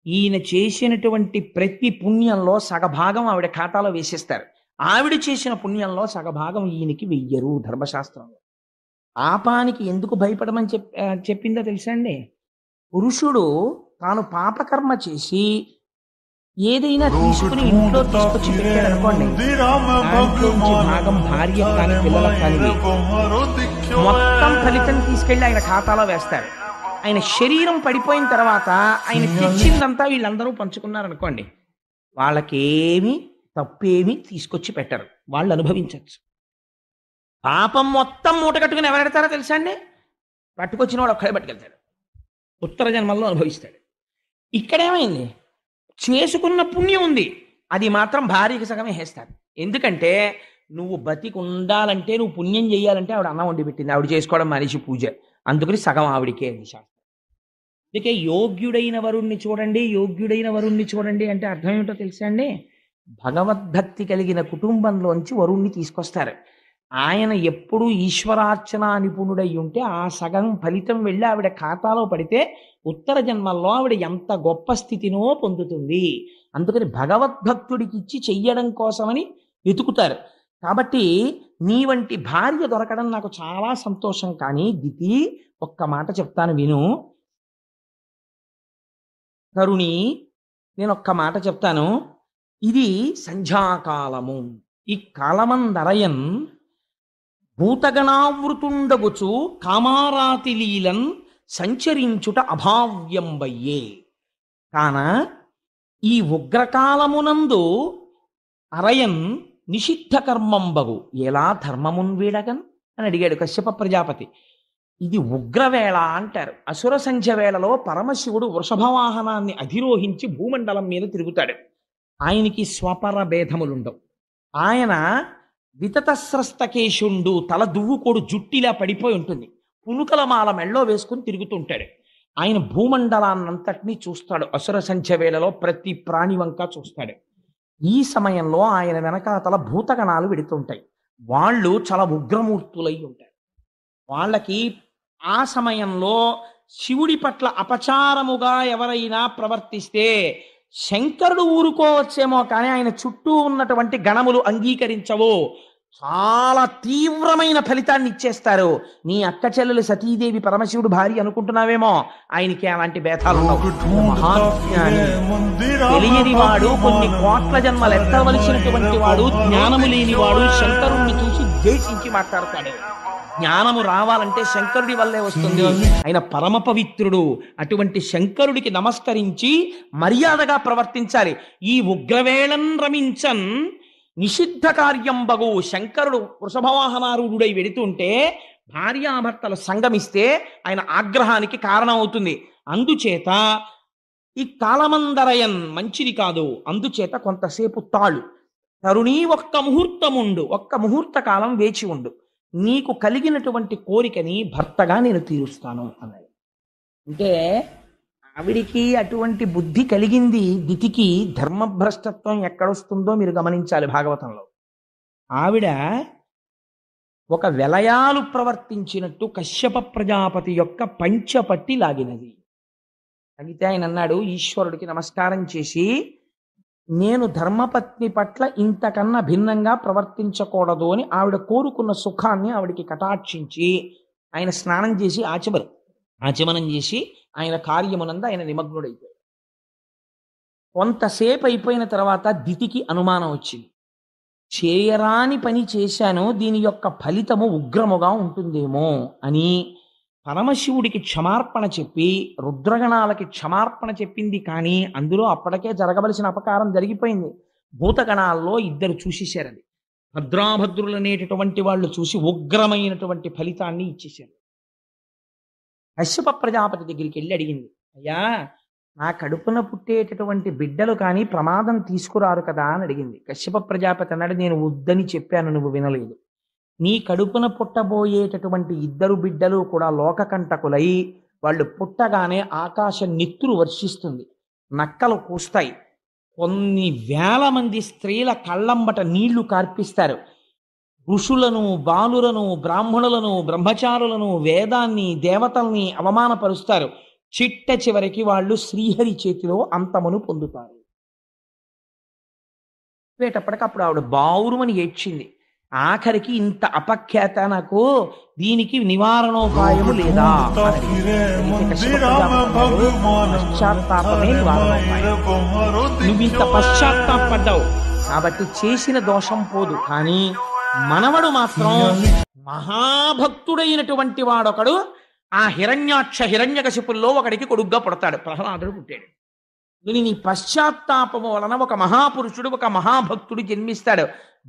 ఈయన చేసినటువంటి ప్రతి పుణ్యంలో సగభాగం ఆవిడ ఖాతాలో వేసేస్తారు. ఆవిడ చేసిన పుణ్యంలో సగభాగం ఈయనకి వెయ్యరు ధర్మశాస్త్రంలో. పాపానికి ఎందుకు భయపడమని చెప్పిందో తెలుసా అండి? పురుషుడు తాను పాపకర్మ చేసి ఏదైనా తీసుకుని ఇంట్లో తీసుకొచ్చి పెట్టాడు అనుకోండి, దాంట్లోంచి భాగం భార్య కానీ పిల్లలకు కానీ మొత్తం ఫలితం తీసుకెళ్లి ఆయన ఖాతాలో వేస్తారు. ఆయన శరీరం పడిపోయిన తర్వాత ఆయన తెచ్చిందంతా వీళ్ళందరూ పంచుకున్నారనుకోండి, వాళ్ళకేమి తప్పేమి తీసుకొచ్చి పెట్టరు, వాళ్ళు అనుభవించవచ్చు. పాపం మొత్తం మూట కట్టుకుని ఎవరు పెడతారో తెలుసా అండి? పట్టుకొచ్చిన వాడు ఒక్కడే పట్టుకెళ్తాడు, ఉత్తర జన్మల్లో అనుభవిస్తాడు. ఇక్కడేమైంది? చేసుకున్న పుణ్యం ఉంది, అది మాత్రం భార్యకి సగమే వేస్తారు. ఎందుకంటే నువ్వు బతికి ఉండాలంటే, నువ్వు పుణ్యం చేయాలంటే ఆవిడ అన్నం వండి పెట్టింది, ఆవిడ చేసుకోవడం మనిషి పూజ, అందుకని సగం ఆవిడికే అంది శాస్త్రం. అందుకే యోగ్యుడైన వరుణ్ణి చూడండి, యోగ్యుడైన వరుణ్ణి చూడండి అంటే అర్థం ఏమిటో తెలుసా అండి? భగవద్భక్తి కలిగిన కుటుంబంలోంచి వరుణ్ణి తీసుకొస్తారు. ఆయన ఎప్పుడు ఈశ్వరార్చన నిపుణుడై ఉంటే ఆ సగం ఫలితం వెళ్ళి ఆవిడ ఖాతాలో పడితే ఉత్తర జన్మల్లో ఆవిడ ఎంత గొప్ప స్థితినో పొందుతుంది. అందుకని భగవద్భక్తుడికి ఇచ్చి చెయ్యడం కోసమని వెతుకుతారు. కాబట్టి నీ వంటి భార్య దొరకడం నాకు చాలా సంతోషం. కానీ దితి, ఒక్క మాట చెప్తాను విను. తరుణి, నేను ఒక్క మాట చెప్తాను. ఇది సంధ్యాకాలము. ఈ కాలమందరయన్ భూతగణావృతుండగుచు కామారాతి లీలన్ సంచరించుట అభావ్యంబయ్యే. కాన ఈ ఉగ్రకాలమునందు అరయన్ నిషిద్ధ కర్మంబగు ఎలా ధర్మమున్ వీడగన్ అని అడిగాడు కశ్యప ప్రజాపతి. ఇది ఉగ్రవేళ అంటారు. అసుర సంధ్య వేళలో పరమశివుడు వృషభవాహనాన్ని అధిరోహించి భూమండలం మీద తిరుగుతాడు. ఆయనకి స్వపర భేదములుండవు. ఆయన వితతస్రస్తకేశుండు, తల దువ్వుకోడు జుట్టిలా పడిపోయి ఉంటుంది, పునుకల మాల మెళ్ళో వేసుకుని తిరుగుతుంటాడు. ఆయన భూమండలాన్నంతటినీ చూస్తాడు. అసుర సంధ్య వేళలో ప్రతి ప్రాణి వంక చూస్తాడు. ఈ సమయంలో ఆయన వెనకాతల భూతగణాలు వెడుతుంటాయి. వాళ్ళు చాలా ఉగ్రమూర్తులై ఉంటారు. వాళ్ళకి ఆ సమయంలో శివుడి పట్ల అపచారముగా ఎవరైనా ప్రవర్తిస్తే శంకరుడు ఊరుకోవచ్చేమో, కానీ ఆయన చుట్టూ ఉన్నటువంటి గణములు అంగీకరించవు. చాలా తీవ్రమైన ఫలితాన్ని ఇచ్చేస్తారు. నీ అక్క చెల్లెలు సతీదేవి పరమశివుడు భార్య అనుకుంటున్నావేమో, ఆయనకి అలాంటి భేదాలు ఉండవు. మహాజ్ఞాని, తెలియని వాడు, కొన్ని కోట్ల జన్మలు ఎత్తవలసినటువంటి వాడు, జ్ఞానము లేనివాడు శంకరుణ్ణి చూసి ద్వేషించి మాట్లాడతాడు. జ్ఞానము రావాలంటే శంకరుడి వల్లే వస్తుంది. ఆయన పరమ పవిత్రుడు. అటువంటి శంకరుడికి నమస్కరించి మర్యాదగా ప్రవర్తించాలి. ఈ ఉగ్రవేళన్ రమించన్ నిషిద్ధ కార్యం బగు. శంకరుడు వృషభవాహనారూఢుడై వెడుతుంటే భార్యాభర్తలు సంగమిస్తే ఆయన ఆగ్రహానికి కారణం అవుతుంది. అందుచేత ఈ కాలమందరయన్ మంచిది కాదు. అందుచేత కొంతసేపు తాళు. తరుణీ, ఒక్క ముహూర్తముండు, ఒక్క ముహూర్త కాలం వేచి ఉండు, నీకు కలిగినటువంటి కోరికని భర్తగా నేను తీరుస్తాను అన్నాడు. అంటే ఆవిడికి అటువంటి బుద్ధి కలిగింది. దితికి ధర్మభ్రష్టత్వం ఎక్కడొస్తుందో మీరు గమనించాలి భాగవతంలో. ఆవిడ ఒక వెలయాలు ప్రవర్తించినట్టు కశ్యప ప్రజాపతి యొక్క పంచపట్టి లాగినది. అయితే ఆయన అన్నాడు, ఈశ్వరుడికి నమస్కారం చేసి, నేను ధర్మపత్ని పట్ల ఇంతకన్నా భిన్నంగా ప్రవర్తించకూడదు అని ఆవిడ కోరుకున్న సుఖాన్ని ఆవిడికి కటాక్షించి ఆయన స్నానం చేసి ఆచమనం చేసి ఆయన కార్యమునందు ఆయన నిమగ్నుడైపోయాడు. కొంతసేపు అయిపోయిన తర్వాత దితికి అనుమానం వచ్చింది. చేయరాని పని చేశాను, దీని యొక్క ఫలితము ఉగ్రముగా ఉంటుందేమో అని పరమశివుడికి క్షమార్పణ చెప్పి రుద్రగణాలకి క్షమార్పణ చెప్పింది. కానీ అందులో అప్పటికే జరగవలసిన అపకారం జరిగిపోయింది. భూతగణాల్లో ఇద్దరు చూసేశారని, భద్రాభద్రులు అనేటటువంటి వాళ్ళు చూసి ఉగ్రమైనటువంటి ఫలితాన్ని ఇచ్చేశారు. కశ్యప ప్రజాపతి దగ్గరికి వెళ్ళి అడిగింది, అయ్యా, నా కడుపున పుట్టేటటువంటి బిడ్డలు కానీ ప్రమాదం తీసుకురారు కదా అని అడిగింది. కశ్యప ప్రజాపతి అన్నాడు, నేను వద్దని చెప్పాను, నువ్వు వినలేదు. నీ కడుపున పుట్టబోయేటటువంటి ఇద్దరు బిడ్డలు కూడా లోకకంటకులై, వాళ్ళు పుట్టగానే ఆకాశం నెత్తురు వర్షిస్తుంది, నక్కలు కూస్తాయి, కొన్ని వేల మంది స్త్రీల కళ్ళంబట నీళ్లు కార్పిస్తారు, ఋషులను, బాలులను, బ్రాహ్మణులను, బ్రహ్మచారులను, వేదాన్ని, దేవతల్ని అవమానపరుస్తారు. చిట్ట చివరికి వాళ్ళు శ్రీహరి చేతిలో అంతమును పొందుతారు. వేటప్పటికప్పుడు ఆవిడ బావురుమని ఏడ్చింది. ఆఖరికి ఇంత అపఖ్యాత, నాకు దీనికి నివారణోపాయము లేదా? పశ్చాత్తాపమే నివారణోపాయం. నువ్వు ఇంత పశ్చాత్తాపడ్డావు కాబట్టి చేసిన దోషం పోదు. కానీ మనవడు మాత్రం మహాభక్తుడైనటువంటి వాడొకడు ఆ హిరణ్యకశిపుల్లో ఒకడికి కొడుగ్గా పుడతాడు. ప్రహ్లాదుడు పుట్టాడు. నీ పశ్చాత్తాపము వలన ఒక మహాపురుషుడు, ఒక మహాభక్తుడు జన్మిస్తాడు.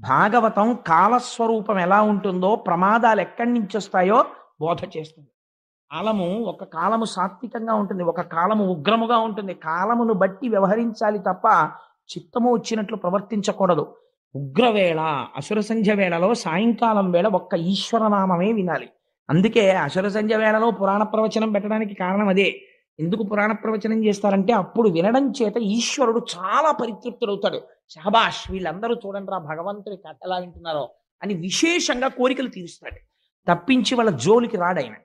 భాగవతం కాలస్వరూపం ఎలా ఉంటుందో, ప్రమాదాలు ఎక్కడి నుంచి వస్తాయో బోధ చేస్తుంది. కాలము ఒక కాలము సాత్వికంగా ఉంటుంది, ఒక కాలము ఉగ్రముగా ఉంటుంది. కాలమును బట్టి వ్యవహరించాలి తప్ప చిత్తము వచ్చినట్లు ప్రవర్తించకూడదు. ఉగ్రవేళ అసుర సంధ్య వేళలో సాయంకాలం వేళ ఒక్క ఈశ్వరనామమే వినాలి. అందుకే అసుర సంధ్య వేళలో పురాణ ప్రవచనం పెట్టడానికి కారణం అదే. ఎందుకు పురాణ ప్రవచనం చేస్తారంటే అప్పుడు వినడం చేత ఈశ్వరుడు చాలా పరితృప్తుడవుతాడు. శహబాష్, వీళ్ళందరూ చూడండి రా భగవంతుడి కథ ఎలా వింటున్నారో అని విశేషంగా కోరికలు తీరుస్తాడు. తప్పించి వాళ్ళ జోలికి రాడాయన.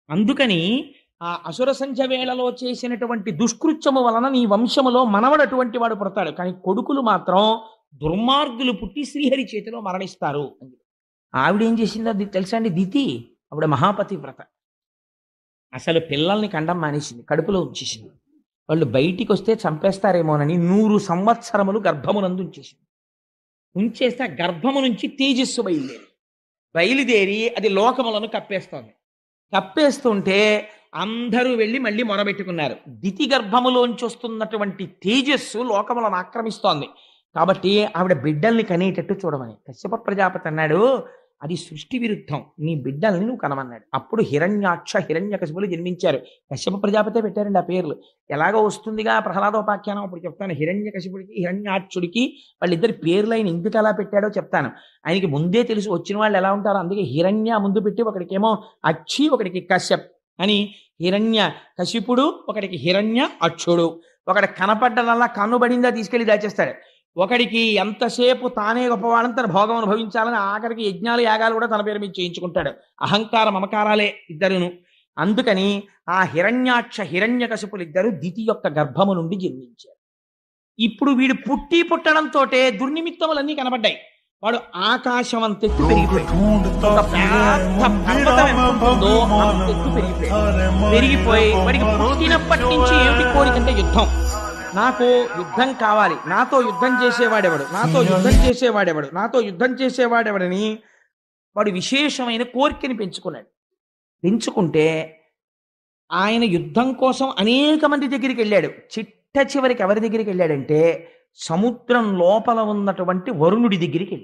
అందుకని ఆ అసుర సంధ్య వేళలో చేసినటువంటి దుష్కృత్యము వలన నీ వంశములో మనవడు అటువంటి వాడు పుడతాడు, కానీ కొడుకులు మాత్రం దుర్మార్గులు పుట్టి శ్రీహరి చేతిలో మరణిస్తారు. ఆవిడేం చేసిందో అది తెలుసా అండి? దితి ఆవిడ మహాపతి వ్రత. అసలు పిల్లల్ని కండం మానేసింది, కడుపులో ఉంచేసింది. వాళ్ళు బయటికి వస్తే చంపేస్తారేమోనని 100 సంవత్సరములు గర్భమునందు ఉంచేసింది. ఉంచేస్తే ఆ గర్భము నుంచి తేజస్సు బయలుదేరి అది లోకములను కప్పేస్తోంది. కప్పేస్తుంటే అందరూ వెళ్ళి మళ్ళీ మొరబెట్టుకున్నారు. దితి గర్భములోంచి వస్తున్నటువంటి తేజస్సు లోకములను ఆక్రమిస్తోంది. కాబట్టి ఆవిడ బిడ్డల్ని కనేటట్టు చూడమని కశ్యప ప్రజాపతి అన్నాడు, అది సృష్టి విరుద్ధం, నీ బిడ్డల్ని నువ్వు కనమన్నాడు. అప్పుడు హిరణ్యాక్ష హిరణ్యకశిపులు జన్మించారు. కశ్యప ప్రజాపతే పెట్టారండి ఆ పేర్లు. ఎలాగో వస్తుందిగా ప్రహ్లాదోపాఖ్యానం, అప్పుడు చెప్తాను. హిరణ్యకశిపుడికి హిరణ్యాక్షుడికి వాళ్ళిద్దరి పేర్లు ఆయన ఎందుకు అలా పెట్టాడో చెప్తాను. ఆయనకి ముందే తెలుసు వచ్చిన వాళ్ళు ఎలా ఉంటారో, అందుకే హిరణ్య ముందు పెట్టి ఒకడికేమో అక్షి ఒకడికి కశ్యప్ అని హిరణ్య కశిపుడు, ఒకడికి హిరణ్య అక్షుడు. ఒకటి కనపడ్డనల్లా కన్నుబడిందా తీసుకెళ్లి దాచేస్తాడు. ఒకడికి ఎంతసేపు తానే గొప్పవాడని తన భోగం అనుభవించాలని ఆఖరికి యజ్ఞాలు యాగాలు కూడా తన పేరు మీద చేయించుకుంటాడు. అహంకార మమకారాలే ఇద్దరును. అందుకని ఆ హిరణ్యాక్ష హిరణ్యకశిపులు ఇద్దరు దితి యొక్క గర్భము నుండి జన్మించారు. ఇప్పుడు వీడు పుట్టడంతో దుర్నిమిత్తములన్నీ కనబడ్డాయి. వాడు ఆకాశం అంతెత్తు పెరిగిపోయి వాడికి పుట్టినప్పటి నుంచి ఏమిటి కోరికంటే యుద్ధం. నాకు యుద్ధం కావాలి, నాతో యుద్ధం చేసేవాడెవడు, నాతో యుద్ధం చేసేవాడెవడు, నాతో యుద్ధం చేసేవాడెవడని వాడు విశేషమైన కోరికని పెంచుకుంటే ఆయన యుద్ధం కోసం అనేక మంది దగ్గరికి వెళ్ళాడు. చివరికి ఎవరి దగ్గరికి వెళ్ళాడంటే సముద్రం లోపల ఉన్నటువంటి వరుణుడి దగ్గరికి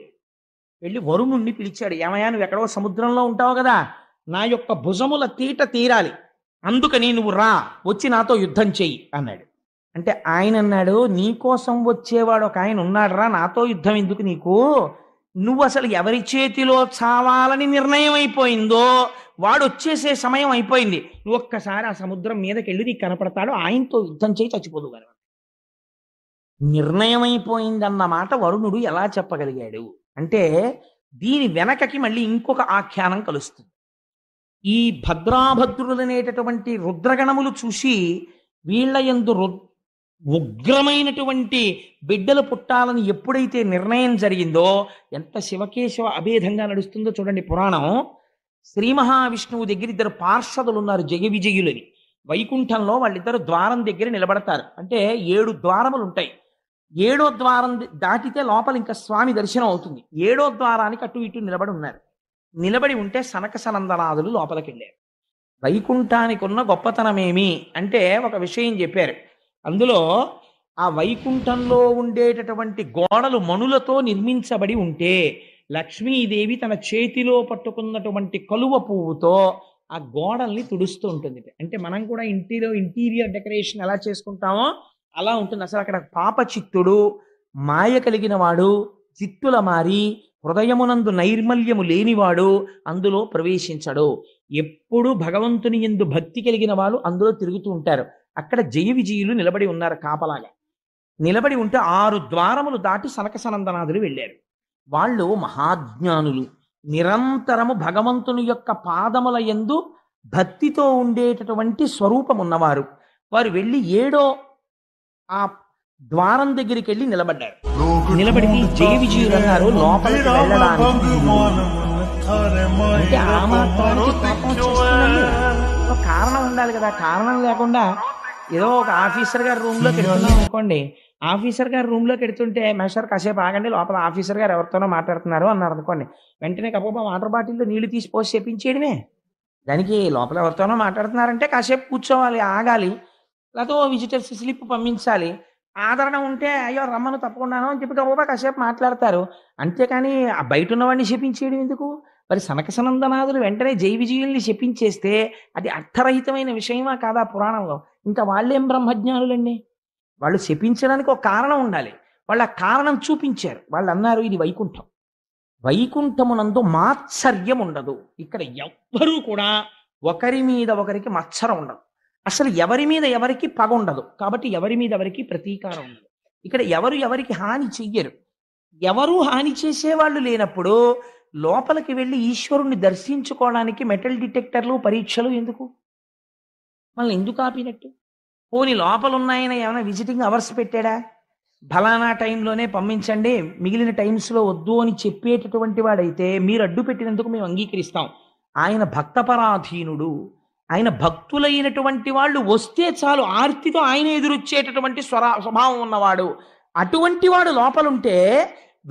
వెళ్ళి వరుణుణ్ణి పిలిచాడు. ఏమయ్యా, నువ్వు ఎక్కడో సముద్రంలో ఉంటావు కదా, నా యొక్క భుజముల తీరాలి, అందుకని నువ్వు రా, వచ్చి నాతో యుద్ధం చెయ్యి అన్నాడు. అంటే ఆయన అన్నాడు, నీకోసం వచ్చేవాడు ఒక ఆయన ఉన్నాడు రా, నాతో యుద్ధం ఎందుకు నీకు, నువ్వు అసలు ఎవరి చేతిలో చావాలని నిర్ణయం అయిపోయిందో వాడు వచ్చేసే సమయం అయిపోయింది, నువ్వు ఒక్కసారి ఆ సముద్రం మీదకి వెళ్ళి నీకు కనపడతాడు, ఆయనతో యుద్ధం చేయి చచ్చిపోదు కానీ. నిర్ణయం అయిపోయిందన్నమాట వరుణుడు ఎలా చెప్పగలిగాడు అంటే దీని వెనకకి మళ్ళీ ఇంకొక ఆఖ్యానం కలుస్తుంది. ఈ భద్రాభద్రులనేటటువంటి రుద్రగణములు చూసి వీళ్ళ యందు ఉగ్రమైనటువంటి బిడ్డలు పుట్టాలని ఎప్పుడైతే నిర్ణయం జరిగిందో, ఎంత శివకేశవ అభేదంగా నడుస్తుందో చూడండి పురాణం. శ్రీ మహావిష్ణువు దగ్గర ఇద్దరు పార్షదులు ఉన్నారు, జయ విజయులని. వైకుంఠంలో వాళ్ళిద్దరు ద్వారం దగ్గర నిలబడతారు. అంటే 7 ద్వారములు ఉంటాయి. 7వ ద్వారం దాటితే లోపల ఇంకా స్వామి దర్శనం అవుతుంది. 7వ ద్వారానికి అటు ఇటు నిలబడి ఉంటే సనక సనందనాదులు లోపలికి వెళ్ళారు. వైకుంఠానికి ఉన్న గొప్పతనమేమి అంటే ఒక విషయం చెప్పారు. అందులో ఆ వైకుంఠంలో ఉండేటటువంటి గోడలు మణులతో నిర్మించబడి ఉంటే లక్ష్మీదేవి తన చేతిలో పట్టుకున్నటువంటి కలువ పువ్వుతో ఆ గోడల్ని తుడుస్తూ ఉంటుంది. అంటే మనం కూడా ఇంటీరియర్ డెకరేషన్ ఎలా చేసుకుంటామో అలా ఉంటుంది. అసలు అక్కడ పాపచిత్తుడు, మాయ కలిగిన వాడు, చిత్తుల మారి హృదయమునందు నైర్మల్యము లేనివాడు అందులో ప్రవేశించడు. ఎప్పుడు భగవంతుని యందు భక్తి కలిగిన వాళ్ళు అందులో తిరుగుతూ ఉంటారు. అక్కడ జయ విజయులు నిలబడి ఉన్నారు కాపలాగా. నిలబడి ఉంటే 6 ద్వారములు దాటి సనక సనందనాదులు వెళ్ళారు. వాళ్ళు మహాజ్ఞానులు, నిరంతరము భగవంతుని యొక్క పాదముల యందు భక్తితో ఉండేటటువంటి స్వరూపం ఉన్నవారు. వారు వెళ్ళి 7వ ఆ ద్వారం దగ్గరికి వెళ్ళి నిలబడ్డారు. నిలబడికి జయ విజయులు అన్నారు, లోపలికి వెళ్ళడానికి అంటే ఆ మాత్రానికి పాపం వచ్చేస్తుందండి. ఒక కారణం ఉండాలి కదా. కారణం లేకుండా ఏదో ఒక ఆఫీసర్ గారి రూమ్ లోకి వెళ్తున్నాం అనుకోండి, ఆఫీసర్ గారి రూమ్ లోకి వెళ్తుంటే మేషర్ కాసేపు ఆగండి, లోపల ఆఫీసర్ గారు ఎవరితోనో మాట్లాడుతున్నారు అన్నారు అనుకోండి, వెంటనే కప్ప వాటర్ బాటిల్లో నీళ్లు తీసి పోసి చెప్పించేయడమే. దానికి లోపల ఎవరితోనో మాట్లాడుతున్నారంటే కాసేపు కూర్చోవాలి, ఆగాలి, లేకపోతే విజిటర్స్ స్లిప్ పంపించాలి. ఆదరణ ఉంటే అయ్యో రమ్మను తప్పకుండాను అని చెప్పి కప్ప కాసేపు మాట్లాడతారు. అంతేకాని ఆ బయట ఉన్నవాడిని చెప్పించేయడం ఎందుకు? మరి సనక సనందనాథులు వెంటనే జై విజయుల్ని శపించేస్తే అది అర్థరహితమైన విషయమా కాదా పురాణంలో? ఇంకా వాళ్ళేం బ్రహ్మజ్ఞానులండి? వాళ్ళు శపించడానికి ఒక కారణం ఉండాలి. వాళ్ళ కారణం చూపించారు. వాళ్ళు అన్నారు ఇది వైకుంఠం, వైకుంఠమునందు మాత్సర్యం ఉండదు, ఇక్కడ ఎవ్వరూ కూడా ఒకరి మీద ఒకరికి మత్సరం ఉండదు, అసలు ఎవరి మీద ఎవరికి పగ ఉండదు, కాబట్టి ఎవరి మీద ఎవరికి ప్రతీకారం ఉండదు, ఇక్కడ ఎవరు ఎవరికి హాని చెయ్యరు. ఎవరూ హాని చేసేవాళ్ళు లేనప్పుడు లోపలికి వెళ్ళి ఈశ్వరుణ్ణి దర్శించుకోవడానికి మెటల్ డిటెక్టర్లు పరీక్షలు ఎందుకు? మళ్ళీ ఎందుకు ఆపినట్టు? పోనీ లోపల ఉన్నాయన ఏమైనా విజిటింగ్ అవర్స్ పెట్టాడా? ఫలానా టైంలోనే పంపించండి, మిగిలిన టైమ్స్లో వద్దు అని చెప్పేటటువంటి వాడైతే మీరు అడ్డు పెట్టినందుకు మేము అంగీకరిస్తాం. ఆయన భక్తపరాధీనుడు, ఆయన భక్తులైనటువంటి వాళ్ళు వస్తే చాలు ఆర్తితో ఆయన ఎదురొచ్చేటటువంటి స్వభావం ఉన్నవాడు. అటువంటి వాడు లోపలుంటే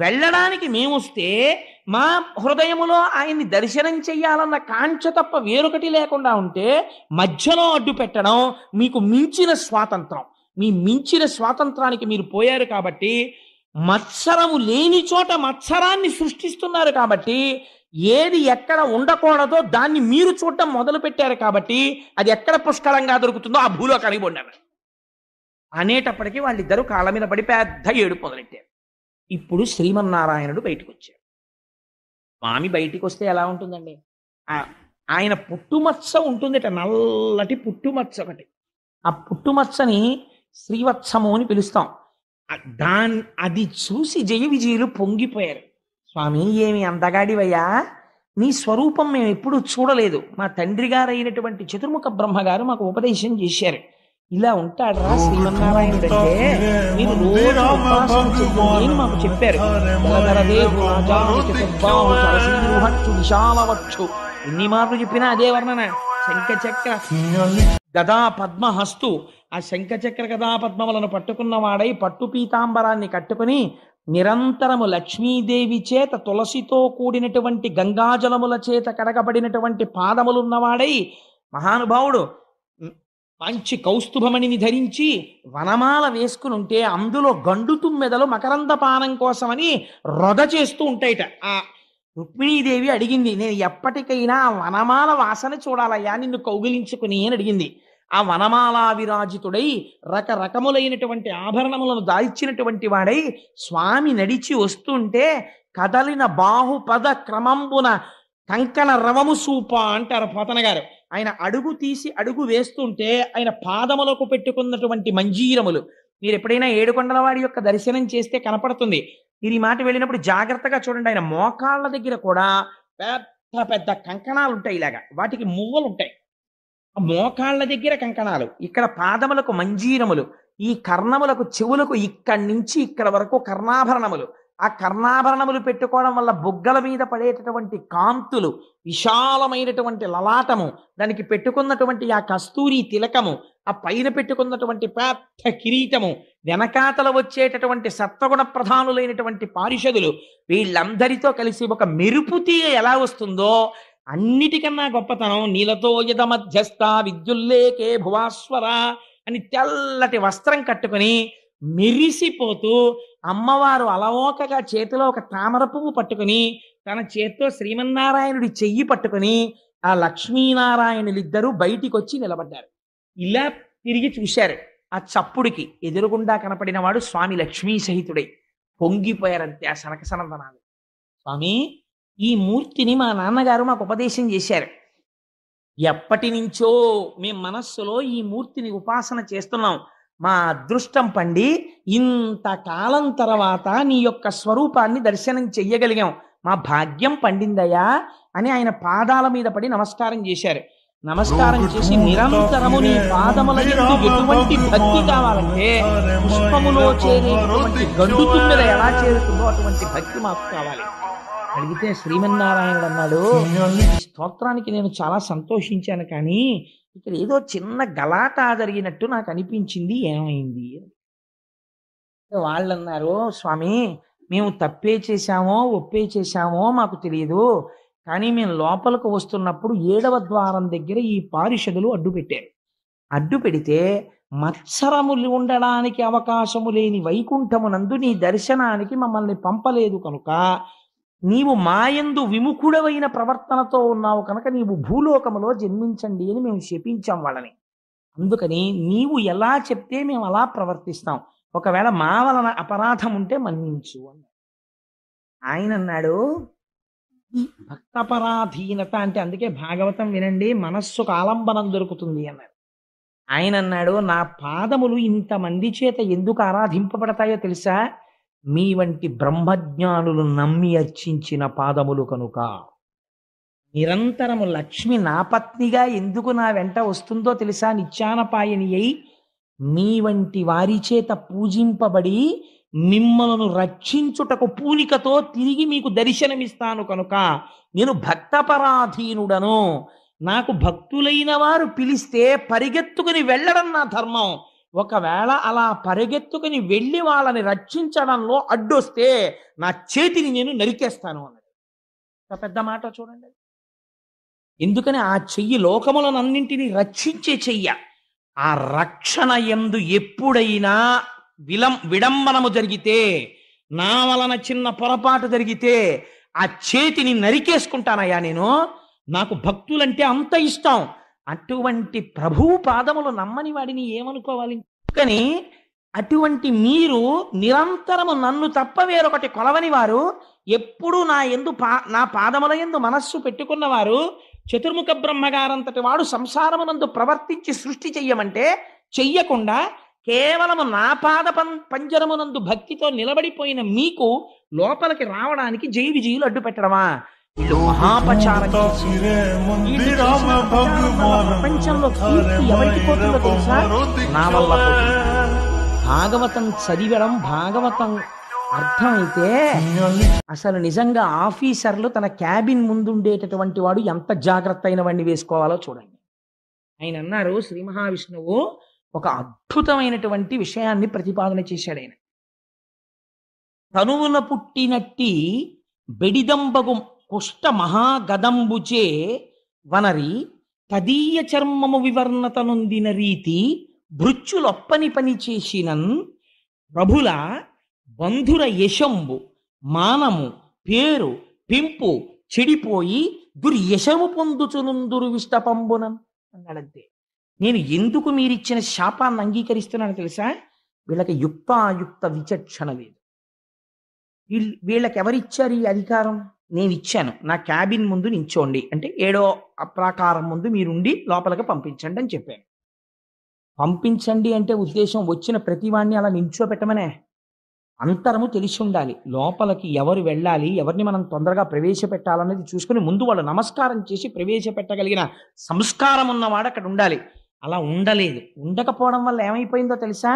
వెళ్ళడానికి మేమొస్తే మా హృదయములో ఆయన్ని దర్శనం చెయ్యాలన్న కాంక్ష తప్ప వేరొకటి లేకుండా ఉంటే మధ్యలో అడ్డు పెట్టడం మీకు మించిన స్వాతంత్రం. మీ మించిన స్వాతంత్రానికి మీరు పోయారు కాబట్టి, మత్సరము లేని చోట మత్సరాన్ని సృష్టిస్తున్నారు కాబట్టి, ఏది ఎక్కడ ఉండకూడదో దాన్ని మీరు చూడటం మొదలు పెట్టారు కాబట్టి అది ఎక్కడ పుష్కలంగా దొరుకుతుందో ఆ భూలో కలిగిపోండారు అనేటప్పటికీ వాళ్ళిద్దరూ కాళ్ళ మీద పడి పెద్ద ఏడుపు మొదలెట్టారు. ఇప్పుడు శ్రీమన్నారాయణుడు బయటకు వచ్చారు. స్వామి బయటికి వస్తే ఎలా ఉంటుందండి? ఆయన పుట్టుమచ్చ ఉంటుందట, నల్లటి పుట్టుమచ్చ ఒకటి. ఆ పుట్టుమచ్చని శ్రీవత్సము అని పిలుస్తాం. అది చూసి జయ విజయులు పొంగిపోయారు. స్వామి ఏమి అందగాడివయ్యా, నీ స్వరూపం మేము ఎప్పుడూ చూడలేదు. మా తండ్రి గారైనటువంటి చతుర్ముఖ బ్రహ్మగారు మాకు ఉపదేశం చేశారు. ఇలా ఉంటాడరా శ్రీమన్నారాయణుడు అంటే, మీరు రోజు ఉపాసన చెయ్యండి అని మాకు చెప్పారు. విశాలవచ్చు ఎన్ని మాటలు చెప్పినా అదే వర్ణన. శంఖచక్ర గదా పద్మహస్తు, ఆ శంఖచక్ర గదా పద్మములను పట్టుకున్నవాడై పట్టు పీతాంబరాన్ని కట్టుకుని నిరంతరము లక్ష్మీదేవి చేత తులసితో కూడినటువంటి గంగాజలముల చేత కడగబడినటువంటి పాదములున్నవాడై మహానుభావుడు మంచి కౌస్తుభమణిని ధరించి వనమాల వేసుకుని ఉంటే అందులో గండు తుమ్మెదలు మకరందపానం కోసమని రొద చేస్తూ ఉంటాయిట. ఆ రుక్మిణీదేవి అడిగింది, నేను ఎప్పటికైనా ఆ వనమాల వాసన చూడాలయ్యా నిన్ను కౌగిలించుకుని అని అడిగింది. ఆ వనమాలా విరాజితుడై రకరకములైనటువంటి ఆభరణములను దాల్చినటువంటి వాడై స్వామి నడిచి వస్తుంటే కదలిన బాహుపద క్రమంబున కంకణ రవము సూప అంటారు పోతన గారు. ఆయన అడుగు తీసి అడుగు వేస్తుంటే ఆయన పాదములకు పెట్టుకున్నటువంటి మంజీరములు మీరు ఎప్పుడైనా ఏడుకొండలవాడి యొక్క దర్శనం చేస్తే కనపడుతుంది. మీరు ఈ మాట వెళ్ళినప్పుడు జాగ్రత్తగా చూడండి. ఆయన మోకాళ్ళ దగ్గర కూడా పెద్ద పెద్ద కంకణాలు ఉంటాయి, ఇలాగా వాటికి మువ్వలు ఉంటాయి. ఆ మోకాళ్ళ దగ్గర కంకణాలు, ఇక్కడ పాదములకు మంజీరములు, ఈ కర్ణములకు చెవులకు ఇక్కడి నుంచి ఇక్కడ వరకు కర్ణాభరణములు. ఆ కర్ణాభరణములు పెట్టుకోవడం వల్ల బుగ్గల మీద పడేటటువంటి కాంతులు, విశాలమైనటువంటి లలాటము, దానికి పెట్టుకున్నటువంటి ఆ కస్తూరి తిలకము, ఆ పైన పెట్టుకున్నటువంటి పెద్ద కిరీటము, వెనకాతల వచ్చేటటువంటి సత్వగుణ ప్రధానులైనటువంటి పారిషదులు, వీళ్ళందరితో కలిసి ఒక మెరుపు తీగ ఎలా వస్తుందో అన్నిటికన్నా గొప్పతనం నీలతో యద మధ్యస్థ విద్యుల్లేకే భువాస్వర అని తెల్లటి వస్త్రం కట్టుకుని మెరిసిపోతూ అమ్మవారు అలవోకగా చేతిలో ఒక తామర పువ్వు పట్టుకుని తన చేత్తో శ్రీమన్నారాయణుడి చెయ్యి పట్టుకుని ఆ లక్ష్మీనారాయణులిద్దరూ బయటికి వచ్చి నిలబడ్డారు. ఇలా తిరిగి చూశారు. ఆ చప్పుడికి ఎదురుగుండా కనపడిన వాడు స్వామి లక్ష్మీ సహితుడై పొంగిపోయారంతే ఆ సనక సనందనాలు. స్వామి, ఈ మూర్తిని మా నాన్నగారు మాకు ఉపదేశం చేశారు. ఎప్పటి నుంచో మేము మనస్సులో ఈ మూర్తిని ఉపాసన చేస్తున్నాం. మా అదృష్టం పండి ఇంతకాలం తర్వాత నీ యొక్క స్వరూపాన్ని దర్శనం చెయ్యగలిగాం, మా భాగ్యం పండిందయ్యా అని ఆయన పాదాల మీద పడి నమస్కారం చేశారు. నమస్కారం చేసి నిరంతరము నీ పాదముల యందు ఎటువంటి భక్తి కావాలంటే పుష్పములో చేరేటువంటి గండు తుమ్మెద ఎలా చేరుతుందో అటువంటి భక్తి మాకు కావాలి అడిగితే శ్రీమన్నారాయణుడు అన్నాడు, ఈ స్తోత్రానికి నేను చాలా సంతోషించాను, కానీ ఇక్కడ ఏదో చిన్న గలాట జరిగినట్టు నాకు అనిపించింది, ఏమైంది? వాళ్ళు అన్నారు, స్వామి మేము తప్పే చేశామో ఒప్పే చేశామో మాకు తెలియదు, కానీ మేము లోపలికి వస్తున్నప్పుడు 7వ ద్వారం దగ్గర ఈ పారిషదులు అడ్డు పెట్టారు. అడ్డు పెడితే మత్సరములు ఉండడానికి అవకాశము లేని వైకుంఠమునందు నీ దర్శనానికి మమ్మల్ని పంపలేదు కనుక నీవు మాయందు విముఖుడవైన ప్రవర్తనతో ఉన్నావు కనుక నీవు భూలోకములో జన్మించండి అని మేము శపించాం వాళ్ళని. అందుకని నీవు ఎలా చెప్తే మేము అలా ప్రవర్తిస్తాం. ఒకవేళ మా వలన అపరాధం ఉంటే మన్నించు అన్నాడు. ఆయన అన్నాడు, ఈ భక్తపరాధీనత అంటే అందుకే భాగవతం వినండి, మనస్సుకు ఆలంబనం దొరుకుతుంది అన్నాడు. ఆయన అన్నాడు, నా పాదములు ఇంతమంది చేత ఎందుకు ఆరాధింపబడతాయో తెలుసా? మీ వంటి బ్రహ్మజ్ఞానులు నమ్మి అర్చించిన పాదములు కనుక. నిరంతరము లక్ష్మి నా పత్నిగా ఎందుకు నా వెంట వస్తుందో తెలుసా? నిత్యానపాయని అయి మీ వంటి వారి చేత పూజింపబడి మిమ్మలను రక్షించుటకు పూనికతో తిరిగి మీకు దర్శనమిస్తాను కనుక నేను భక్తపరాధీనుడను. నాకు భక్తులైన వారు పిలిస్తే పరిగెత్తుకుని వెళ్ళడం నా ధర్మం. ఒకవేళ అలా పరిగెత్తుకుని వెళ్ళి వాళ్ళని రక్షించడంలో అడ్డొస్తే నా చేతిని నేను నరికేస్తాను అన్నాడు. ఎంత పెద్ద మాట చూడండి. ఎందుకని ఆ చెయ్యి లోకములనన్నింటినీ రక్షించే చెయ్య. ఆ రక్షణ యందు ఎప్పుడైనా విడంబనము జరిగితే, నా వలన చిన్న పొరపాటు జరిగితే ఆ చేతిని నరికేసుకుంటానయ్యా నేను. నాకు భక్తులంటే అంత ఇష్టం. అటువంటి ప్రభువు పాదములు నమ్మని వాడిని ఏమనుకోవాలి? కానీ అటువంటి మీరు నిరంతరము నన్ను తప్ప వేరొకటి కొలవని వారు, ఎప్పుడు నా పాదముల యందు మనస్సు పెట్టుకున్నవారు, చతుర్ముఖ బ్రహ్మగారంతటి వాడు సంసారమునందు ప్రవర్తించి సృష్టి చెయ్యమంటే చెయ్యకుండా కేవలము నా పాద పంజరమునందు భక్తితో నిలబడిపోయిన మీకు లోపలికి రావడానికి జయ విజయులు అడ్డు పెట్టడమా? వీళ్ళు మహాపచారం చేసి ప్రపంచంలో కీర్తి ఎవరికి పోతుందో తెలుసా? నా వల్ల. భాగవతం చదివడం, భాగవతం అర్థమైతే అసలు నిజంగా ఆఫీసర్లు తన క్యాబిన్ ముందుండేటటువంటి వాడు ఎంత జాగ్రత్త అయిన వాడిని వేసుకోవాలో చూడండి. ఆయన అన్నారు, శ్రీ మహావిష్ణువు ఒక అద్భుతమైనటువంటి విషయాన్ని ప్రతిపాదన చేశాడు. ఆయన తనువున పుట్టినట్టి బెడిదంబగు కుష్ట మహాగదంబుచే వనరి తదీయ చర్మము వివర్ణత నొందిన రీతి భృత్యులొప్పని పని చేసినన్ ప్రభుల బంధుర యశంబు మానము పేరు పెంపు చెడిపోయి దుర్యశము పొందుచునుందురు విష్టపంబునన్ అన్నాడంతే. నేను ఎందుకు మీరిచ్చిన శాపాన్ని అంగీకరిస్తున్నాను తెలుసా? వీళ్ళకి యుక్తాయుక్త విచక్షణ లేదు. వీళ్ళకి ఎవరిచ్చారు ఈ అధికారం? నేను ఇచ్చాను. నా క్యాబిన్ ముందు నించోండి అంటే 7వ ప్రాకారం ముందు మీరుండి లోపలికి పంపించండి అని చెప్పాను. పంపించండి అంటే ఉద్దేశం వచ్చిన ప్రతివాణ్ణి అలా నించోపెట్టమనే. అంతరము తెలిసి ఉండాలి. లోపలికి ఎవరు వెళ్ళాలి, ఎవరిని మనం తొందరగా ప్రవేశపెట్టాలనేది చూసుకుని ముందు వాళ్ళు నమస్కారం చేసి ప్రవేశపెట్టగలిగిన సంస్కారం ఉన్నవాడు అక్కడ ఉండాలి. అలా ఉండలేదు. ఉండకపోవడం వల్ల ఏమైపోయిందో తెలుసా?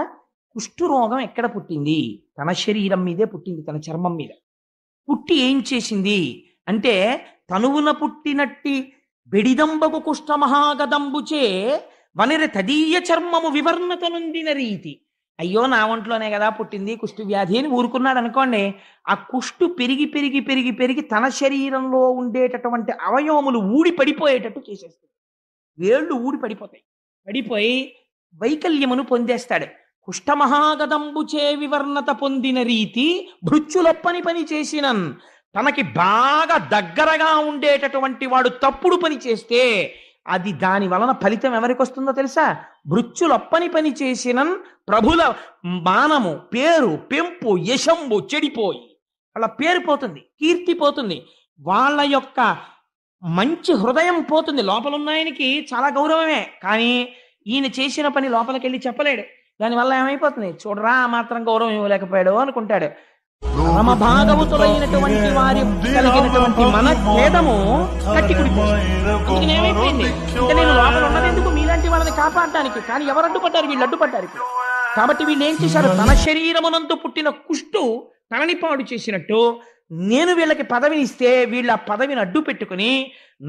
కుష్ఠరోగం ఎక్కడ పుట్టింది? తన శరీరం మీదే పుట్టింది, తన చర్మం మీద పుట్టి ఏం చేసింది అంటే, తనువున పుట్టినట్టి బెడిదంబకు కుష్ఠ మహాగదంబుచే వనిరి తదీయ చర్మము వివర్ణత నొందిన రీతి. అయ్యో నా ఒంట్లోనే కదా పుట్టింది కుష్టు వ్యాధి అని ఊరుకున్నాడు అనుకోండి. ఆ కుష్టు పెరిగి పెరిగి పెరిగి పెరిగి తన శరీరంలో ఉండేటటువంటి అవయవములు ఊడి పడిపోయేటట్టు చేసేస్తాడు. వేళ్ళు ఊడి పడిపోతాయి. పడిపోయి వైకల్యమును పొందేస్తాడు. కుష్ఠమహాగదంబుచే వివర్ణత పొందిన రీతి భృత్యులొప్పని పని చేసినన్. తనకి బాగా దగ్గరగా ఉండేటటువంటి వాడు తప్పుడు పని చేస్తే అది దాని వలన ఫలితం ఎవరికి వస్తుందో తెలుసా? భృత్యులొప్పని పని చేసినన్ ప్రభుల మానము పేరు పెంపు యశంబు చెడిపోయి వాళ్ళ పేరు పోతుంది, కీర్తి పోతుంది, వాళ్ళ యొక్క మంచి హృదయం పోతుంది. లోపల ఉన్న ఆయనకి చాలా గౌరవమే, కానీ ఈయన చేసిన పని లోపలికి వెళ్ళి చెప్పలేడు. దానివల్ల ఏమైపోతుంది? చూడరా ఆ మాత్రం గౌరవం ఇవ్వలేకపోయాడు అనుకుంటాడు. పరమ భాగవతులైనటువంటి వారి కలిగినటువంటి మన ఖేదము కట్టి కుడిపోయింది. ఏమైపోయింది ఇంకా నేను లోపల ఉన్నది ఎందుకు? మీలాంటి వాళ్ళని కాపాడడానికి. కానీ ఎవరు అడ్డుపడ్డారు? వీళ్ళు అడ్డుపడ్డారు. కాబట్టి వీళ్ళు ఏం చేశారు? తన శరీరమునందు పుట్టిన కుష్టు తనని పాడు చేసినట్టు నేను వీళ్ళకి పదవిని ఇస్తే వీళ్ళ పదవిని అడ్డు పెట్టుకుని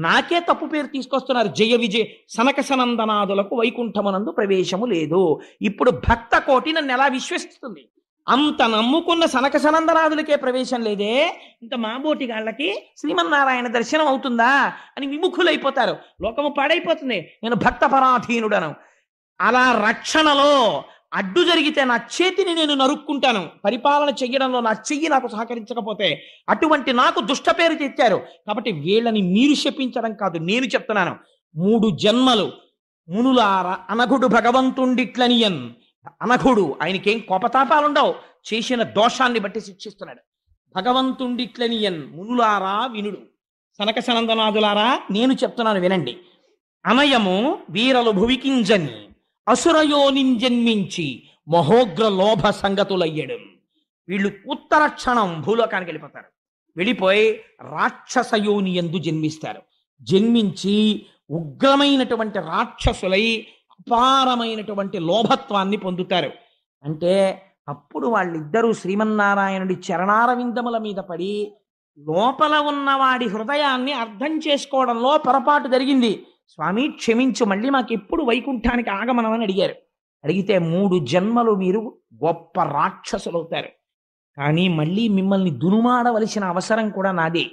నాకే తప్పు పేరు తీసుకొస్తున్నారు. జయ విజయ సనక సనందనాదులకు వైకుంఠమునందు ప్రవేశము లేదు. ఇప్పుడు భక్త కోటి నన్ను ఎలా విశ్వసిస్తుంది? అంత నమ్ముకున్న సనక సనందనాదులకే ప్రవేశం లేదే, ఇంత మాబోటి గాళ్ళకి శ్రీమన్నారాయణ దర్శనం అవుతుందా అని విముఖులైపోతారు. లోకము పాడైపోతుంది. నేను భక్త పరాధీనుడను. అలా రక్షణలో అడ్డు జరిగితే నా చేతిని నేను నరుక్కుంటాను, పరిపాలన చెయ్యడంలో నా చెయ్యి నాకు సహకరించకపోతే. అటువంటి నాకు దుష్ట పేరు తెచ్చారు, కాబట్టి వీళ్ళని మీరు శపించడం కాదు, నేను చెప్తున్నాను. 3 జన్మలు మునులార అనఘుడు భగవంతుండిట్లనియన్. అనఘుడు, ఆయనకేం కోపతాపాలుండవు, చేసిన దోషాన్ని బట్టి శిక్షిస్తున్నాడు. భగవంతుండిట్లనియన్ మునులారా వినుడు, సనక సనందనాథులారా నేను చెప్తున్నాను వినండి. అనయము వీరలు భువికింజని అసురయోనింజన్మించి మహోగ్ర లోభ సంగతులయ్యడు. వీళ్ళు ఉత్తర క్షణం భూలోకానికి వెళ్ళిపోతారు. వెళ్ళిపోయి రాక్షసయోని యందు జన్మిస్తారు. జన్మించి ఉగ్రమైనటువంటి రాక్షసులై అపారమైనటువంటి లోభత్వాన్ని పొందుతారు. అంటే అప్పుడు వాళ్ళిద్దరూ శ్రీమన్నారాయణుడి చరణారవిందముల మీద పడి లోపల ఉన్నవాడి హృదయాన్ని అర్థం చేసుకోవడంలో పొరపాటు జరిగింది, స్వామి క్షమించు, మళ్ళీ మాకు ఎప్పుడు వైకుంఠానికి ఆగమనమని అడిగారు. అడిగితే 3 జన్మలు మీరు గొప్ప రాక్షసులవుతారు, కానీ మళ్ళీ మిమ్మల్ని దునుమాడవలసిన అవసరం కూడా నాదే.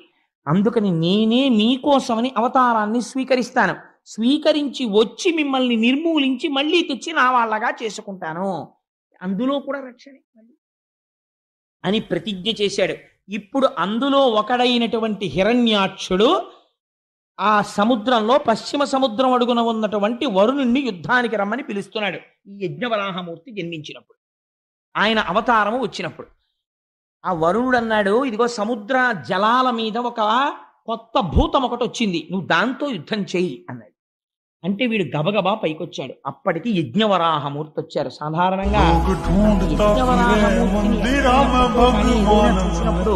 అందుకని నేనే మీకోసమని అవతారాన్ని స్వీకరిస్తాను. స్వీకరించి వచ్చి మిమ్మల్ని నిర్మూలించి మళ్ళీ తెచ్చి నా వాళ్ళగా చేసుకుంటాను. అందులో కూడా రక్షణే అని ప్రతిజ్ఞ చేశాడు. ఇప్పుడు అందులో ఒకడైనటువంటి హిరణ్యాక్షుడు ఆ సముద్రంలో పశ్చిమ సముద్రం అడుగున ఉన్నటువంటి వరుణుణ్ణి యుద్ధానికి రమ్మని పిలుస్తున్నాడు. ఈ యజ్ఞవరాహమూర్తి జన్మించినప్పుడు, ఆయన అవతారము వచ్చినప్పుడు ఆ వరుణుడు అన్నాడు, ఇదిగో సముద్ర జలాల మీద ఒక కొత్త భూతం ఒకటి వచ్చింది, నువ్వు దాంతో యుద్ధం చెయ్యి అన్నాడు. అంటే వీడు గబగబా పైకొచ్చాడు. అప్పటికి యజ్ఞవరాహమూర్తి వచ్చారు. సాధారణంగా చూసినప్పుడు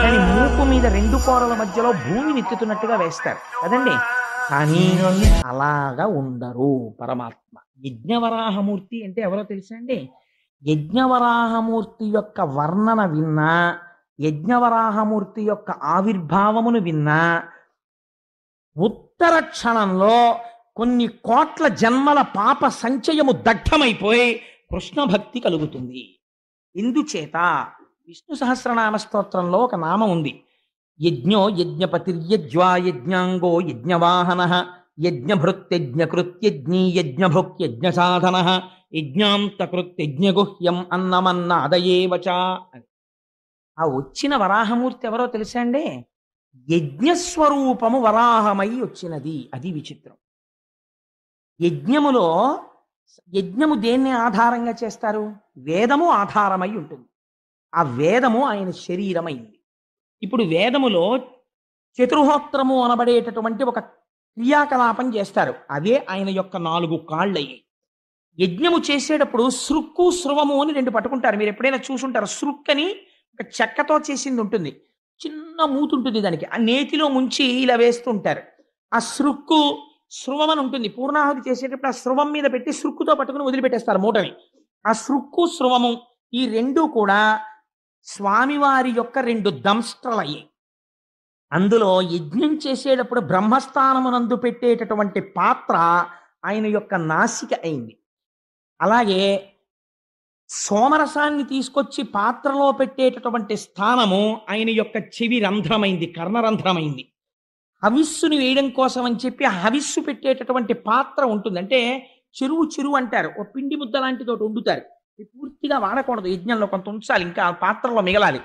దాని మూకు మీద 2 కోరల మధ్యలో భూమిని ఎత్తుతున్నట్టుగా వేస్తారు కదండి, కానీ అలాగా ఉండరు పరమాత్మ. యజ్ఞవరాహమూర్తి అంటే ఎవరో తెలుసా అండి? యజ్ఞవరాహమూర్తి యొక్క వర్ణన విన్నా, యజ్ఞవరాహమూర్తి యొక్క ఆవిర్భావమును విన్నా ఉత్తర క్షణంలో కొన్ని కోట్ల జన్మల పాప సంచయము దగ్ధమైపోయి కృష్ణ భక్తి కలుగుతుంది. ఇందుచేత విష్ణు సహస్రనామ స్తోత్రంలో ఒక నామం ఉంది, యజ్ఞో యజ్ఞపతిర్యజ్వా యజ్ఞాంగో యజ్ఞవాహన యజ్ఞభృత్యజ్ఞకృత్యజ్ఞీ యజ్ఞభుక్యజ్ఞ సాధన యజ్ఞాంతకృత్యజ్ఞగుహ్యం అన్నమన్నాదయేవచ. ఆ వచ్చిన వరాహమూర్తి ఎవరో తెలుసా అండి? యజ్ఞస్వరూపము వరాహమై వచ్చినది. అది విచిత్రం. యజ్ఞము దేన్ని ఆధారంగా చేస్తారు? వేదము ఆధారమై ఉంటుంది. ఆ వేదము ఆయన శరీరమైంది. ఇప్పుడు వేదములో చతుర్హోత్రము అనబడేటటువంటి ఒక క్రియాకలాపం చేస్తారు, అదే ఆయన యొక్క 4 కాళ్ళయ్యాయి. యజ్ఞము చేసేటప్పుడు సృక్కు స్రువము అని 2 పట్టుకుంటారు. మీరు ఎప్పుడైనా చూసుంటారు. సృక్ అని ఒక చెక్కతో చేసింది ఉంటుంది, చిన్న మూతి ఉంటుంది దానికి, ఆ నేతిలో ముంచి ఇలా వేస్తుంటారు. ఆ సృక్కు స్రువం అని ఉంటుంది. పూర్ణాహుతి చేసేటప్పుడు ఆ స్రువం మీద పెట్టి సృక్కుతో పట్టుకుని వదిలిపెట్టేస్తారు మూటని. ఆ సృక్కు స్రువము ఈ 2 కూడా స్వామివారి యొక్క 2 దంష్ట్రలయ్యాయి. అందులో యజ్ఞం చేసేటప్పుడు బ్రహ్మస్థానమునందు పెట్టేటటువంటి పాత్ర ఆయన యొక్క నాసిక అయింది. అలాగే సోమరసాన్ని తీసుకొచ్చి పాత్రలో పెట్టేటటువంటి స్థానము ఆయన యొక్క చెవి రంధ్రమైంది, కర్ణరంధ్రమైంది. హవిస్సుని వేయడం కోసం అని చెప్పి హవిస్సు పెట్టేటటువంటి పాత్ర ఉంటుంది. అంటే చెరువు అంటారు, ఓ పిండి ముద్ద లాంటిది ఒకటి వండుతారు. ఇది పూర్తిగా వాడకూడదు, యజ్ఞంలో కొంత ఉంచాలి, ఇంకా ఆ పాత్రలో మిగలాలి.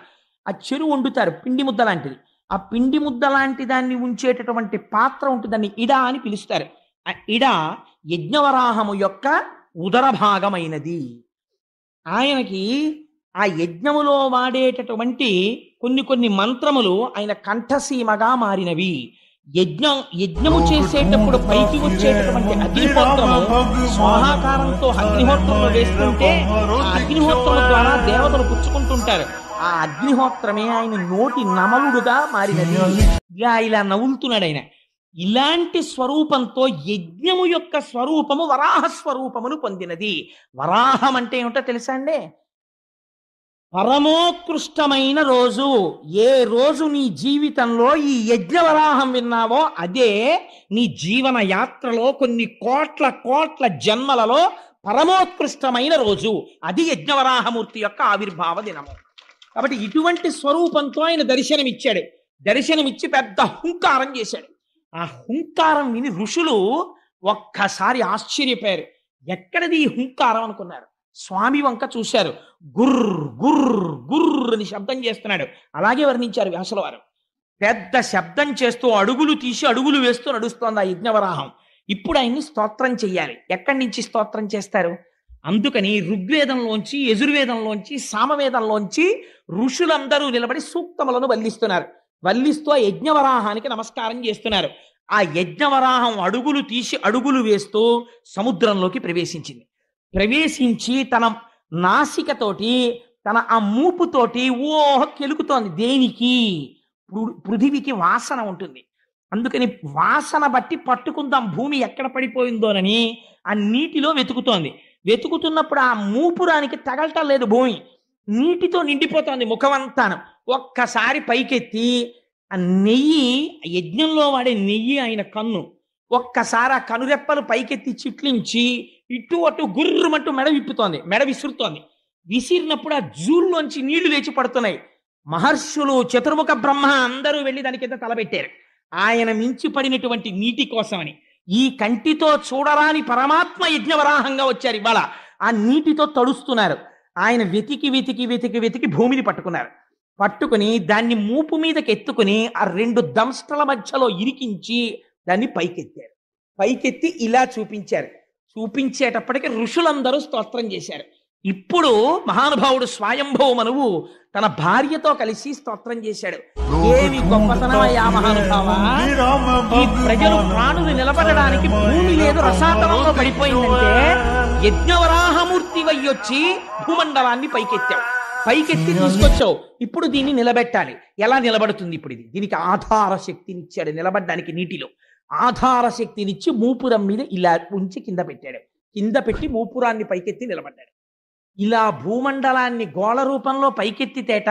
ఆ చెరువు వండుతారు, పిండి ముద్ద లాంటిది. ఆ పిండి ముద్ద లాంటి దాన్ని ఉంచేటటువంటి పాత్ర ఉంటుంది, దాన్ని ఇడ అని పిలుస్తారు. ఆ ఇడ యజ్ఞవరాహము యొక్క ఉదర భాగమైనది. ఆయనకి ఆ యజ్ఞములో వాడేటటువంటి కొన్ని మంత్రములు ఆయన కంఠసీమగా మారినవి. యజ్ఞము చేసేటప్పుడు పైకి వచ్చేటటువంటి అగ్నిహోత్రము స్వాహాకారంతో అగ్నిహోత్రంలో వేస్తుంటే ఆ అగ్నిహోత్రము ద్వారా దేవతలు పుచ్చుకుంటుంటారు. ఆ అగ్నిహోత్రమే ఆయన నోటి నమలుడుగా మారినది. ఇలా నవ్వులుతున్నాడు ఆయన. ఇలాంటి స్వరూపంతో యజ్ఞము యొక్క స్వరూపము వరాహ స్వరూపమును పొందినది. వరాహం అంటే ఏమిటో తెలుసా అండి? పరమోత్కృష్టమైన రోజు. ఏ రోజు నీ జీవితంలో ఈ యజ్ఞవరాహం విన్నావో అదే నీ జీవన యాత్రలో కొన్ని కోట్ల జన్మలలో పరమోత్కృష్టమైన రోజు. అది యజ్ఞవరాహమూర్తి యొక్క ఆవిర్భావ దినము. కాబట్టి ఇటువంటి స్వరూపంతో ఆయన దర్శనమిచ్చాడు. దర్శనమిచ్చి పెద్ద హుంకారం చేశాడు. ఆ హుంకారం విని ఋషులు ఒక్కసారి ఆశ్చర్యపోయారు. ఎక్కడిది ఈ హుంకారం అనుకున్నారు. స్వామి వంక చూశారు. గుర్ర్ గుర్ర్ గుర్ర్ అని శబ్దం చేస్తున్నాడు. అలాగే వర్ణించారు వ్యాసుల వారు. పెద్ద శబ్దం చేస్తూ అడుగులు తీసి అడుగులు వేస్తూ నడుస్తోంది ఆ యజ్ఞవరాహం. ఇప్పుడు ఆయన్ని స్తోత్రం చెయ్యాలి. ఎక్కడి నుంచి స్తోత్రం చేస్తారు? అందుకని ఋగ్వేదంలోంచి, యజుర్వేదంలోంచి, సామవేదంలోంచి ఋషులందరూ నిలబడి సూక్తములను వల్లిస్తున్నారు. వల్లిస్తూ ఆ యజ్ఞవరాహానికి నమస్కారం చేస్తున్నారు. ఆ యజ్ఞవరాహం అడుగులు తీసి అడుగులు వేస్తూ సముద్రంలోకి ప్రవేశించింది. ప్రవేశించి తన నాసికతోటి, తన ఆ మూపుతోటి కెలుకుతోంది. దేనికి? పృథివికి వాసన ఉంటుంది. అందుకని వాసన బట్టి పట్టుకుందాం భూమి ఎక్కడ పడిపోయిందోనని ఆ నీటిలో వెతుకుతోంది. వెతుకుతున్నప్పుడు ఆ మూపురానికి తగలటం లేదు. భూమి నీటితో నిండిపోతోంది ముఖమంతాను. ఒక్కసారి పైకెత్తి ఆ నెయ్యి, యజ్ఞంలో వాడే నెయ్యి ఆయన కన్ను, ఒక్కసారి ఆ కనురెప్పలు పైకెత్తి చిట్లించి ఇటు అటు గుర్రమంటూ మెడ విప్పుతోంది, మెడ విసురుతోంది. విసిరినప్పుడు ఆ జూల్లోంచి నీళ్లు లేచి పడుతున్నాయి. మహర్షులు, చతుర్ముఖ బ్రహ్మ అందరూ వెళ్ళి దాని కింద తలపెట్టారు. ఆయన మించి పడినటువంటి నీటి కోసమని. ఈ కంటితో చూడరాని పరమాత్మ యజ్ఞవరాహంగా వచ్చారు ఇవాళ. ఆ నీటితో తడుస్తున్నారు. ఆయన వెతికి వెతికి వెతికి వెతికి భూమిని పట్టుకున్నారు. పట్టుకుని దాన్ని మూపు మీదకి ఎత్తుకుని ఆ రెండు దంష్ట్రల మధ్యలో ఇరికించి దాన్ని పైకెత్తారు. పైకెత్తి ఇలా చూపించారు. చూపించేటప్పటికి ఋషులందరూ స్తోత్రం చేశారు. ఇప్పుడు మహానుభావుడు స్వయంభవ మనువు తన భార్యతో కలిసి స్తోత్రం చేశాడు. ఏమి గొప్పతనమయ్యా మహానుభావ! ఈ ప్రజలు ప్రాణులు నిలబడడానికి భూమి లేదు, రసాతలంలో పడిపోయిందంటే యజ్ఞవరాహమూర్తి వయ్యొచ్చి భూమండలాన్ని పైకెత్తావు, పైకెత్తి తీసుకొచ్చావు. ఇప్పుడు దీన్ని నిలబెట్టాలి. ఎలా నిలబడుతుంది ఇప్పుడు ఇది? దీనికి ఆధార శక్తినిచ్చాడు. నిలబడ్డానికి నీటిలో ఆధార శక్తినిచ్చి మూపురం మీద ఇలా ఉంచి కింద పెట్టాడు. కింద పెట్టి మూపురాన్ని పైకెత్తి నిలబడ్డాడు. ఇలా భూమండలాన్ని గోళ రూపంలో పైకెత్తితేట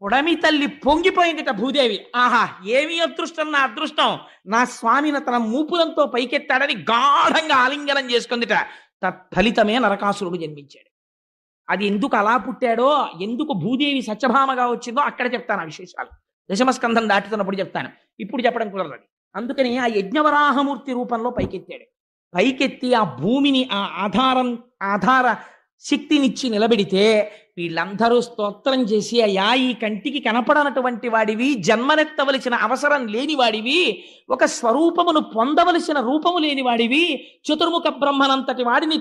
పొడమి తల్లి పొంగిపోయిందిట భూదేవి. ఆహా, ఏమి అదృష్టం, నా అదృష్టం! నా స్వామిని తన మూపురంతో పైకెత్తాడని గాఢంగా ఆలింగనం చేసుకుందిట. తత్ఫలితమే నరకాసురుడు జన్మించాడు. అది ఎందుకు అలా పుట్టాడో, ఎందుకు భూదేవి సత్యభామగా వచ్చిందో అక్కడ చెప్తాను ఆ విశేషాలు. దశమస్కంధం దాటుతున్నప్పుడు చెప్తాను, ఇప్పుడు చెప్పడం కుదరదు. అందుకని ఆ యజ్ఞవరాహమూర్తి రూపంలో పైకెత్తాడు. పైకెత్తి ఆ భూమిని ఆ ఆధార శక్తినిచ్చి నిలబెడితే వీళ్ళందరూ స్తోత్రం చేసి, అయ్యా ఈ కంటికి కనపడనటువంటి వాడివి, జన్మనెత్తవలసిన అవసరం లేని వాడివి, ఒక స్వరూపమును పొందవలసిన రూపము లేని వాడివి, చతుర్ముఖ బ్రహ్మనంతటి వాడిని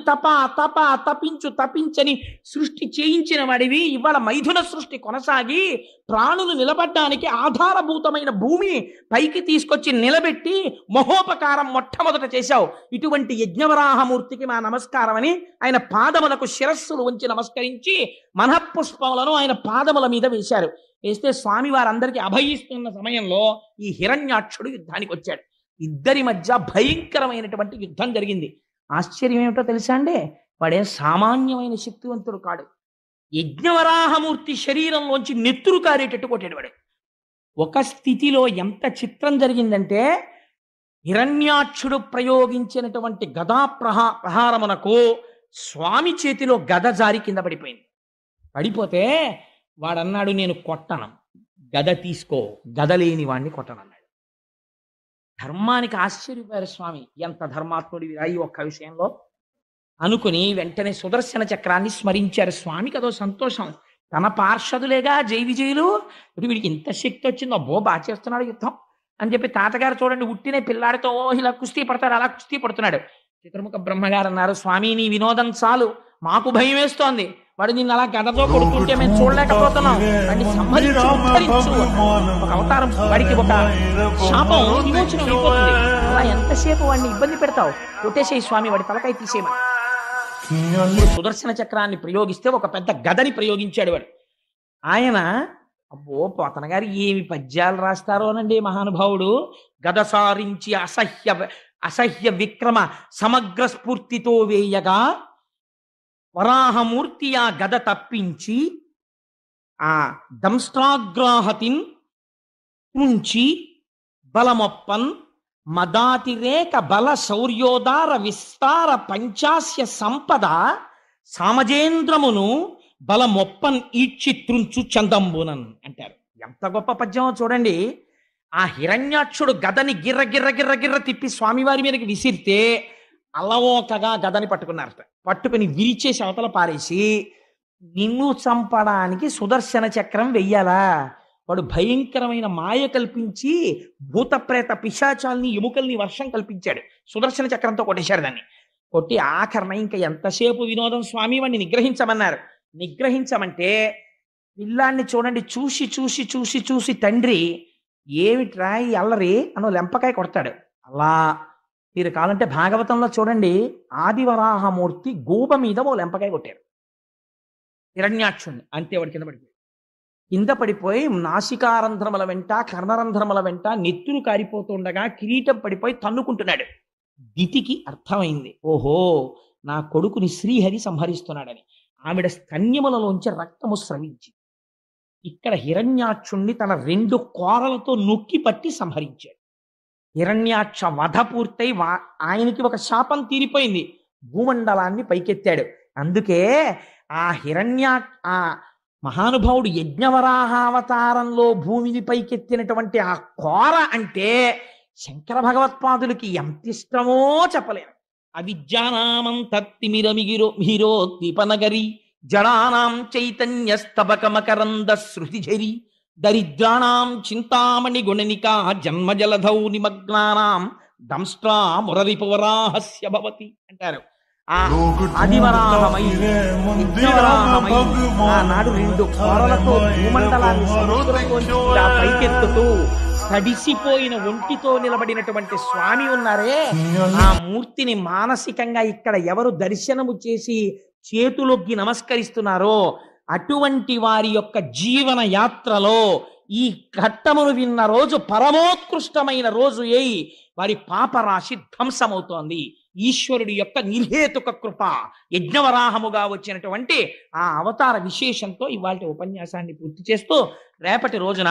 తపించని సృష్టి చేయించిన వాడివి, ఇవాళ మైథున సృష్టి కొనసాగి ప్రాణులు నిలబడ్డానికి ఆధారభూతమైన భూమిని పైకి తీసుకొచ్చి నిలబెట్టి మహోపకారం మొట్టమొదట చేశావు. ఇటువంటి యజ్ఞవరాహమూర్తికి మా నమస్కారం అని ఆయన పాదములకు శిరస్సులు ఉంచి నమస్కరించి మనఃపుష్పములను ఆయన పాదముల మీద వేశారు. వేస్తే స్వామి వారందరికీ అభయిస్తున్న సమయంలో ఈ హిరణ్యాక్షుడు యుద్ధానికి వచ్చాడు. ఇద్దరి మధ్య భయంకరమైనటువంటి యుద్ధం జరిగింది. ఆశ్చర్యం ఏమిటో తెలుసా అండి? వాడేం సామాన్యమైన శక్తివంతుడు కాడు. యజ్ఞవరాహమూర్తి శరీరంలోంచి నెత్తురు కారేటట్టు కొట్టాడు వాడు. ఒక స్థితిలో ఎంత చిత్రం జరిగిందంటే, హిరణ్యాక్షుడు ప్రయోగించినటువంటి గదా ప్రహారమునకు స్వామి చేతిలో గద జారి కింద పడిపోయింది. పడిపోతే వాడన్నాడు, నేను కొట్టను, గద తీసుకో, గద లేని వాడిని కొట్టనన్నాడు. ధర్మానికి ఆశ్చర్యపోయారు స్వామి. ఎంత ధర్మాత్ముడి ఈ ఒక్క విషయంలో అనుకుని వెంటనే సుదర్శన చక్రాన్ని స్మరించారు. స్వామికి అదో సంతోషం. తన పార్షదులేగా జై విజయులు, ఇప్పుడు వీడికి ఇంత శక్తి వచ్చిందో, అబ్బో బాగా చేస్తున్నాడు యుద్ధం అని చెప్పి తాతగారు చూడండి ఉట్టినే పిల్లాడితో ఇలా కుస్తీ పడతాడు, అలా కుస్తీ పడుతున్నాడు. చతుర్ముఖ బ్రహ్మగారు అన్నారు, స్వామి నీ వినోదం చాలు, మాకు భయం వేస్తోంది. వాడు నిన్ను అలా గదతో కొడుతుంటే మేము చూడలేకపోతున్నాం, వాడిని సంహరించు, ఉద్ధరించు. ఒక అవతారం, వాడికి ఒక శాపం విమోచనం అయిపోతుంది. అలా ఎంతసేపు వాడిని ఇబ్బంది పెడతావు, కొట్టేసేయి స్వామి, వాడి తలకాయ తీసేయమని. సుదర్శన చక్రాన్ని ప్రయోగిస్తే ఒక పెద్ద గదని ప్రయోగించాడు వాడు. ఆయన అబ్బో పోతన గారు ఏమి పద్యాలు రాస్తారోనండి మహానుభావుడు. గద సారించి అసహ్య విక్రమ సమగ్ర స్ఫూర్తితో వేయగా వరాహమూర్తి ఆ గద తప్పించి ఆ దంష్ట్రాగ్రాహతిన్ ఉంచి బలమొప్పన్ మదాతిరేక బల శౌర్యోదార విస్తార పంచాస్య సంపద సామజేంద్రమును బలమొప్పన్ ఈడ్చి త్రుంచు చందంబునన్ అంటారు. ఎంత గొప్ప పద్యమో చూడండి. ఆ హిరణ్యాక్షుడు గదని గిర్ర గిర్ర గిర్ర గిర్ర తిప్పి స్వామివారి మీదకి విసిరితే అలవోకగా గదని పట్టుకున్నారట. పట్టుకుని విరిచేసి అవతల పారేసి, నిన్ను చంపడానికి సుదర్శన చక్రం వెయ్యాలా? వాడు భయంకరమైన మాయ కల్పించి భూతప్రేత పిశాచాల్ని ఎముకల్ని వర్షం కల్పించాడు. సుదర్శన చక్రంతో కొట్టేశారు దాన్ని. కొట్టి ఆఖరణ ఇంకా ఎంతసేపు వినోదం స్వామి, వాడిని నిగ్రహించమన్నారు. నిగ్రహించమంటే పిల్లాన్ని చూడండి, చూసి చూసి చూసి చూసి తండ్రి ఏమిట్రా ఈ అల్లరి అనో లెంపకాయ కొడతాడు. అలా మీరు కావాలంటే భాగవతంలో చూడండి, ఆదివరాహమూర్తి గూబ మీద ఓ లెంపకాయ కొట్టారు హిరణ్యాక్షుణ్ణి. అంతే వాడి కింద పడిపోయి కింద పడిపోయి నాసికారంధ్రముల వెంట కర్ణరంధ్రముల వెంట నెత్తురు కారిపోతుండగా కిరీటం పడిపోయి తన్నుకుంటున్నాడు. దితికి అర్థమైంది, ఓహో నా కొడుకుని శ్రీహరి సంహరిస్తున్నాడని. ఆవిడ స్తన్యములలోంచి రక్తము స్రవించి ఇక్కడ హిరణ్యాక్షుణ్ణి తన 2 కోరలతో నొక్కి పట్టి సంహరించాడు. హిరణ్యాక్ష వధ పూర్తయి ఆయనకి ఒక శాపం తీరిపోయింది, భూమండలాన్ని పైకెత్తాడు. అందుకే ఆ మహానుభావుడు యజ్ఞవరాహావతారంలో భూమిని పైకెత్తినటువంటి ఆ కోర అంటే శంకర భగవత్పాదులకి ఎంత ఇష్టమో చెప్పలేను. అవిద్యానామంతత్తిమిరమిగిరోత్తిపనగరి జడానాం చైతన్యస్తబకమకరంద శృతిఝరి దరిద్రాణం చింతామణి గుణనికా జన్మజలధౌ నిమగ్నానాం దంష్ట్రా మురరిపువరాహస్య భవతి అంటారు. ఆ ఆదివరాహమై యజ్ఞవరాహమై ఆనాడు 2 కోరలతో భూమండలాన్ని సముద్రంలోంచి ఇలా పైకెత్తుతూ తడిసిపోయిన ఒంటితో నిలబడినటువంటి స్వామి ఉన్నారే, ఆ మూర్తిని మానసికంగా ఇక్కడ ఎవరు దర్శనము చేసి చేతులొగ్గి నమస్కరిస్తున్నారో అటువంటి వారి యొక్క జీవన యాత్రలో ఈ ఘట్టమును విన్న రోజు పరమోత్కృష్టమైన రోజు అయి వారి పాపరాశి ధ్వంసమవుతోంది. ఈశ్వరుడి యొక్క నిర్హేతుక కృప యజ్ఞవరాహముగా వచ్చినటువంటి ఆ అవతార విశేషంతో ఇవాళ ఉపన్యాసాన్ని పూర్తి చేస్తూ రేపటి రోజున